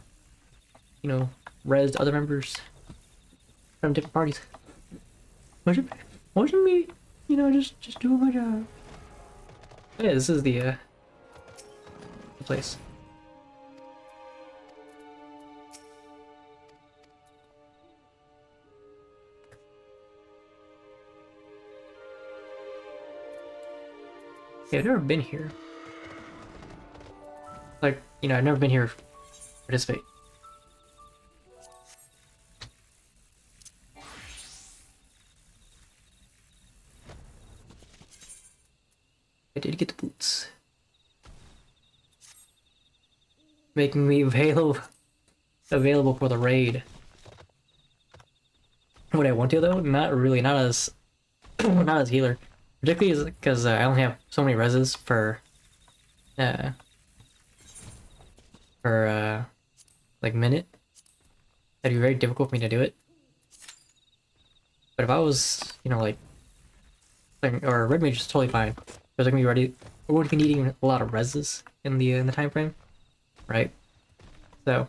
You know, res other members from different parties. Wasn't me, you know, just doing my job. Yeah, this is the place. Yeah, I've never been here. Like, you know, I've never been here to participate. I did get the boots. Making me available for the raid. Would I want to though? Not really, not as not as healer. Particularly because I only have so many reses per like minute. That'd be very difficult for me to do it. But if I was, you know, like or red mage is totally fine. Because I'm gonna be ready. We won't be needing a lot of reses in the time frame, right? So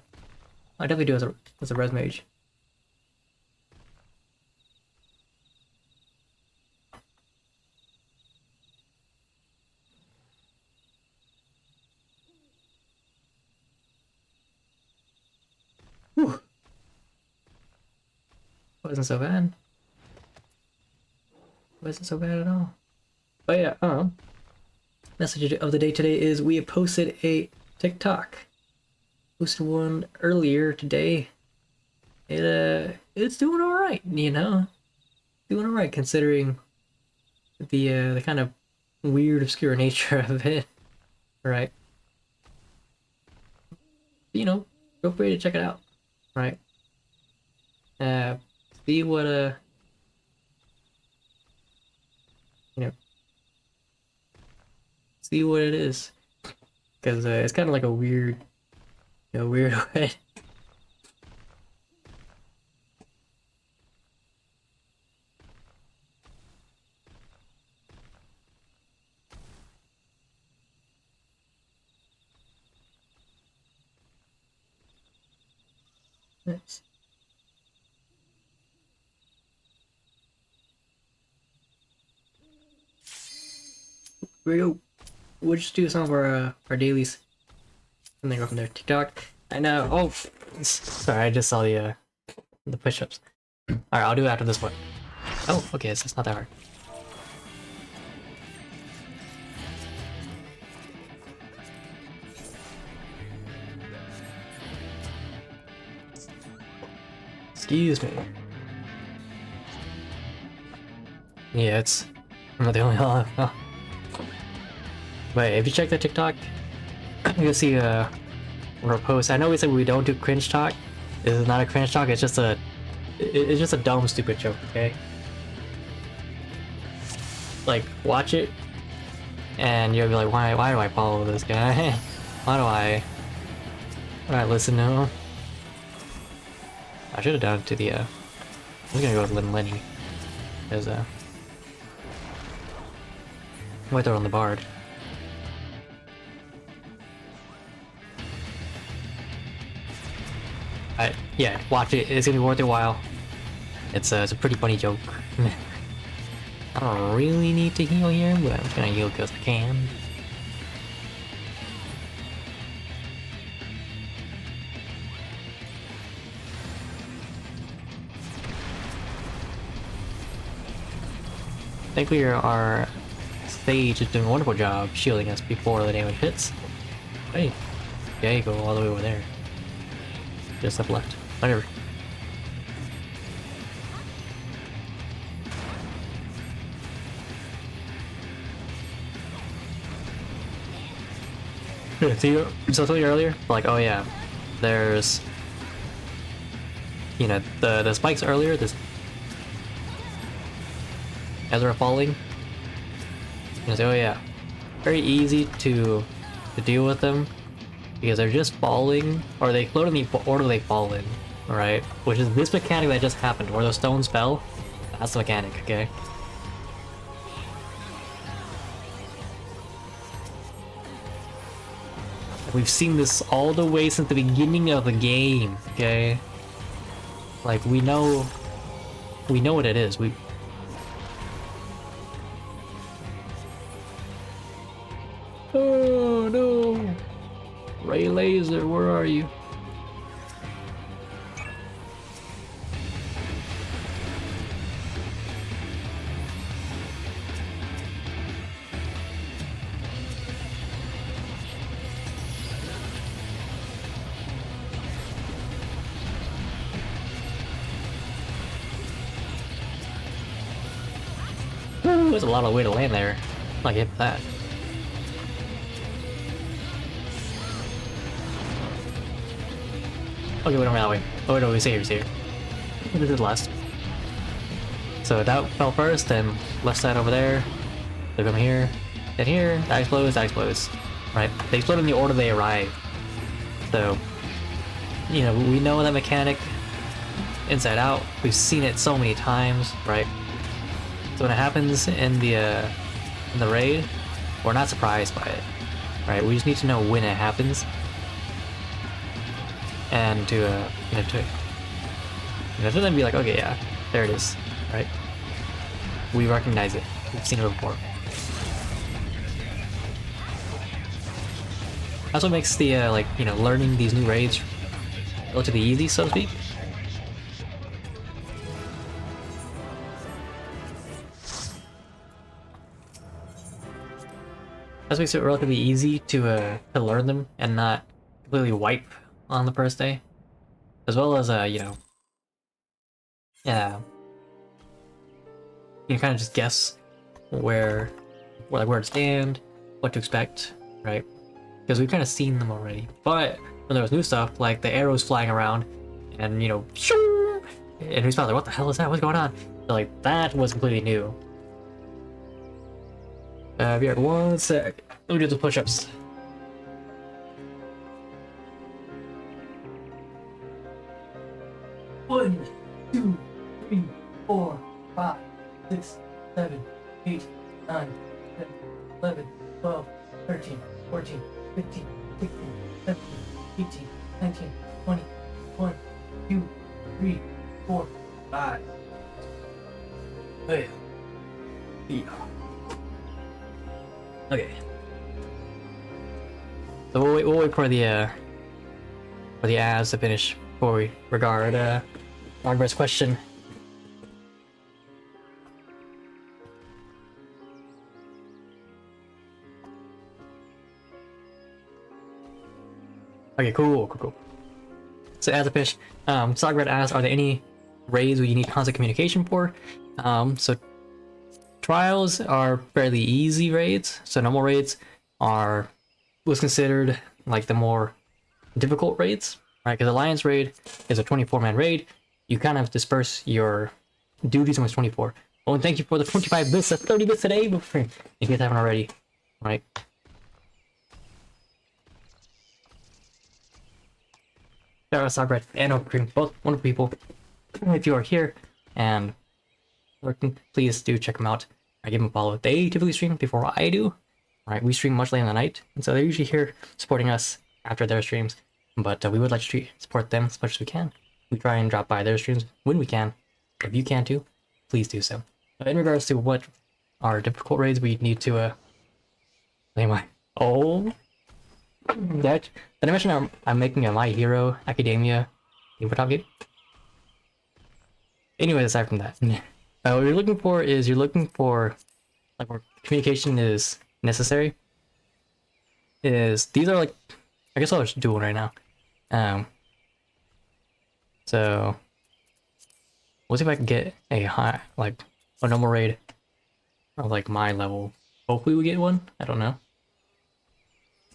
I definitely do as a res mage. Whew. Wasn't so bad. Wasn't so bad at all. But yeah, message of the day today is we have posted a TikTok. Posted one earlier today. It's doing all right, you know, doing all right considering the kind of weird, obscure nature of it, right? You know, feel free to check it out, right? See what you know, see what it is, because it's kind of like a weird, weird way. Nice. Here we go. We'll just do some of our dailies, and then go from there. TikTok. I know. Oh, sorry. I just saw the push-ups. All right, I'll do it after this one. Oh, okay. It's not that hard. Excuse me. Yeah, I'm not the only one. Oh. But if you check the TikTok, you'll see a post. I know we said we don't do cringe talk. This is not a cringe talk. It's just a dumb, stupid joke. Okay. Like, watch it, and you'll be like, why do I follow this guy? why do I listen to him? I should have done it to the I'm gonna go with Lenny, because might throw on the Bard. Yeah, watch it. It's gonna be worth your while. It's a pretty funny joke. I don't really need to heal here, but I'm just gonna heal because I can. Thankfully, our Sage is doing a wonderful job shielding us before the damage hits. Hey, yeah, you go all the way over there. Just up left. Whatever. So I told you earlier, like, oh yeah, there's, the spikes earlier, this as we're falling, you say, oh yeah, very easy to deal with them because they're just falling, or they float in the order they fall in, alright? Which is this mechanic that just happened, where those stones fell. That's the mechanic, okay? We've seen this all the way since the beginning of the game, okay? Like, we know what it is. Oh no! Ray Laser, where are you? There's a lot of way to land there. Like, hit that. Okay, we don't go that way. Oh no, he's here. This is last. So that fell first, then left side over there. They come here, then here, that explodes. Right? They explode in the order they arrive. So, we know that mechanic inside out. We've seen it so many times, right? So when it happens in the raid, we're not surprised by it, right? We just need to know when it happens, and to then be like, okay, yeah, there it is, right? We recognize it. We've seen it before. That's what makes the learning these new raids relatively easy, so to speak. That makes it relatively easy to learn them and not completely wipe on the first day, as well as you know, yeah, you can kind of just guess where to stand, what to expect, right? Because we've kind of seen them already. But when there was new stuff like the arrows flying around, and you know, shoo, and he's probably like, "What the hell is that? What's going on?" So, like that was completely new. Be right 1 sec. Let me do the push-ups. One, 2, 3, 4, 5, 6, 7, 8, 9, 10, 11, 12, 13, 14, 15, 16, 17, 18, 19, 20, 1, 2, 3, 4, 5. Hey. Yeah. Okay. So we'll wait for the ads to finish before we regard Margaret's question. Okay, cool. So as a fish, Sogred asks, are there any raids where you need constant communication for? So trials are fairly easy raids. So normal raids was considered like the more difficult raids, right? Because Alliance raid is a 24-man raid. You kind of disperse your duties amongst 24. Oh, and thank you for the 25 bits, that's 30 bits today, if you guys haven't already, right? Sarah, Sogred, and Oakcream, both wonderful people. If you are here and lurking, please do check them out. I give them a follow. They typically stream before I do. Right, we stream much late in the night, and so they're usually here supporting us after their streams. But we would like to support them as much as we can. We try and drop by their streams when we can. If you can too, please do so. In regards to what are difficult raids we need to anyway. Oh, did I mention I'm making a My Hero Academia tabletop game? Anyway, aside from that, what you're looking for like where communication is necessary. These are like, I guess I'll just do one right now. So we'll see if I can get a a normal raid of like my level. Hopefully we get one. I don't know.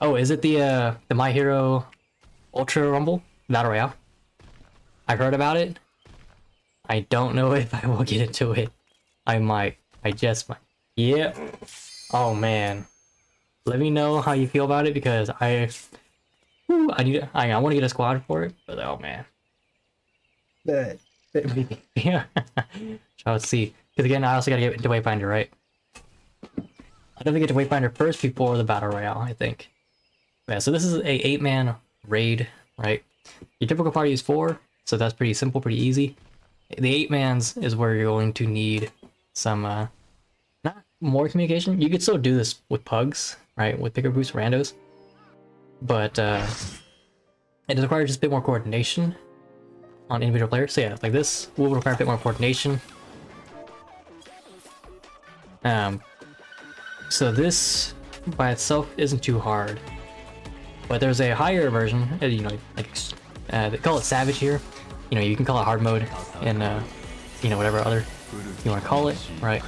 Oh, is it the My Hero Ultra Rumble Battle Royale? I've heard about it. I don't know if I will get into it. I might. I just might. Yeah. Oh man. Let me know how you feel about it, because I want to get a squad for it, but oh man. Yeah. So let's see. Because again, I also gotta get into Wayfinder, right? I definitely get to Wayfinder first before the Battle Royale, I think. Yeah, so this is a 8-man raid, right? Your typical party is 4, so that's pretty simple, pretty easy. The 8-mans is where you're going to need some, not more communication. You could still do this with pugs, right? With bigger boost randos. But, it does require just a bit more coordination on individual players. So yeah, like this will require a bit more coordination. So this by itself isn't too hard. But there's a higher version, you know, like, they call it Savage here. You know, you can call it hard mode and, you know, whatever other you want to call it, right?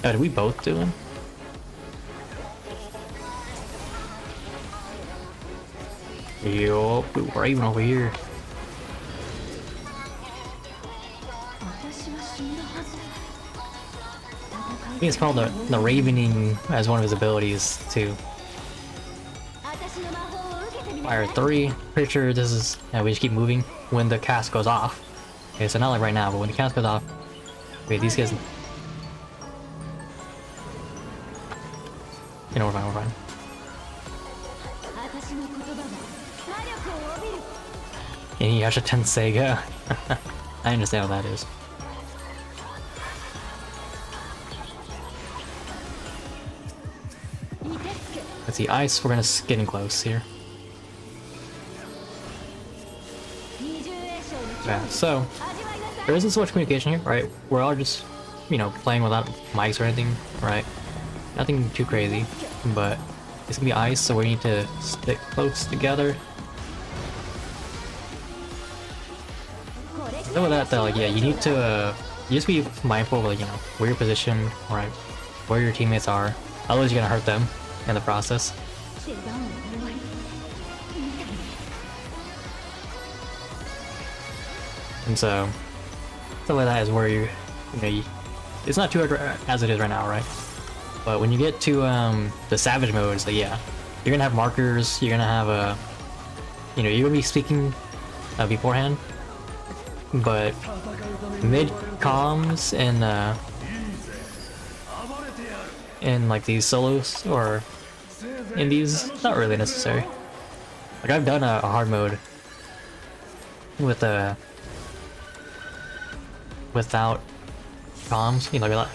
Oh, did we both do it? Yup, we're even over here. I think it's called the Ravening as one of his abilities too. Fire 3. Pretty sure this is, we just keep moving when the cast goes off. Okay, so not like right now, but when the cast goes off. Wait, these guys. You know, we're fine. Inuyasha Tenseiga. I understand what that is. Let's Let's see, ice, we're gonna getting close here. Yeah, so there isn't so much communication here, right? We're all just, you know, playing without mics or anything, right? Nothing too crazy, but it's gonna be ice, so we need to stick close together. So with that though, like, yeah, you need to you just be mindful of, like, you know, where your position, right, where your teammates are. Otherwise you're gonna hurt them in the process. And so stuff like that is where you know, it's not too hard as it is right now, right? But when you get to the savage modes, like, yeah, you're gonna have markers, you're gonna have a, you know, you're gonna be speaking beforehand, but mid comms and like these solos or indies, not really necessary. Like, I've done a hard mode with without comms, you know, like that.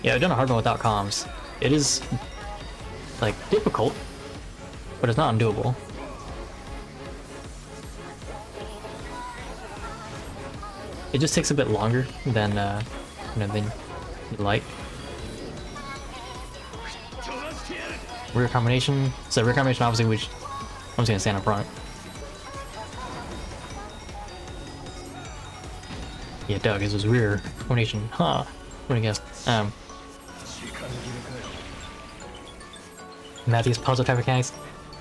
Yeah, I've done a hard mode without comms. It is, like, difficult, but it's not undoable. It just takes a bit longer than, you know, than you'd like. Rear combination. So rear combination, obviously, which I'm just gonna stand up front. Yeah, Doug, this was rear combination. Huh? What do you guess? Matthew's puzzle type mechanics.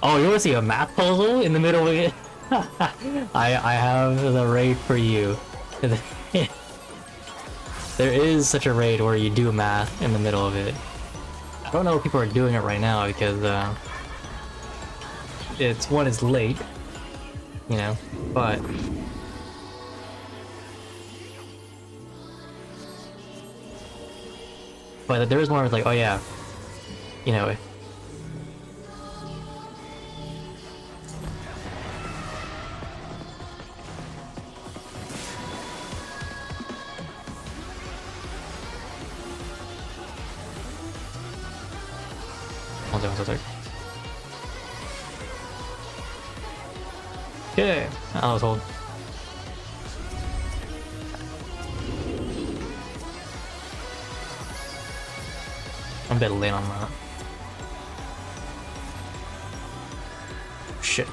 Oh, you want to see a math puzzle in the middle of it? I have the raid for you. There is such a raid where you do math in the middle of it. I don't know if people are doing it right now because it's late, you know, but there is more like, oh yeah, you know. Okay, I was hold. I'm a bit late on that. Shit.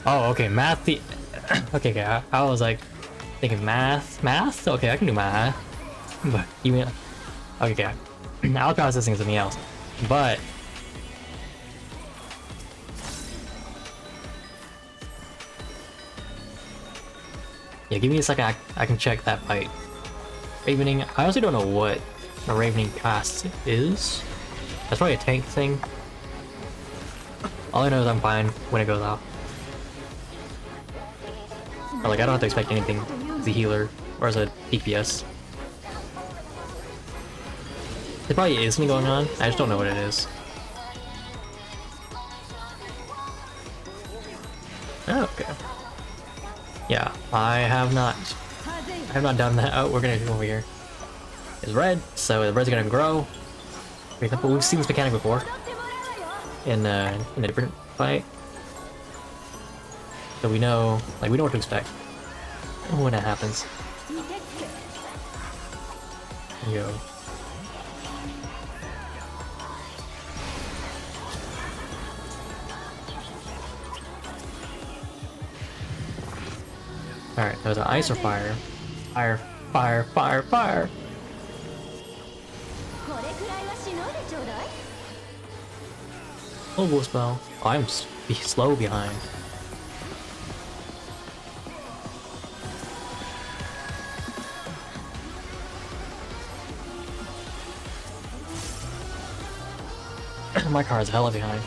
Oh, okay, math. Okay, okay. I was like thinking math. Okay, I can do math. But you mean? Okay, okay. I was processing something else. But yeah, give me a second. I can check that fight. Ravening. I honestly don't know what a Ravening cast is. That's probably a tank thing. All I know is I'm fine when it goes out. Or, like, I don't have to expect anything as a healer or as a DPS. There probably is something going on, I just don't know what it is. Oh, okay. Yeah, I have not done that. Oh, we're gonna go over here. It's red, so the red's gonna grow. For example, we've seen this mechanic before in a different fight. So we know what to expect when that happens. Yo. Alright, there's an ice or fire. Fire, fire, fire, fire! Mobile spell. Oh, be slow behind. My car is hella behind.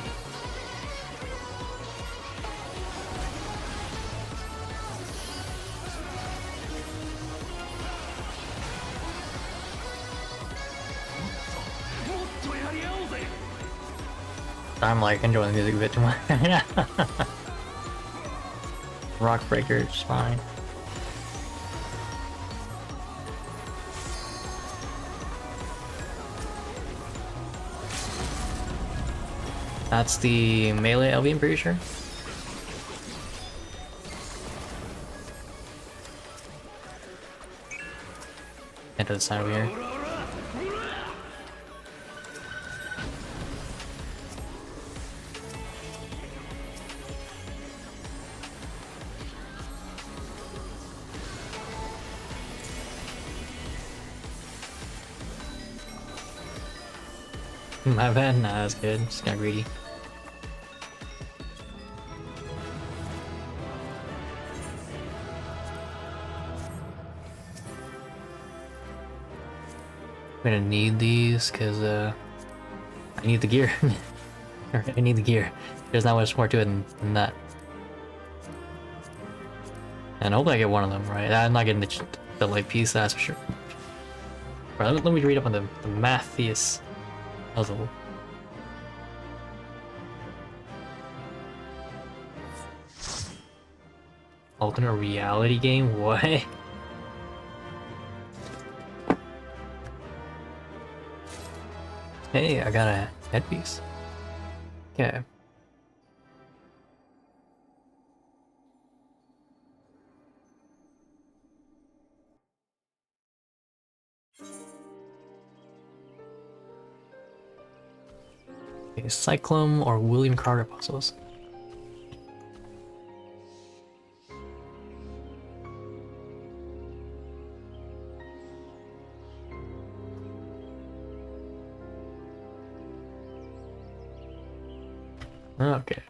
I'm like enjoying the music a bit too much. Rock Breaker is fine. That's the melee LV, I'm pretty sure. Enter the side over here. My bad, nah, that's good. Just got greedy. I'm gonna need these because I need the gear. I need the gear. There's not much more to it than that. And hopefully I get one of them, right? I'm not getting the light piece, that's for sure. Right, let me read up on the Matthias puzzle. Alternate reality game? What? Hey, I got a headpiece. Okay. Okay, Cyclone or William Carter puzzles. Okay.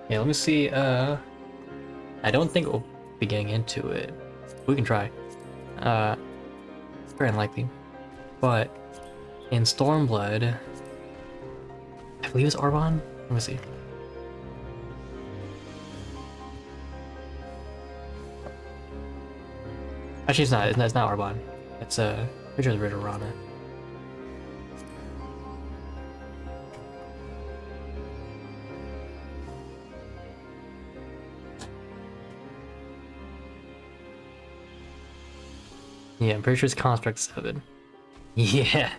Yeah, let me see, I don't think we'll be getting into it. We can try. Very unlikely. But in Stormblood, I believe it's Arbonne? Let me see. Actually, it's not Arbonne. It's pretty sure it's Ridorana. Yeah, I'm pretty sure it's Construct 7. Yeah.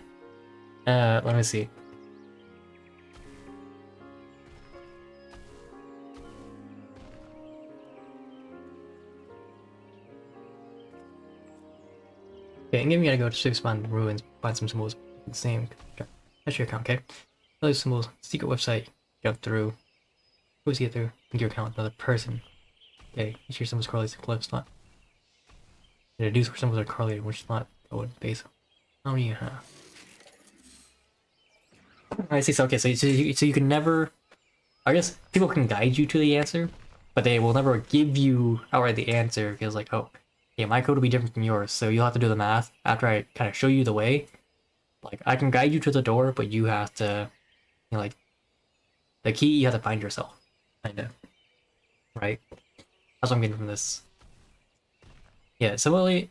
Let me see. Okay, and you gotta go to Six Mountain Ruins, find some symbols. The same. That's your account, okay? All these symbols, secret website, jump through. Who's get through? Link your account, another person. Okay, each of your symbols correlates to left slot. Deduce where symbols are correlated, which slot go in base. How many you have? I see. So okay, so you can never. I guess people can guide you to the answer, but they will never give you outright the answer because like, oh, yeah, my code will be different from yours, so you'll have to do the math after I kind of show you the way. Like I can guide you to the door, but you have to, you know, like the key you have to find yourself, kinda. Right? That's what I'm getting from this. Yeah, similarly,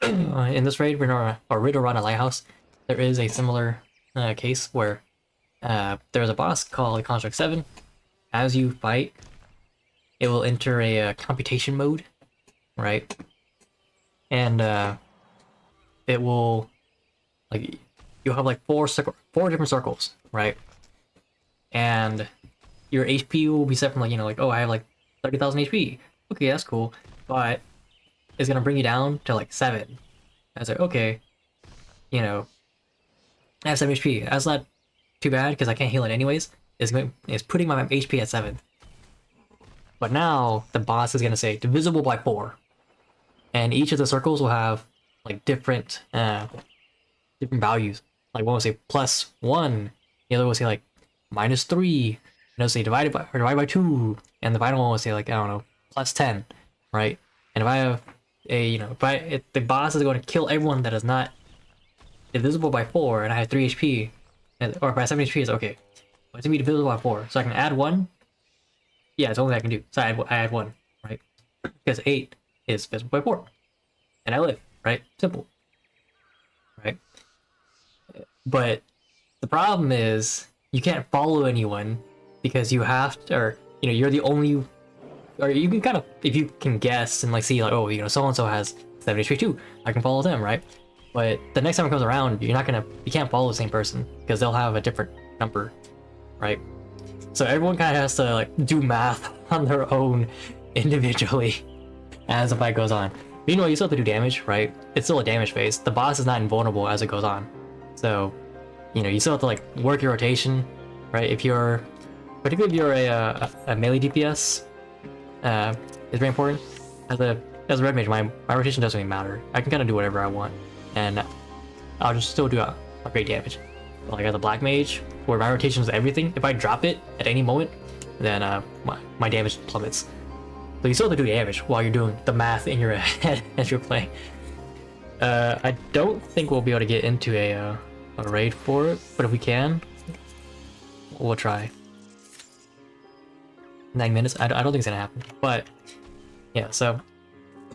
in this raid, Ridorana Lighthouse, there is a similar case where there's a boss called Construct 7. As you fight, it will enter a computation mode, right? And it will, like, you'll have like four different circles, right? And your HP will be set from like, you know, like, oh, I have like 30,000 HP. Okay, that's cool. But it's gonna bring you down to like 7. I was like, okay, you know, I have 7 HP. That's not too bad because I can't heal it anyways. It's putting my HP at 7. But now the boss is gonna say divisible by 4, and each of the circles will have like different values. Like one will say +1, the other will say like -3, and it'll say divided by 2, and the final one will say like, I don't know, +10, right? And if I have a, you know, if the boss is going to kill everyone that is not divisible by 4, and I have 3 HP, or by 7 HP, it's okay. But it's gonna be divisible by 4, so I can add 1. Yeah, it's the only thing I can do. So I add 1, right? Because 8 is divisible by 4, and I live, right? Simple, right? But the problem is you can't follow anyone because you have to, or you know, you're the only, or you can kind of, if you can guess and like see like, oh, you know, so and so has 7 HP too, I can follow them, right? But the next time it comes around, you can't follow the same person because they'll have a different number, right? So everyone kind of has to like do math on their own individually as the fight goes on. But, you know, you still have to do damage, right? It's still a damage phase. The boss is not invulnerable as it goes on. So, you know, you still have to like work your rotation, right? If you're, particularly if you're a melee DPS, it's very important. As a red mage, my rotation doesn't really matter. I can kind of do whatever I want, and I'll just still do a great damage. But like as a black mage, where my rotation is everything, if I drop it at any moment, then my damage plummets. So you still have to do damage while you're doing the math in your head as you're playing. I don't think we'll be able to get into a raid for it, but if we can, we'll try. 9 minutes? I don't think it's gonna happen, but yeah, so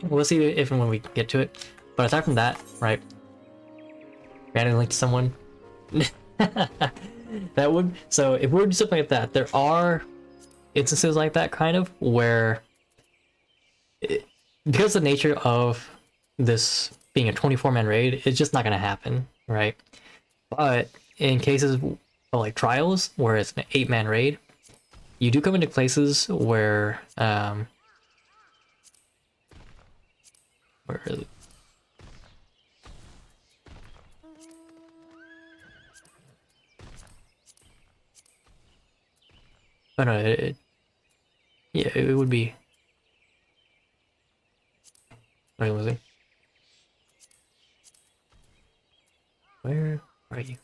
we'll see if and when we get to it. But aside from that, right, randomly link to someone, that would, so if we're doing something like that, there are instances like that kind of where because the nature of this being a 24-man raid, it's just not gonna happen, right? But in cases of like trials where it's an 8-man raid, you do come into places where where is it? Oh no, yeah, it would be. Where was he? Where are you?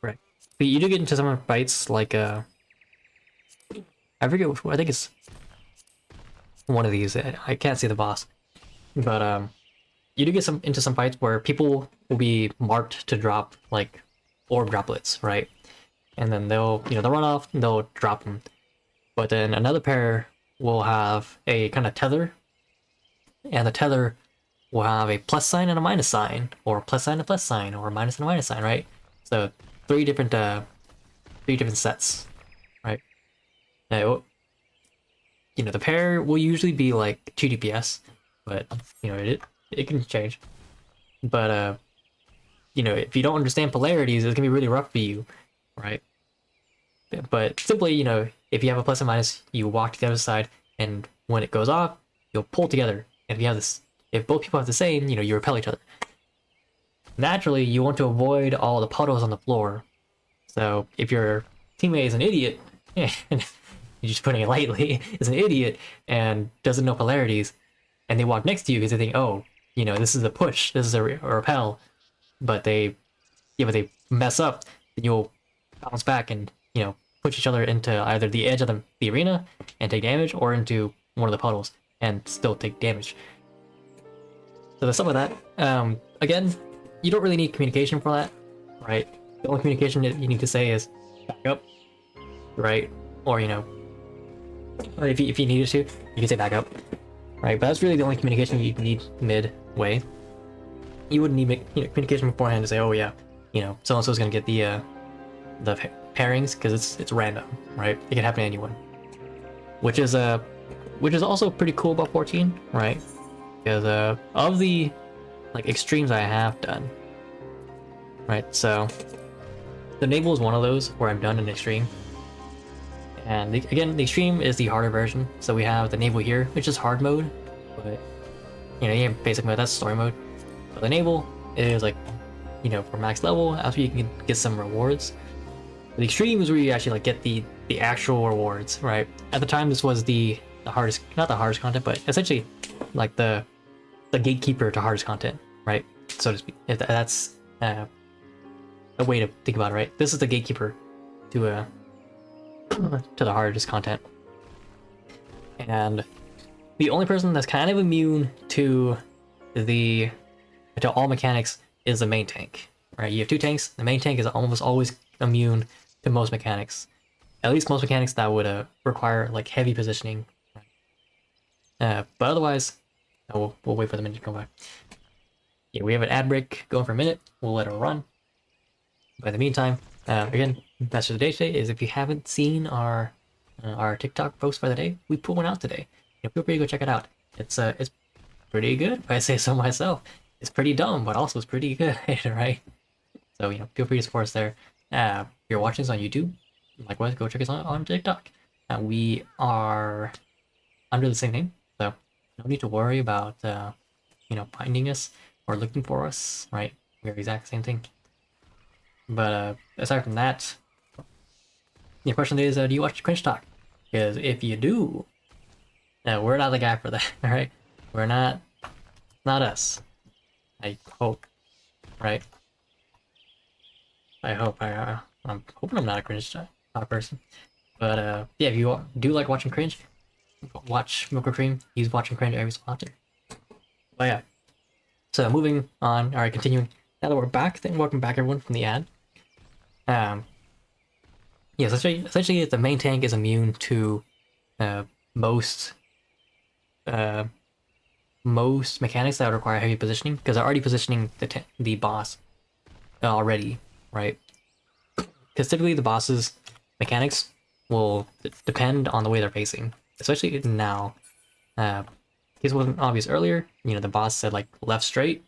Right. But you do get into some fights like I forget which one, I think it's one of these. I can't see the boss. But you do get into some fights where people will be marked to drop like orb droplets, right? And then they'll run off and they'll drop them. But then another pair will have a kind of tether, and the tether will have a plus sign and a minus sign, or a plus sign and a plus sign, or a minus and a minus sign, right? So three different sets, right? Now, you know, the pair will usually be like 2 DPS, but you know, it can change. But you know, if you don't understand polarities, it's gonna be really rough for you, right? But simply, you know, if you have a plus and minus, you walk to the other side, and when it goes off, you'll pull together. And if you have this, if both people have the same, you know, you repel each other. Naturally, you want to avoid all the puddles on the floor. So if your teammate is an idiot, and you're just putting it lightly, is an idiot and doesn't know polarities, and they walk next to you because they think, oh, you know, this is a push, this is a repel, but they mess up, then you'll bounce back and, you know, push each other into either the edge of the arena and take damage, or into one of the puddles and still take damage. So there's some of that. Again, you don't really need communication for that, right? The only communication that you need to say is back up, right? Or, you know, if you needed to, you can say back up, right? But that's really the only communication you need midway. You wouldn't need, you know, communication beforehand to say, oh yeah, you know, so and so is gonna get the pairings, because it's random, right? It can happen to anyone, which is also pretty cool about 14, right? Because of the like extremes I have done, right? So the naval is one of those where I've done an extreme, and again, the extreme is the harder version. So we have the naval here, which is hard mode, but you know, yeah, basic mode, that's story mode. But the naval is like, you know, for max level, after you can get some rewards. The extreme is where you actually like get the actual rewards, right? At the time, this was the hardest, not the hardest content, but essentially like the gatekeeper to hardest content, right? So to speak. If that's a way to think about it, right? This is the gatekeeper to to the hardest content. And the only person that's kind of immune to all mechanics is the main tank, right? You have two tanks. The main tank is almost always immune to most mechanics, at least most mechanics that would require like heavy positioning. But otherwise, we'll wait for the minute to come back. Yeah, we have an ad break going for a minute. We'll let it run. But in the meantime, again, message of the day today is if you haven't seen our TikTok post for the day, we put one out today. Feel free to go check it out. It's pretty good, if I say so myself. It's pretty dumb, but also it's pretty good, right? So feel free to support us there. If you're watching this on YouTube, likewise, go check us out on TikTok. We are under the same name, so no need to worry about finding us or looking for us, right? We're the exact same thing. But aside from that, the question is, do you watch Cringe Talk? Because if you do, we're not the guy for that, alright? We're not us. I hope, right? I hope. I'm hoping I'm not a Cringe Talk person. But yeah, if you do like watching cringe, watch Milk Cream. He's watching cringe every so often. But yeah. So moving on. All right, continuing. Now that we're back, then welcome back everyone from the ad. Yeah, essentially the main tank is immune to most mechanics that would require heavy positioning because they're already positioning the boss already, right? Because typically the boss's mechanics will depend on the way they're facing, especially now. This wasn't obvious earlier. The boss said like left straight,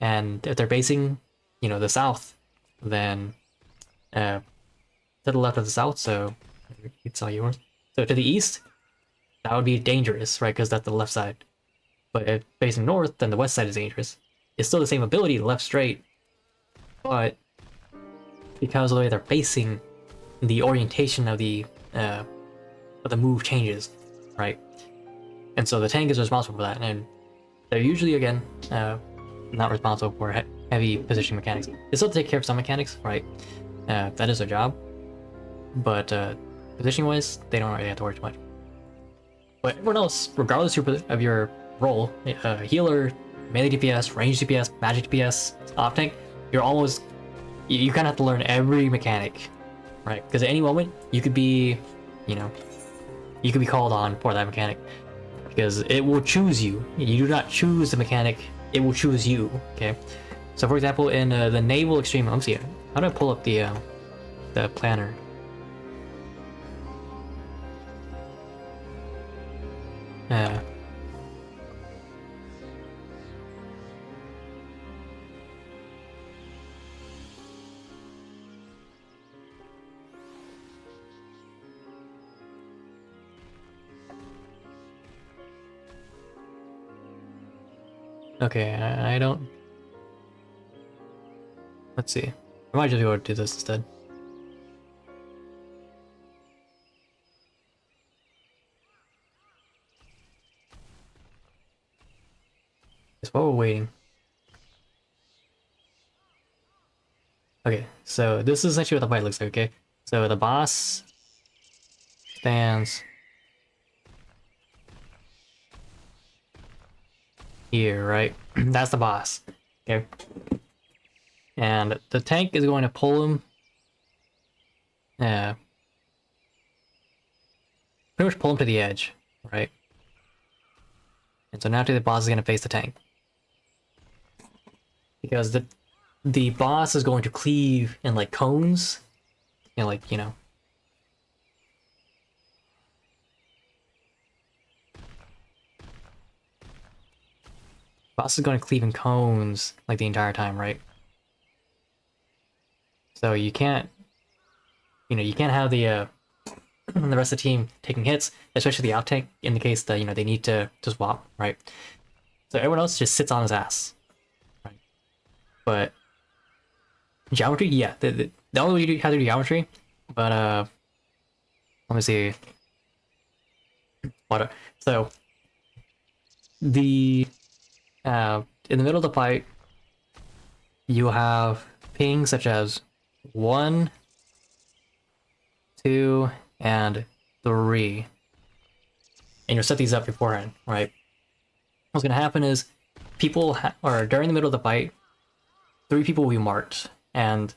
and if they're facing, the south, then to the left of the south. So it's all yours. So to the east, that would be dangerous, right? Because that's the left side. But if facing north, then the west side is dangerous. It's still the same ability, left straight, but because of the way they're facing, the orientation of the move changes, right? And so the tank is responsible for that, and they're usually again not responsible for heavy positioning mechanics. They still take care of some mechanics, right? That is their job, but positioning-wise, they don't really have to worry too much. But everyone else, regardless of your role, healer, melee DPS, range DPS, magic DPS, off tank, you kind of have to learn every mechanic, right? Because at any moment you could be, you could be called on for that mechanic, because it will choose you. You do not choose the mechanic; it will choose you. Okay. So, for example, in the naval extreme, let me see. How do I pull up the planner? Okay, I don't. Let's see. I might just go do this instead. Just while we're waiting. Okay, so this is actually what the fight looks like, okay? So the boss stands here, right? That's the boss, okay? And the tank is going to pull him, pretty much pull him to the edge, right? And so now the boss is going to face the tank. Because the boss is going to cleave in like cones, boss is going to cleave in cones like the entire time, right? So you can't, you can't have the rest of the team taking hits, especially the out tank, in the case that they need to swap, right? So everyone else just sits on his ass, right? But geometry, yeah, the only way you have to do geometry, but let me see. So in the middle of the fight, you have pings such as 1, 2, and 3. And you'll set these up beforehand, right? What's gonna happen is people or during the middle of the fight, 3 people will be marked, and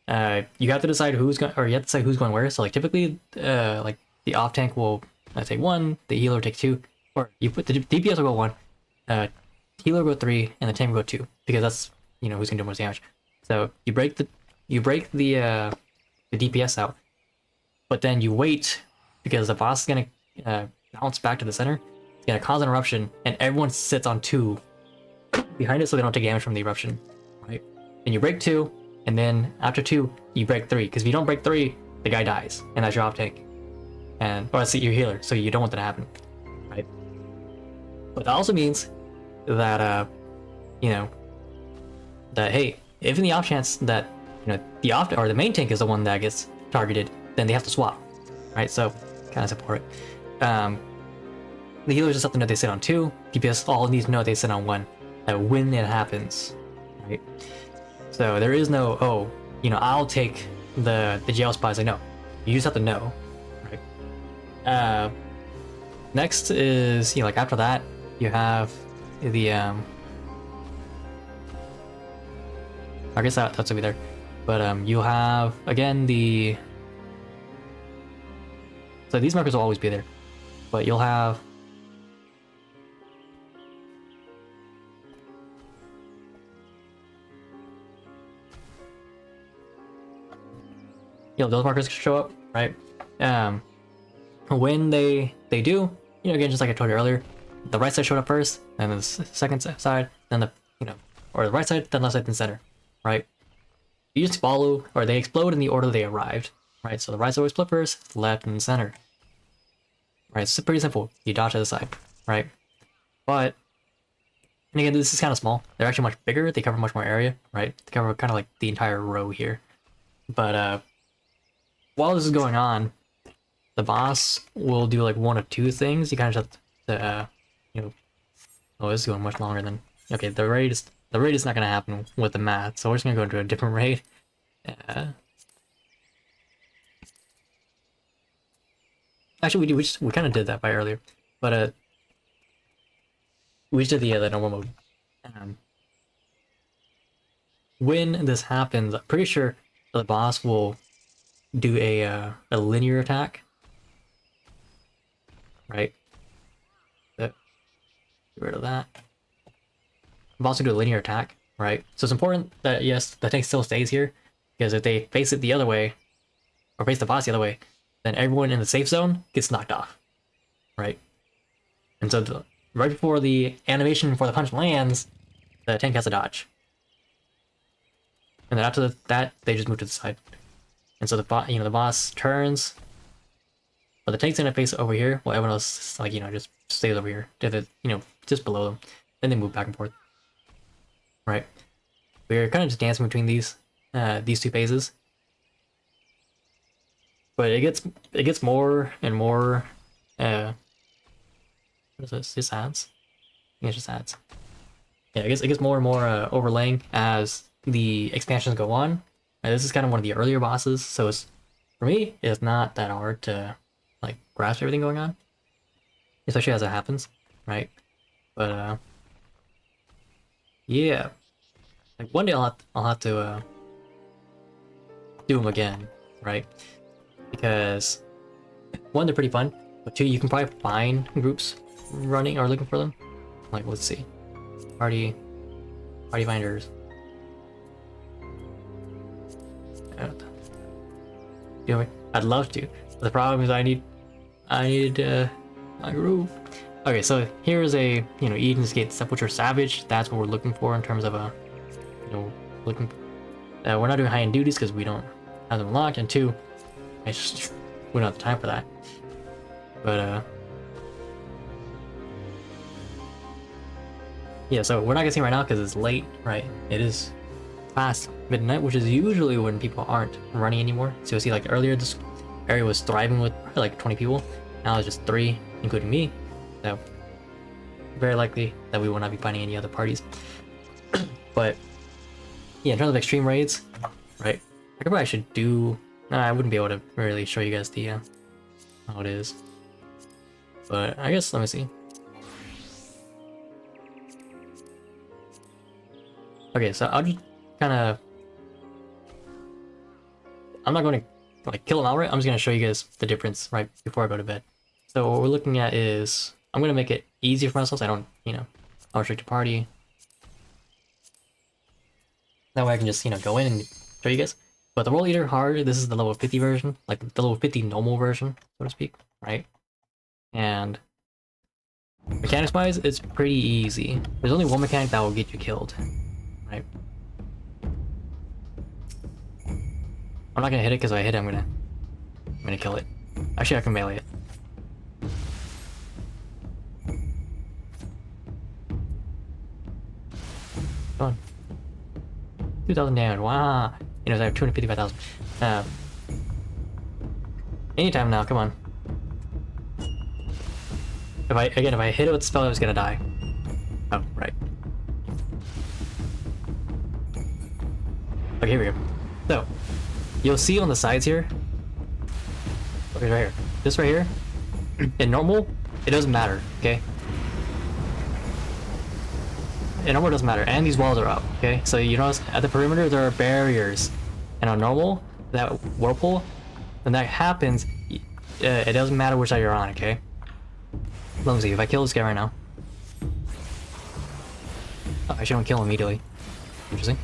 you have to decide who's going, or you have to decide who's going where. So like typically, like the off tank will take 1, the healer will take 2, or you put the DPS will go 1, healer will go 3, and the tank will go 2, because that's, you know, who's gonna do most damage. So you break the DPS out, but then you wait because the boss is gonna bounce back to the center. It's gonna cause an eruption, and everyone sits on 2 behind it so they don't take damage from the eruption, right? And you break 2, and then after 2, you break 3, because if you don't break 3, the guy dies, and that's your off tank, and or that's your healer, so you don't want that to happen, right? But that also means that you know, that hey, if in the off chance that, you know, the off or the main tank is the one that gets targeted, then they have to swap, right? So kind of support it. The healers just have to know they sit on 2. DPS all needs to know they sit on 1. When it happens, right? So there is no, oh, you know, I'll take the jail spot. Like, no, you just have to know, right? Next is, you know, like after that, you have the I guess that's will be there, but you'll have again the. So these markers will always be there, but you'll have. You know, those markers show up, right? When they do, you know, again, just like I told you earlier, the right side showed up first, and then the second side, then the, you know, or the right side, then left side, then center, right? You just follow, or they explode in the order they arrived, right? So the right side always split first, left, and center, right? It's pretty simple. You dodge to the side, right? But, and again, this is kind of small. They're actually much bigger. They cover much more area, right? They cover kind of like the entire row here. But while this is going on, the boss will do like 1 of 2 things. You kind of just have to, you know, oh, this is going much longer than, okay, the raid is not gonna happen with the math, so we're just gonna go into a different raid. Actually, we kind of did that by earlier, but we just did the normal mode. When this happens, I'm pretty sure the boss will do a linear attack, right? So, get rid of that. I'm also do a linear attack, right? So it's important that, yes, the tank still stays here, because if they face it the other way, or face the boss the other way, then everyone in the safe zone gets knocked off, right? And so right before the animation for the punch lands, the tank has to dodge. And then after that, they just move to the side. And so the boss turns, but the tank's gonna face over here, while everyone else, like, you know, just stays over here, you know, just below them. Then they move back and forth. Right, we're kind of just dancing between these 2 phases, but it gets more and more. What is this? Just ads? I think it's just ads. Yeah, it gets more and more overlaying as the expansions go on. And this is kind of one of the earlier bosses, so it's, for me, it's not that hard to like grasp everything going on, especially as it happens, right? But yeah, like one day I'll have to do them again, right? Because 1, they're pretty fun, but 2, you can probably find groups running or looking for them. Like, let's see, party finders. You know, I'd love to, but the problem is I need my group. Okay, so here's a, you know, Eden's Gate Sepulture Savage. That's what we're looking for in terms of a, you know, looking. We're not doing high-end duties because we don't have them unlocked, and 2, we don't have the time for that. But yeah, so we're not gonna see right now because it's late, right? It is past midnight, which is usually when people aren't running anymore. So you'll see, like, earlier this area was thriving with like 20 people. Now it's just 3, including me. So very likely that we will not be finding any other parties. But yeah, in terms of extreme raids, right? I could probably should do. Nah, I wouldn't be able to really show you guys the how it is. But I guess let me see. Okay, so I'll just kind of. I'm not going to like kill them outright. I'm just going to show you guys the difference right before I go to bed. So what we're looking at is I'm going to make it easier for myself. So I don't, I'll restrict a party. That way I can just, go in and show you guys. But the World Eater hard, this is the level 50 version, like the level 50 normal version, so to speak, right? And mechanics wise, it's pretty easy. There's only one mechanic that will get you killed, right? I'm not gonna hit it because if I hit it, I'm gonna kill it. Actually, I can melee it. Come on. 2,000 damage. Wow. I have 255,000. Anytime now. Come on. If I hit it with the spell, I was gonna die. Oh, right. Okay, here we go. So, you'll see on the sides here. Okay, right here. This right here. In normal, it doesn't matter. Okay. In normal, it doesn't matter, and these walls are up. Okay, so you notice at the perimeter there are barriers, and on normal, that whirlpool, when that happens, it doesn't matter which side you're on. Okay. Let me see if I kill this guy right now. Oh, I shouldn't kill him immediately. Interesting.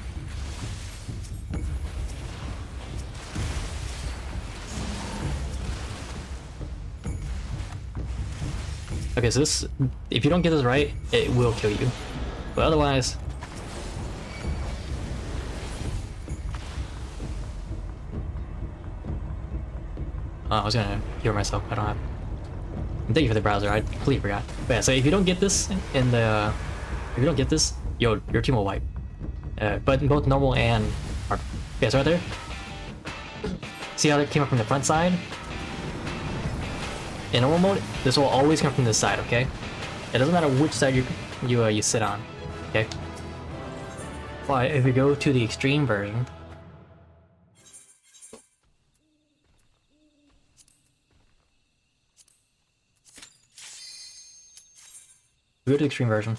Okay, so this, if you don't get this right, it will kill you. But otherwise... I was gonna heal myself, I don't have... And thank you for the browser, I completely forgot. But yeah, so if you don't get this in the... If you don't get this, your team will wipe. But in both normal and hard. Okay, so right there. See how it came up from the front side? In normal mode, this will always come from this side, okay? It doesn't matter which side you sit on, okay? But if we go to the extreme version, go to the extreme version,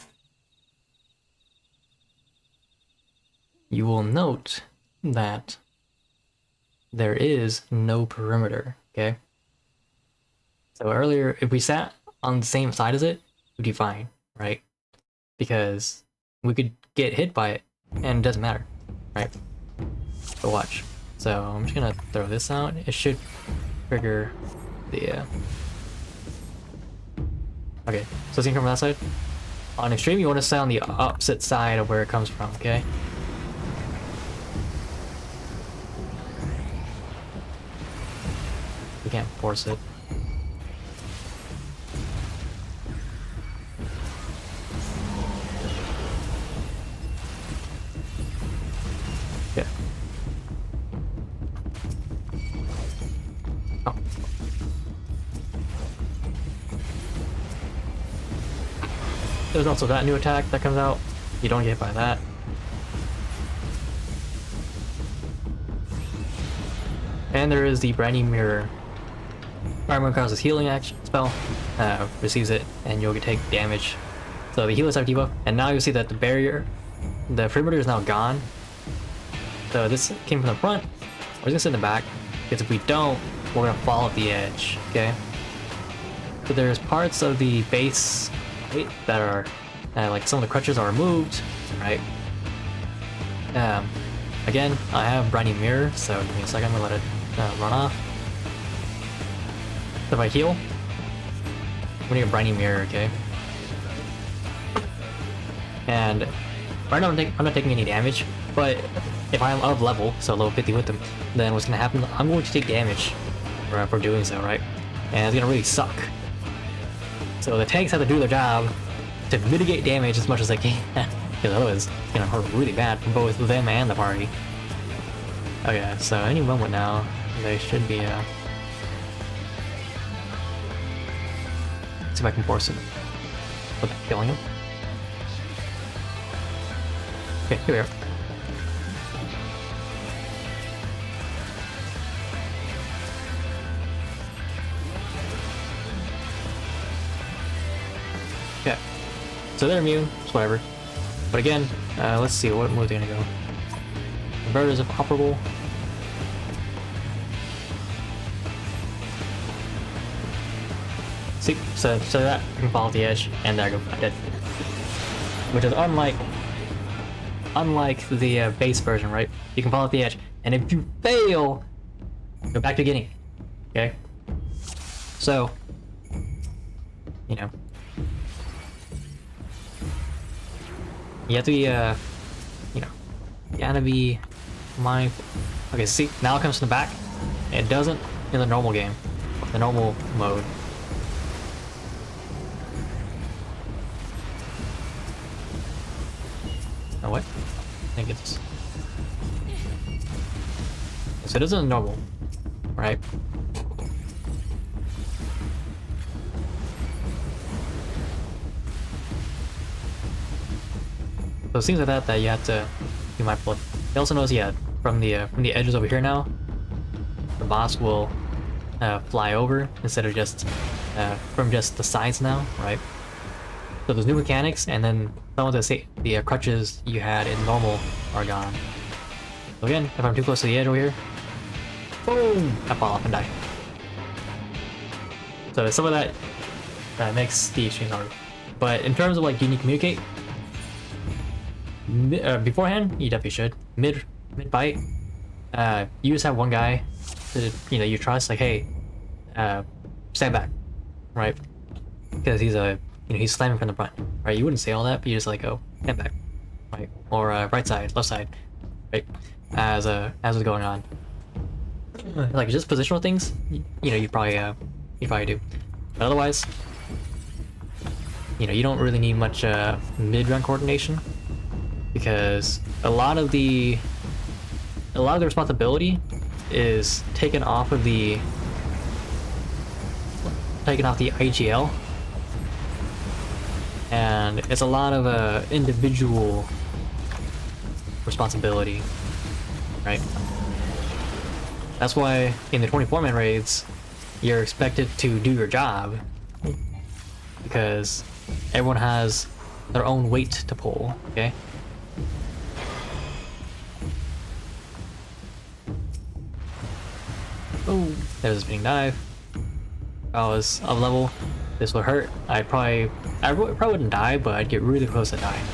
you will note that there is no perimeter, okay? So earlier, if we sat on the same side as it, we'd be fine, right? Because we could get hit by it, and it doesn't matter, right? But watch. So I'm just gonna throw this out. It should trigger the... Okay, so it's gonna come from that side. On extreme, you want to stay on the opposite side of where it comes from, okay? We can't force it. Yeah. Oh. There's also that new attack that comes out. You don't get hit by that. And there is the brand new mirror. Armor causes healing action spell, receives it, and you'll take damage. So the healers have debuff, and now you'll see that the barrier, the perimeter is now gone. So this came from the front. We're just gonna sit in the back, because if we don't, we're gonna fall at the edge, okay? So there's parts of the base, right, that are, like some of the crutches are removed, right? Again, I have brand new mirror, so give me a second, I'm gonna let it run off. So if I heal, I'm gonna get a brand new mirror, okay? And right now I'm not taking any damage, but if I'm out of level, so level 50 with them, then what's gonna happen, I'm going to take damage for doing so, right? And it's gonna really suck. So the tanks have to do their job to mitigate damage as much as they can, because otherwise it's gonna hurt really bad for both them and the party. Okay, so any moment now, they should be, let's see if I can force it without killing him. Okay, here we are. So they're immune, it's whatever. But again, let's see, what move they're gonna go. Converters if operable. See, so that I can fall off the edge, and there I go, I'm dead. Which is unlike the base version, right? You can fall off the edge, and if you fail, go back to beginning. Okay? So, you know, you have to be, you know, you gotta be mindful. Okay, see, now it comes from the back. It doesn't in the normal game, the normal mode. Oh, what? I think it's... So it isn't normal, right? So it seems like that you have to be mindful. He also knows, yeah, from the edges over here now, the boss will fly over instead of just from just the sides now, right? So there's new mechanics, and then some of the crutches you had in normal are gone. So again, if I'm too close to the edge over here, boom, I fall off and die. So some of that makes the extreme harder. But in terms of like, do you need to communicate? Beforehand, you definitely should. Mid fight, you just have one guy that you trust, like, hey, stand back, right? Because he's he's slamming from the front, right? You wouldn't say all that, but you just like, oh, stand back, right? Or right side, left side, right? As it's going on, like just positional things, you probably do. But otherwise, you don't really need much mid-run coordination, because a lot of the responsibility is taken off the IGL, and it's a lot of individual responsibility, right? That's why in the 24-man raids, you're expected to do your job, because everyone has their own weight to pull, okay? Oh, there's a spinning dive. If I was up level, this would hurt. I probably wouldn't die, but I'd get really close to dying.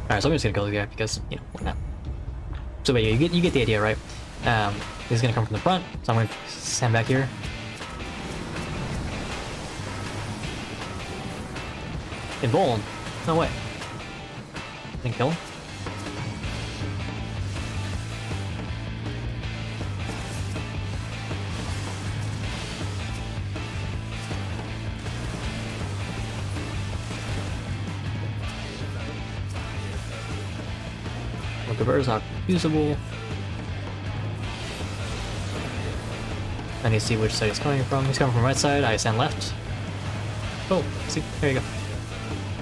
Alright, so I'm just gonna kill the guy because, why not? So but yeah, you get the idea, right? He's gonna come from the front, so I'm gonna stand back here. Invuln? No way. Didn't kill him? The bird is not usable. I need to see which side he's coming from. He's coming from right side, I stand left. Oh, see, there you go.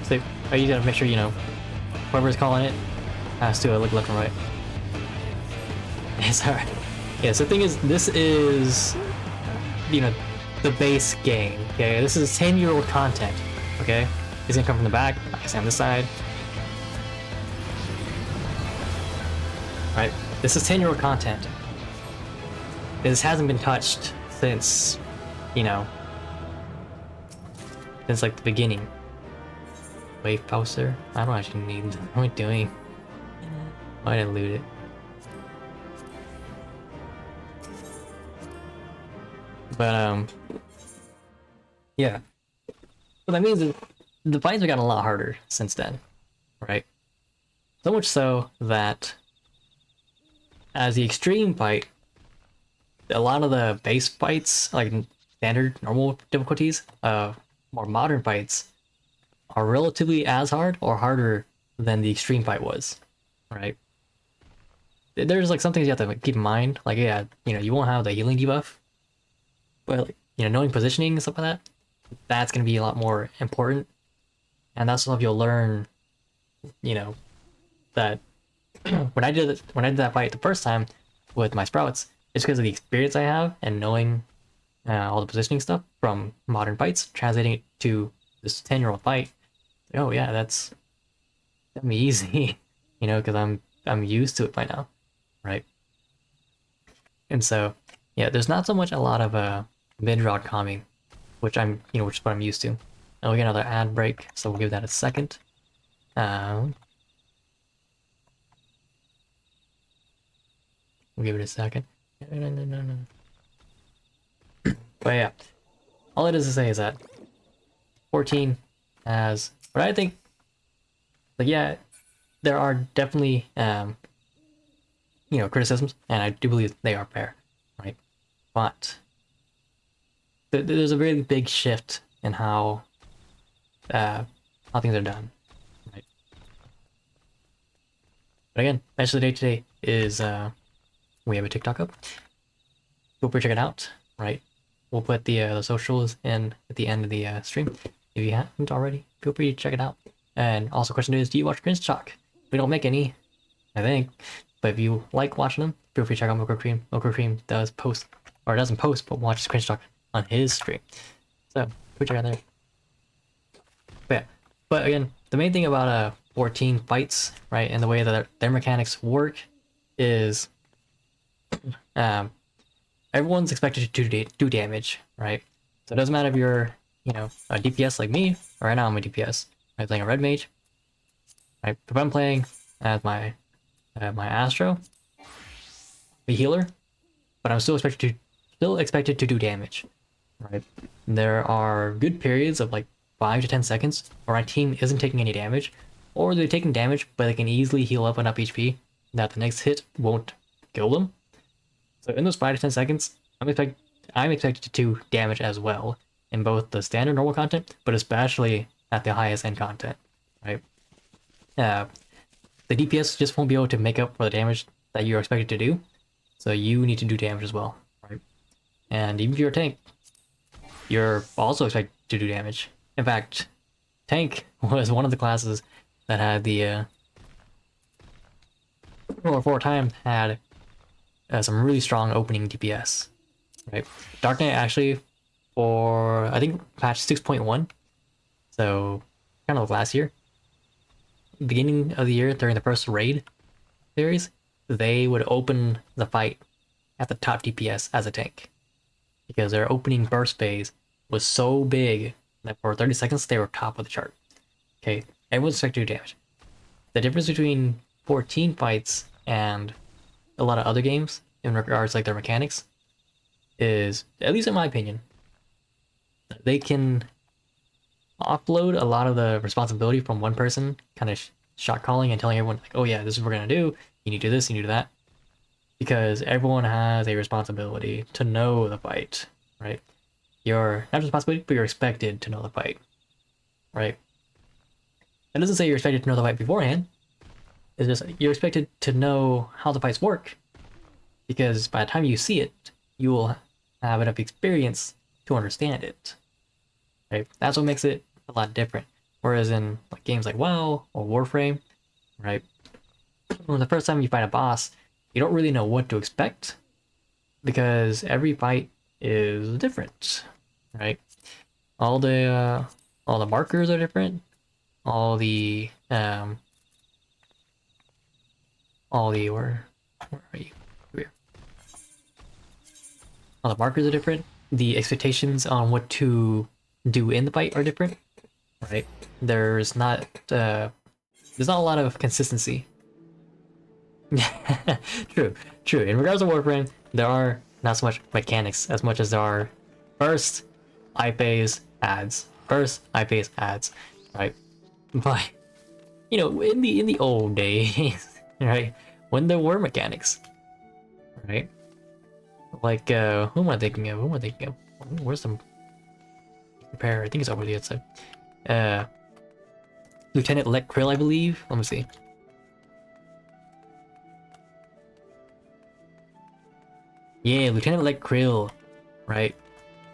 So you gotta make sure, whoever's calling it has to look left and right. It's alright. Yeah, so the thing is, this is, the base game, okay? This is 10-year-old content, okay? He's gonna come from the back, I stand this side. Right? This is 10-year-old content. This hasn't been touched since, since like the beginning. Wave poster? I don't actually need. What am I doing? Why did I loot it? But yeah. What that means is the fights have gotten a lot harder since then, right? So much so that as the extreme fight, a lot of the base fights, like standard, normal difficulties, more modern fights, are relatively as hard or harder than the extreme fight was, right? There's like some things you have to keep in mind, like yeah, you won't have the healing debuff, but like, knowing positioning and stuff like that, that's gonna be a lot more important, and that's stuff you'll learn, that when I did that fight the first time with my sprouts, it's because of the experience I have and knowing all the positioning stuff from modern fights, translating it to this 10-year-old fight. Oh yeah, that's gonna be easy, you know, because I'm used to it by now, right? And so yeah, there's not so much a lot of mid-round calming, which which is what I'm used to. And we get another ad break, so we'll give that a second. We'll give it a second. No. But yeah, all it is to say is that 14 has what I think. Like, yeah, there are definitely criticisms, and I do believe they are fair, right? But there's a really big shift in how things are done, right? But again, message of the day today is we have a TikTok up. Feel free to check it out, right? We'll put the socials in at the end of the stream. If you haven't already, feel free to check it out. And also, question is, do you watch Cringe Talk? We don't make any, I think, but if you like watching them, feel free to check out Milker Cream. Milker Cream does post, or doesn't post, but watches Cringe Talk on his stream. So, go check out there. But yeah, but again, the main thing about 14 fights, right, and the way that their mechanics work is everyone's expected to do damage, right? So it doesn't matter if you're, a DPS like me, or right now I'm a DPS. I'm playing a red mage, right? If I'm playing as my Astro, the healer, but I'm still expected to do damage, right? There are good periods of like 5 to 10 seconds where my team isn't taking any damage, or they're taking damage, but they can easily heal up enough HP that the next hit won't kill them. So in those 5 to 10 seconds, I'm expected to do damage as well in both the standard normal content, but especially at the highest end content, right? The DPS just won't be able to make up for the damage that you're expected to do, so you need to do damage as well, right? And even if you're a tank, you're also expected to do damage. In fact, tank was one of the classes that had the for a time had some really strong opening DPS, right? Dark Knight actually, for I think patch 6.1, so kind of last year, beginning of the year during the first raid series, they would open the fight at the top DPS as a tank because their opening burst phase was so big that for 30 seconds they were top of the chart. Okay, everyone's expected to do damage. The difference between 14 fights and a lot of other games in regards like their mechanics is, at least in my opinion, they can offload a lot of the responsibility from one person kind of shot calling and telling everyone like, oh yeah, this is what we're gonna do, you need to do this, you need to do that, because everyone has a responsibility to know the fight, right? You're not responsibility, but you're expected to know the fight, right? It doesn't say you're expected to know the fight beforehand. It's just you're expected to know how the fights work, because by the time you see it, you will have enough experience to understand it, right? That's what makes it a lot different. Whereas in like games like WoW or Warframe, right? When the first time you fight a boss, you don't really know what to expect because every fight is different, right? All the markers are different. All the where are you? Here. All the markers are different. The expectations on what to do in the fight are different, right? There's not a lot of consistency. True. In regards to Warframe, there are not so much mechanics as much as there are burst, eye phase, ads. Burst, eye phase, ads, right? But in the old days, right, when there were mechanics, right? Like who am I thinking of? Where's some repair? I think it's over the outside. Lieutenant Let Krill, I believe. Let me see. Yeah, Lieutenant Let Krill, right?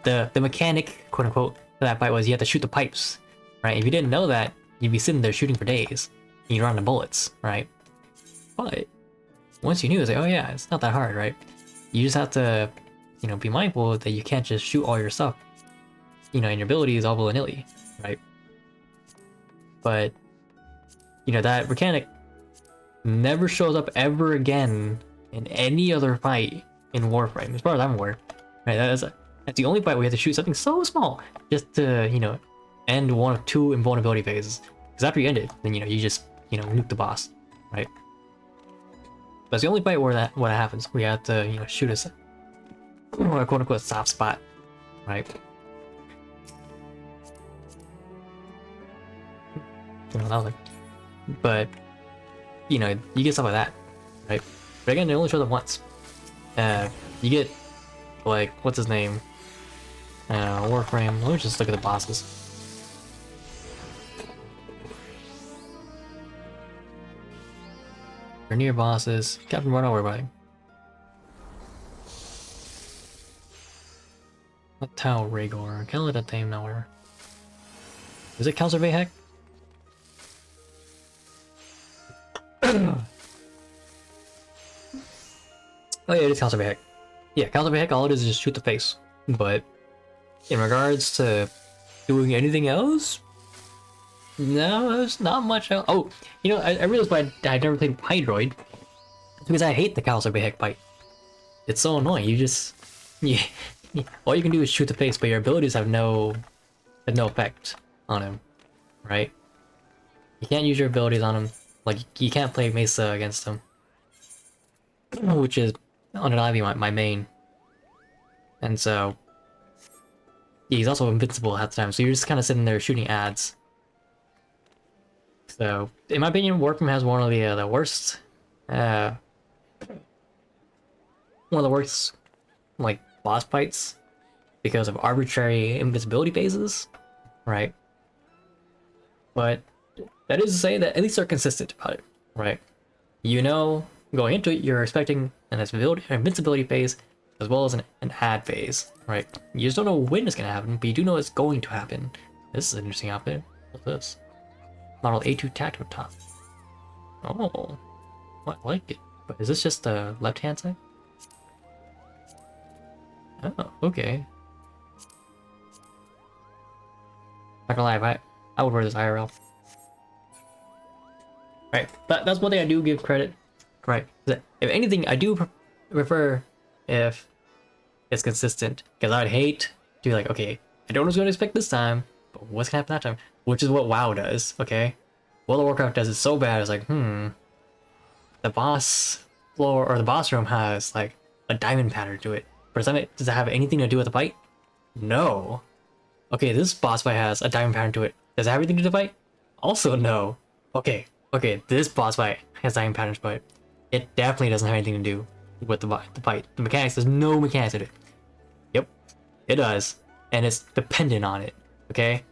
The mechanic, quote unquote, for that fight was you have to shoot the pipes, right? If you didn't know that, you'd be sitting there shooting for days, and you'd run out of bullets, right? But once you knew, it's like, oh yeah, it's not that hard, right? You just have to you know, be mindful that you can't just shoot all your stuff, you know, and your abilities all willy-nilly, right? But, you know, that mechanic never shows up ever again in any other fight in Warframe, as far as I'm aware. Right, that's the only fight we have to shoot something so small just to, you know, end one of two invulnerability phases. Because after you end it, then, you know, you just, you know, nuke the boss, right? That's the only fight where what happens. We have to, you know, shoot a quote-unquote soft spot, right? You know, that was like, but, you know, you get stuff like that, right? But again, they only show them once. You get, like, what's his name? Warframe. Let me just look at the bosses. Our near bosses. Captain Run over, buddy. Tau Rhaegor. Can't let that name nowhere. Is it Counselor Vahek? Oh yeah, it is Counselor Vahek. Yeah, Counselor Vahek, all it is just shoot the face. But in regards to doing anything else, no, there's not much else. Oh, you know, I realized why I never played Hydroid. It's because I hate the Counselor Vahek fight. It's so annoying. You just, yeah, all you can do is shoot the face, but your abilities have no effect on him, right? You can't use your abilities on him. Like, you can't play Mesa against him, which is undeniably my main. And so, yeah, he's also invincible half the time, so you're just kind of sitting there shooting ads. So, in my opinion, Warframe has one of the worst, like, boss fights because of arbitrary invincibility phases, right? But that is to say that at least they're consistent about it, right? You know, going into it, you're expecting an invincibility phase as well as an ad phase, right? You just don't know when it's going to happen, but you do know it's going to happen. This is an interesting outfit. What's this? Model A2 Tactical Top. Oh, I like it. But is this just the left-hand side? Oh, okay. Not gonna lie, I would wear this IRL. Right, that's one thing I do give credit. Right, if anything, I do prefer if it's consistent, because I'd hate to be like, okay, I don't know what's going to expect this time, but what's gonna happen that time? Which is what WoW does, okay? World of Warcraft does it so bad, it's like, the boss floor or the boss room has like a diamond pattern to it. But does it have anything to do with the fight? No. Okay, this boss fight has a diamond pattern to it. Does it have anything to do with the fight? Also no. Okay, this boss fight has diamond patterns, but it definitely doesn't have anything to do with the fight. The mechanics, there's no mechanics to it. Yep, it does, and it's dependent on it. Okay,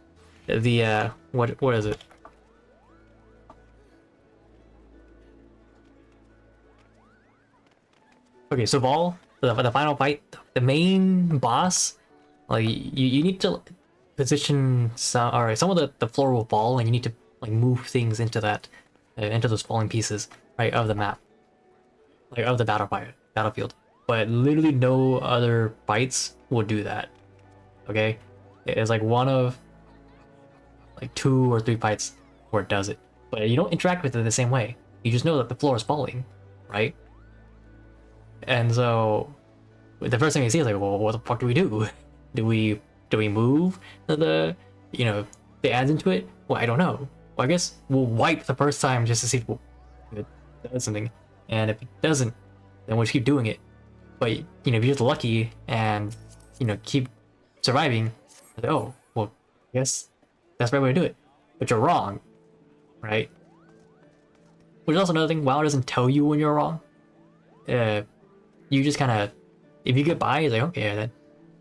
the what is it? Okay, so Vol, the final fight, the main boss, like you need to position some of the floor will fall, and you need to like move things into that, into those falling pieces, right, of the map, like of the battlefield. But literally no other fights will do that. Okay, it's like one of like 2 or 3 fights where it does it, but you don't interact with it the same way. You just know that the floor is falling, right? And so the first thing you see is like, well, what the fuck do we do? Do we move the the ads into it? Well, I don't know. Well, I guess we'll wipe the first time just to see if it does something, and if it doesn't, then we'll just keep doing it. But if you're just lucky and keep surviving, like, oh well, I guess that's the right way to do it. But you're wrong, right? Which is also another thing. WoW doesn't tell you when you're wrong. You just kind of, if you get by, it's like, okay, then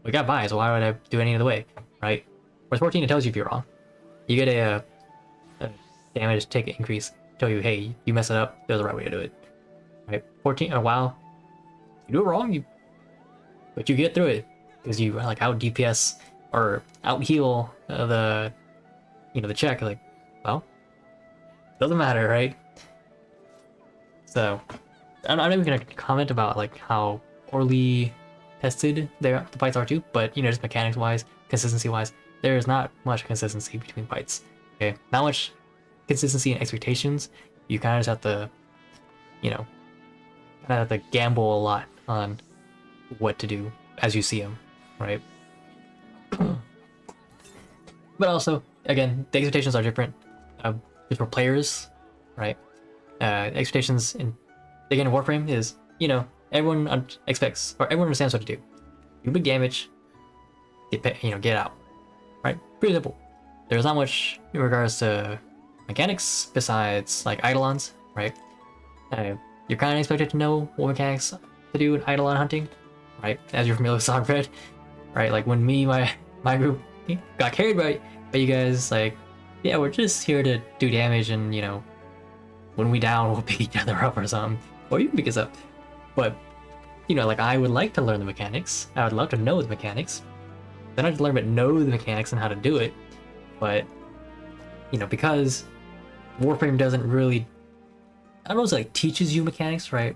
we got by, so why would I do any other way, right? Whereas 14, it tells you if you're wrong. You get a damage ticket increase, tell you, hey, you mess it up, there's the right way to do it, right? 14, or WoW, you do it wrong, but you get through it, because you like out DPS or out heal the check, like, well, doesn't matter, right? So I'm not even gonna comment about like how poorly tested the fights are too, but you know, just mechanics wise, consistency wise, there is not much consistency between fights. Okay, not much consistency and expectations. You kind of just have to, you know, kind of have to gamble a lot on what to do as you see them, right? But also, again, the expectations are different for players, right? Expectations in again Warframe is, you know, everyone expects or everyone understands what to do. Do big damage, get out, right? Pretty simple. There's not much in regards to mechanics besides like eidolons, right? You're kind of expected to know what mechanics to do in eidolon hunting, right? As you're familiar with Sogred, right? Like when my group got carried by you guys, like, yeah, we're just here to do damage, and you know, when we down, we'll pick each other up or something, or you can pick us up. But you know, like I would like to learn the mechanics. I would love to know the mechanics. Then I'd learn but know the mechanics and how to do it. But you know, because Warframe doesn't really, I don't know if it like teaches you mechanics, right?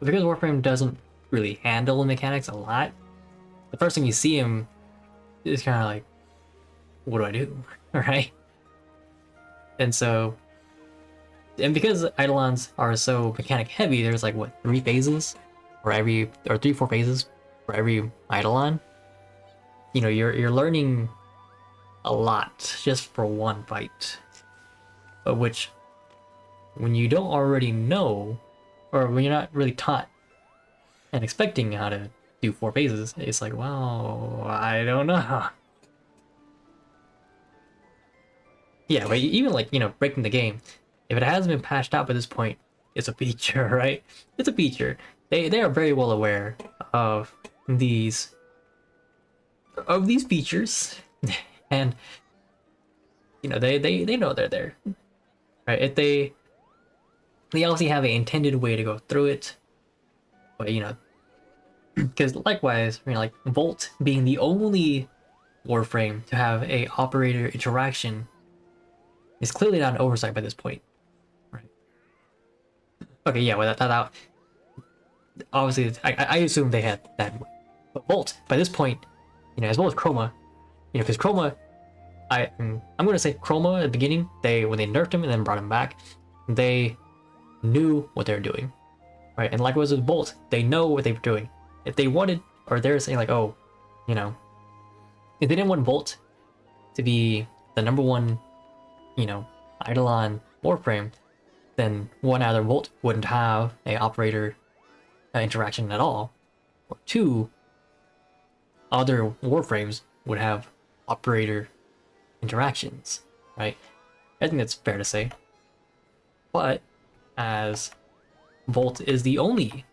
But because Warframe doesn't really handle the mechanics a lot, the first thing you see him is kind of like, what do I do? Right? And so, and because eidolons are so mechanic heavy, there's like what, 3 phases for every, or 3-4 phases for every eidolon. You know, you're learning a lot just for one fight, but which, when you don't already know, or when you're not really taught and expecting how to do 4 phases, it's like, well, I don't know. Yeah, but even like, you know, breaking the game, if it hasn't been patched out by this point, it's a feature, right? It's a feature. They are very well aware of these features, and you know, they know they're there, right? If they obviously have an intended way to go through it, but you know, because likewise, you know, like Volt being the only Warframe to have a operator interaction is clearly not an oversight by this point, right? Okay, yeah, well that obviously I assume they had that, but Volt by this point, you know, as well as Chroma, you know, because Chroma, I'm gonna say Chroma at the beginning, when they nerfed him and then brought him back, they knew what they were doing, right? And likewise with Bolt, they know what they were doing. If they wanted, or they're saying like, oh, you know, if they didn't want Bolt to be the #1, you know, Eidolon Warframe, then one, either Bolt wouldn't have a operator interaction at all, or 2, other Warframes would have operator interactions, right? I think that's fair to say. But as Volt is the only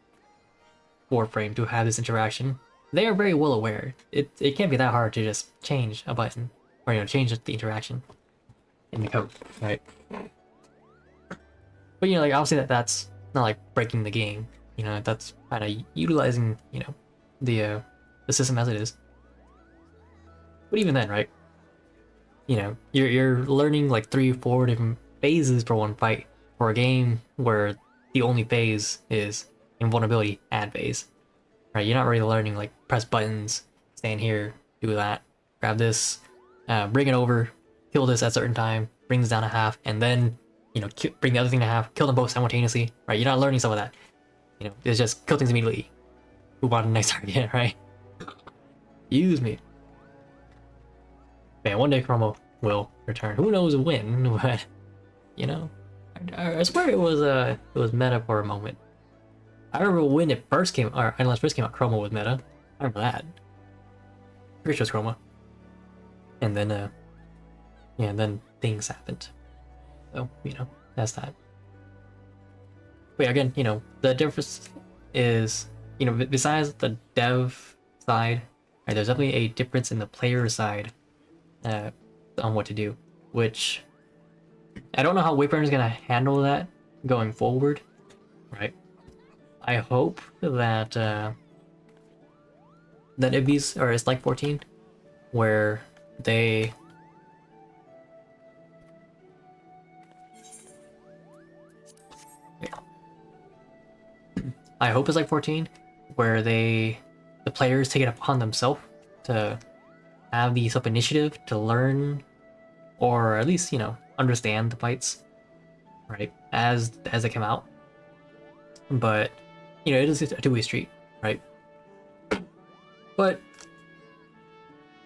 Warframe to have this interaction, they are very well aware. It can't be that hard to just change a button, or you know, change the interaction in the code, right? But you know, like obviously that's not like breaking the game. You know, that's kind of utilizing, you know, the system as it is. But even then, right? You know, you're learning like 3-4 different phases for one fight for a game where the only phase is invulnerability add phase, right? You're not really learning like press buttons, stand here, do that, grab this, bring it over, kill this at a certain time, bring this down to half, and then you know, bring the other thing to half, kill them both simultaneously, right? You're not learning some of that. You know, it's just kill things immediately, move on to the next target, right? Use me. Man, one day Chromo will return. Who knows when, but you know, I swear it was meta for a moment. I remember when it first came, or Eidolons first came out, Chroma was meta. I remember that. Pretty sure it's Chroma. And then, yeah, and then things happened. So, you know, that's that. But again, you know, the difference is, you know, besides the dev side, right, there's definitely a difference in the player side on what to do, which I don't know how Wayburn is going to handle that going forward, right? I hope that that Ibis, or it's like 14, where they I hope it's like 14, where the the players take it upon themselves to have the self-initiative to learn, or at least, you know, understand the fights, right, as they come out. But, you know, it is a two-way street, right? But,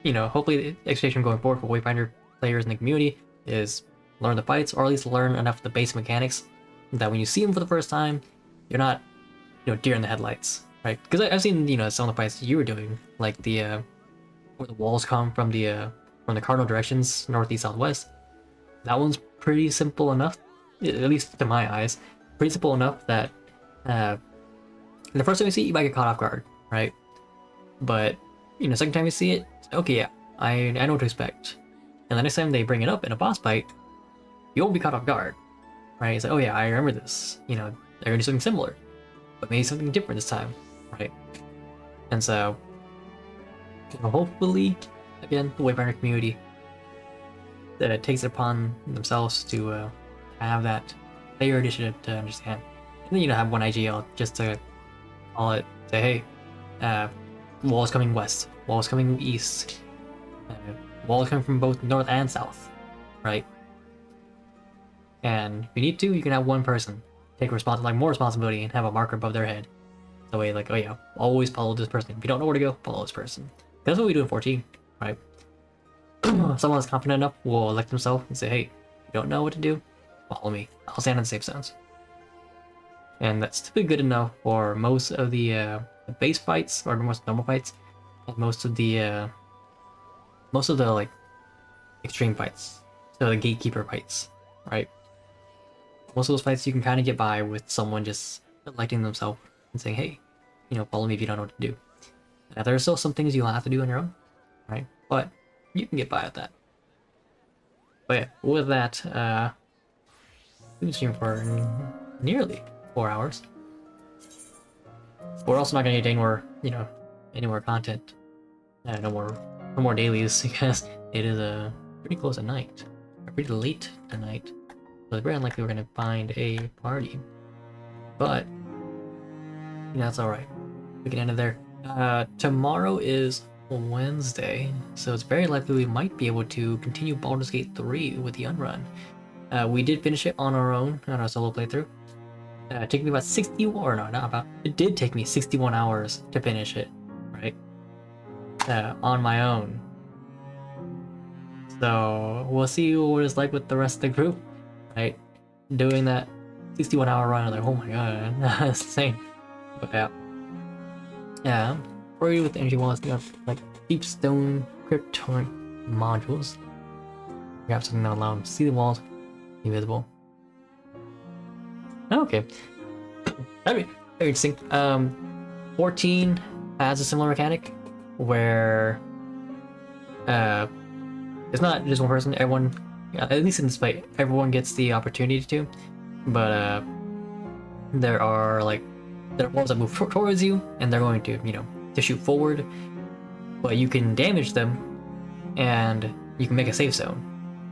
you know, hopefully the expectation going forward for Wayfinder players in the community is learn the fights, or at least learn enough of the basic mechanics that when you see them for the first time, you're not, you know, deer in the headlights, right? Because I've seen, you know, some of the fights you were doing, like the where the walls come from the cardinal directions, northeast, southwest. That one's pretty simple enough, at least to my eyes, pretty simple enough that the first time you see it, you might get caught off guard, right? But, you know, second time you see it, okay, yeah, I know what to expect. And the next time they bring it up in a boss fight, you won't be caught off guard, right? It's like, oh yeah, I remember this. You know, they're gonna do something similar, but maybe something different this time, right? And so, you know, hopefully, again, the Wayfinder community that it takes it upon themselves to have that player initiative to understand. And then, you know, have one IGL just to call it, say, hey, wall is coming west, wall is coming east, wall is coming from both north and south, right? And if you need to, you can have one person take more responsibility and have a marker above their head. So way, like, oh yeah, always follow this person. If you don't know where to go, follow this person. That's what we do in 14, right? If someone is confident enough will elect themselves and say, hey, if you don't know what to do, follow me. I'll stand in the safe zones. And that's typically good enough for most of the base fights, or most normal fights, and most of the like extreme fights. So the gatekeeper fights, right? Most of those fights you can kind of get by with someone just electing themselves and saying, hey, you know, follow me if you don't know what to do. Now, there are still some things you'll have to do on your own, right? But you can get by with that. But yeah, with that, we've been streaming for nearly 4 hours. We're also not gonna get any more, you know, any more content. No more dailies, because it is pretty close at night, or pretty late tonight. So it's very unlikely we're gonna find a party. But you know, that's all right. We can end it there. Tomorrow is Wednesday, so it's very likely we might be able to continue Baldur's Gate 3 with the Unrun. We did finish it on our own, on our solo playthrough. It took me about it did take me 61 hours to finish it, right? On my own. So we'll see what it's like with the rest of the group, right? Doing that 61-hour run, I'm like, oh my god, that's insane. But yeah, worried with the energy walls, you know, like deep stone krypton modules. We have something that allow them to see the walls, be visible. Okay, that'd be very interesting. 14 has a similar mechanic where it's not just one person. Everyone, at least in this fight, everyone gets the opportunity to. But there are walls that move towards you, and they're going to, you know, to shoot forward. But you can damage them, and you can make a safe zone,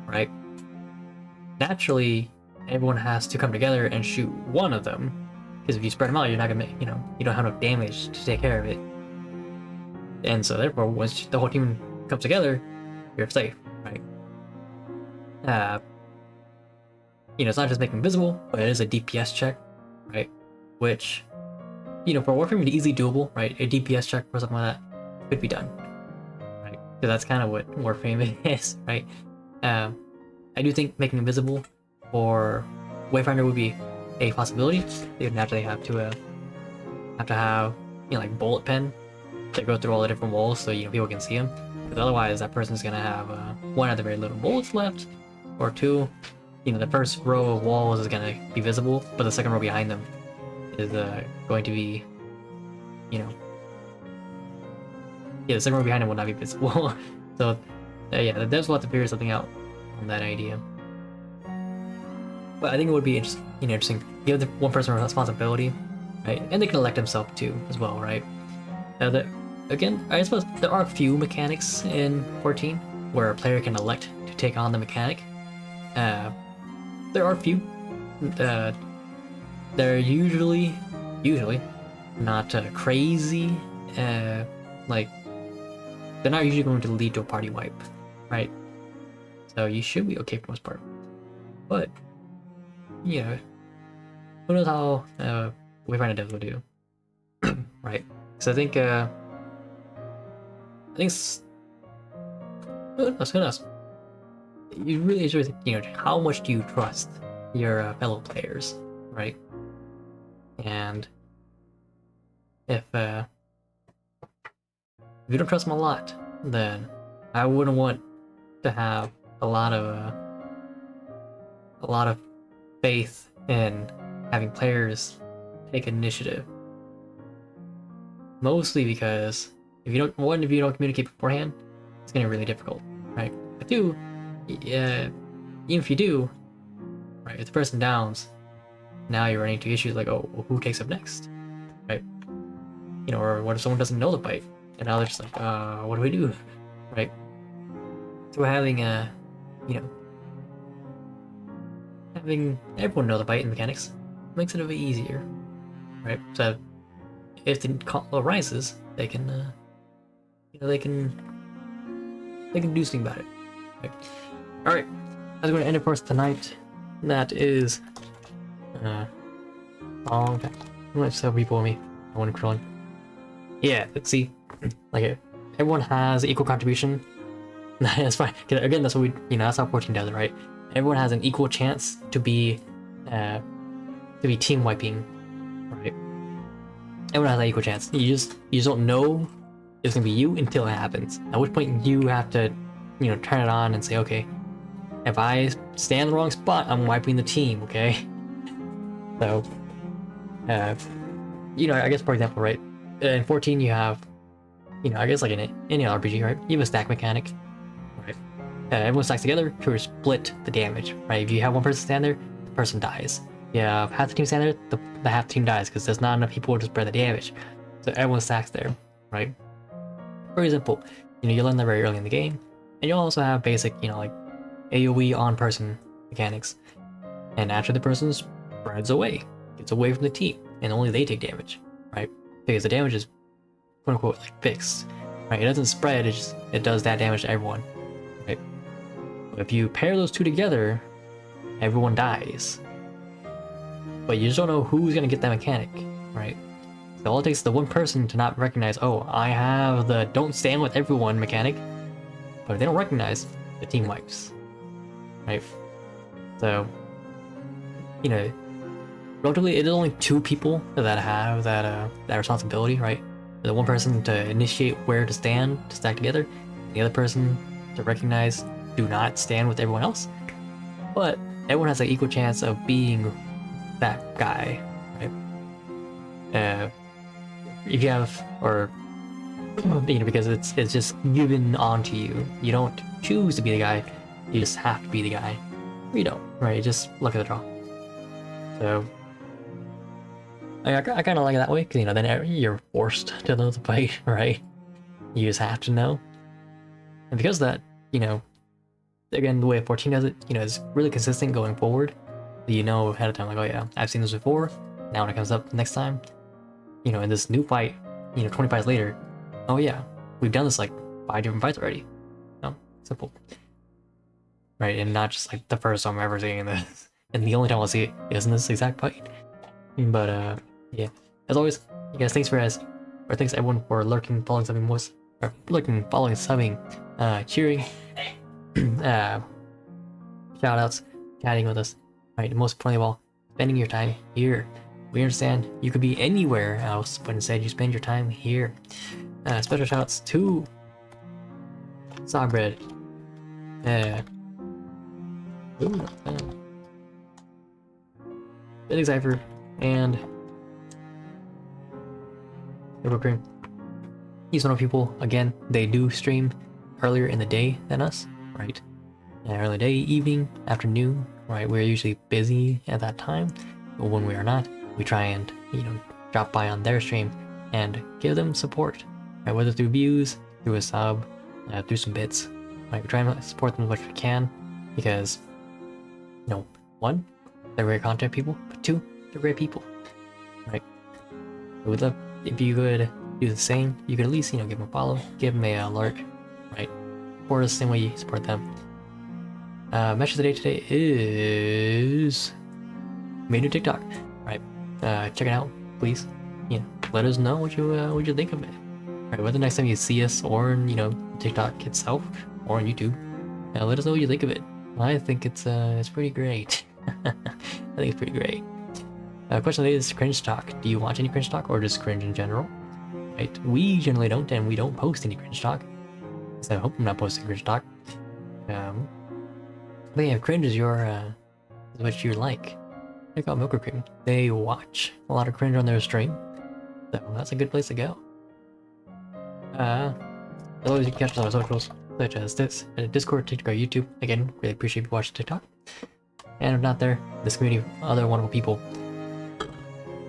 right? Naturally, everyone has to come together and shoot one of them, because if you spread them out, you're not gonna make, you know, you don't have enough damage to take care of it. And so therefore, once the whole team comes together, you're safe, right? You know, it's not just making visible, but it is a DPS check, right? Which, you know, for Warframe, it's easily doable, right? A DPS check or something like that could be done, right? So that's kind of what Warframe is, right? I do think making it visible for Wayfinder would be a possibility. They would naturally have to have, you know, like bullet pen to go through all the different walls so, you know, people can see them. Because otherwise, that person's gonna have one, at the very little bullets left, or two, you know, the first row of walls is gonna be visible, but the second row behind them is going to be, you know, yeah, the second row behind them will not be visible. So yeah, the devs will have to figure something out on that idea. But I think it would be interesting. Give the one person responsibility, right? And they can elect themselves too, as well, right? Again, I suppose there are a few mechanics in 14 where a player can elect to take on the mechanic. There are a few. They're usually not crazy like, they're not usually going to lead to a party wipe, right? So you should be okay for the most part. But, yeah, who knows how Wayfinder devs will do, right? So I think who knows, who knows? You really should think, you know, how much do you trust your fellow players, right? And if you don't trust them a lot, then I wouldn't want to have a lot of faith in having players take initiative. Mostly because if you don't communicate beforehand, it's gonna be really difficult, right? But two, even if you do, right, if the person downs, now you're running into issues like, oh, well, who takes up next, right? You know, or what if someone doesn't know the fight, and now they're just like, what do we do, right? So having you know, having everyone know the fight and mechanics makes it a bit easier, right? So if the call arises, they can, you know, they can do something about it. Right? All right, that's going to end it for us tonight. That is, long time. Let's have people with me. I want to control. Yeah, let's see. Like, everyone has equal contribution. That's fine. Again, that's what we, you know, that's how 14 does it, right? Everyone has an equal chance to be team wiping, right? Everyone has an equal chance. You just don't know it's gonna be you until it happens. At which point you have to, you know, turn it on and say, okay, if I stand in the wrong spot, I'm wiping the team, okay? So, you know, I guess for example, right? In 14 you have, you know, I guess like in any RPG, right? You have a stack mechanic, right? Everyone stacks together to split the damage, right? If you have one person stand there, the person dies. Yeah, half the team stand there, the half team dies because there's not enough people to spread the damage. So everyone stacks there, right? For example, you know, you learn that very early in the game, and you also have basic, you know, like AoE on person mechanics. And after the person spreads away, gets away from the team, and only they take damage, right? Because the damage is quote unquote like fixed, right? It doesn't spread, it does that damage to everyone, right? But if you pair those two together, everyone dies. But you just don't know who's gonna get that mechanic, right? So all it takes is the one person to not recognize, oh, I have the don't stand with everyone mechanic, but if they don't recognize, the team wipes, right? So, you know, relatively, it is only 2 people that have that responsibility, right? The one person to initiate where to stand to stack together, and the other person to recognize do not stand with everyone else. But everyone has an equal chance of being that guy, right? If you have, or you know, because it's just given onto you. You don't choose to be the guy. You just have to be the guy. Or you don't, right? Just look at the draw. So I kind of like it that way, because you know, then you're forced to know the fight, right? You just have to know. And because of that, you know, again, the way 14 does it, you know, is really consistent going forward. You know ahead of time, like, oh yeah, I've seen this before. Now when it comes up next time, you know, in this new fight, you know, 20 fights later, oh yeah, we've done this like 5 different fights already. No, simple. Right, and not just like the first time I'm ever seeing this, and the only time I'll see it is in this exact fight. But yeah, as always, you guys, thanks everyone for lurking, following, subbing, following, subbing, cheering, shout outs, chatting with us, right? And most importantly of all, spending your time here. We understand you could be anywhere else, but instead you spend your time here. Special shout outs to Sawbread, Big Cypher, and Cream. These one of people, again, they do stream earlier in the day than us, right? Early day, evening, afternoon, right? We're usually busy at that time, but when we are not, we try and, you know, drop by on their stream and give them support, right? Whether through views, through a sub, through some bits, right? We try and support them as much as we can, because, you know, 1, they're great content people, but 2, they're great people, right? We'd love if you could do the same. You could at least, give them a follow, give them a alert, right? Support us the same way you support them. Message of the day today is made a new TikTok, right? Check it out, please. Let us know what you think of it. Right, whether next time you see us or on, TikTok itself or on YouTube, let us know what you think of it. I think it's pretty great. I think it's pretty great. Question today is cringe talk. Do you watch any cringe talk or just cringe in general? Right, we generally don't, and we don't post any cringe talk. So I hope I'm not posting cringe talk. But yeah, cringe is is what you like. Check out Milker Cream. They watch a lot of cringe on their stream, so that's a good place to go. As always, you can catch us on our socials, such as this, Discord, TikTok, or YouTube. Again, really appreciate you watching TikTok. And if not there, this community of other wonderful people.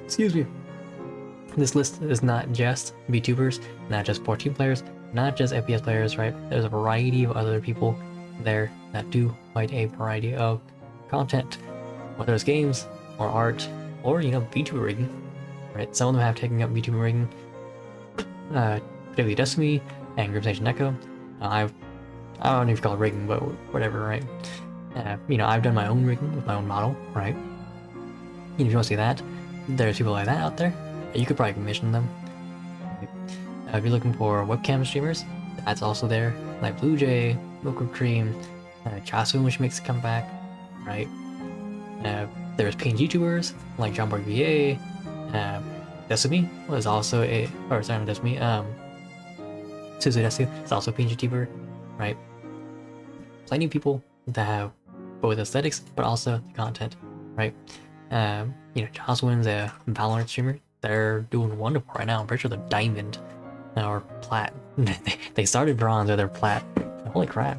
Excuse me. This list is not just VTubers, not just 14 players, not just FPS players, right? There's a variety of other people there that do quite a variety of content, whether it's games or art or VTuber rigging, right? Some of them have taken up VTuber rigging, particularly Destiny and Grim Nation Echo. I don't know if you call it rigging, but whatever, right? I've done my own rigging with my own model, right? If you want to see that, there's people like that out there. You could probably commission them. If you're looking for webcam streamers, that's also there. Like Blue Jay, Milker Cream, Chasu, which makes a comeback, right? There's PNG tubers like John Boy VA. Desumi was also not Desumi. Suzu Desu is also a PNG tuber, right? Plenty of people that have both aesthetics but also the content, right? Jocelyn's a Valorant streamer. They're doing wonderful right now. I'm pretty sure they're diamond or plat. They started bronze or they're plat. Holy crap!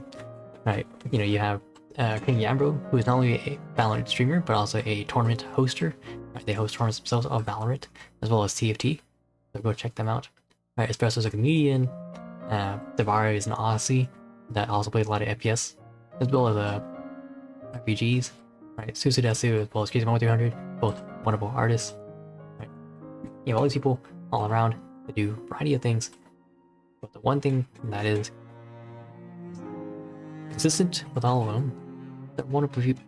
Right? You have King Yambro, who is not only a Valorant streamer but also a tournament hoster. Right? They host tournaments themselves of Valorant as well as TFT. So go check them out. Right? Espresso's a comedian. Devari is an Aussie that also plays a lot of FPS as well as RPGs. Right? Susudesu as well as Crazy 300, both wonderful artists. Right? You have all these people all around that do a variety of things, but the one thing that is consistent with all of them, they're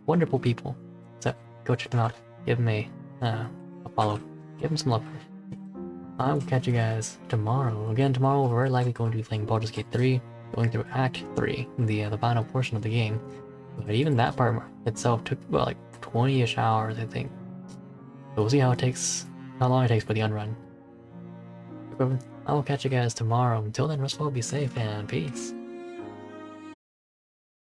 wonderful people. So go check them out. Give them a follow. Give them some love. I will catch you guys tomorrow. Again, tomorrow we're very likely going to be playing Baldur's Gate 3, going through Act 3, the final portion of the game. But even that part itself took about like 20-ish hours, I think. So we'll see how long it takes for the unrun. I will catch you guys tomorrow. Until then, rest well, be safe, and peace.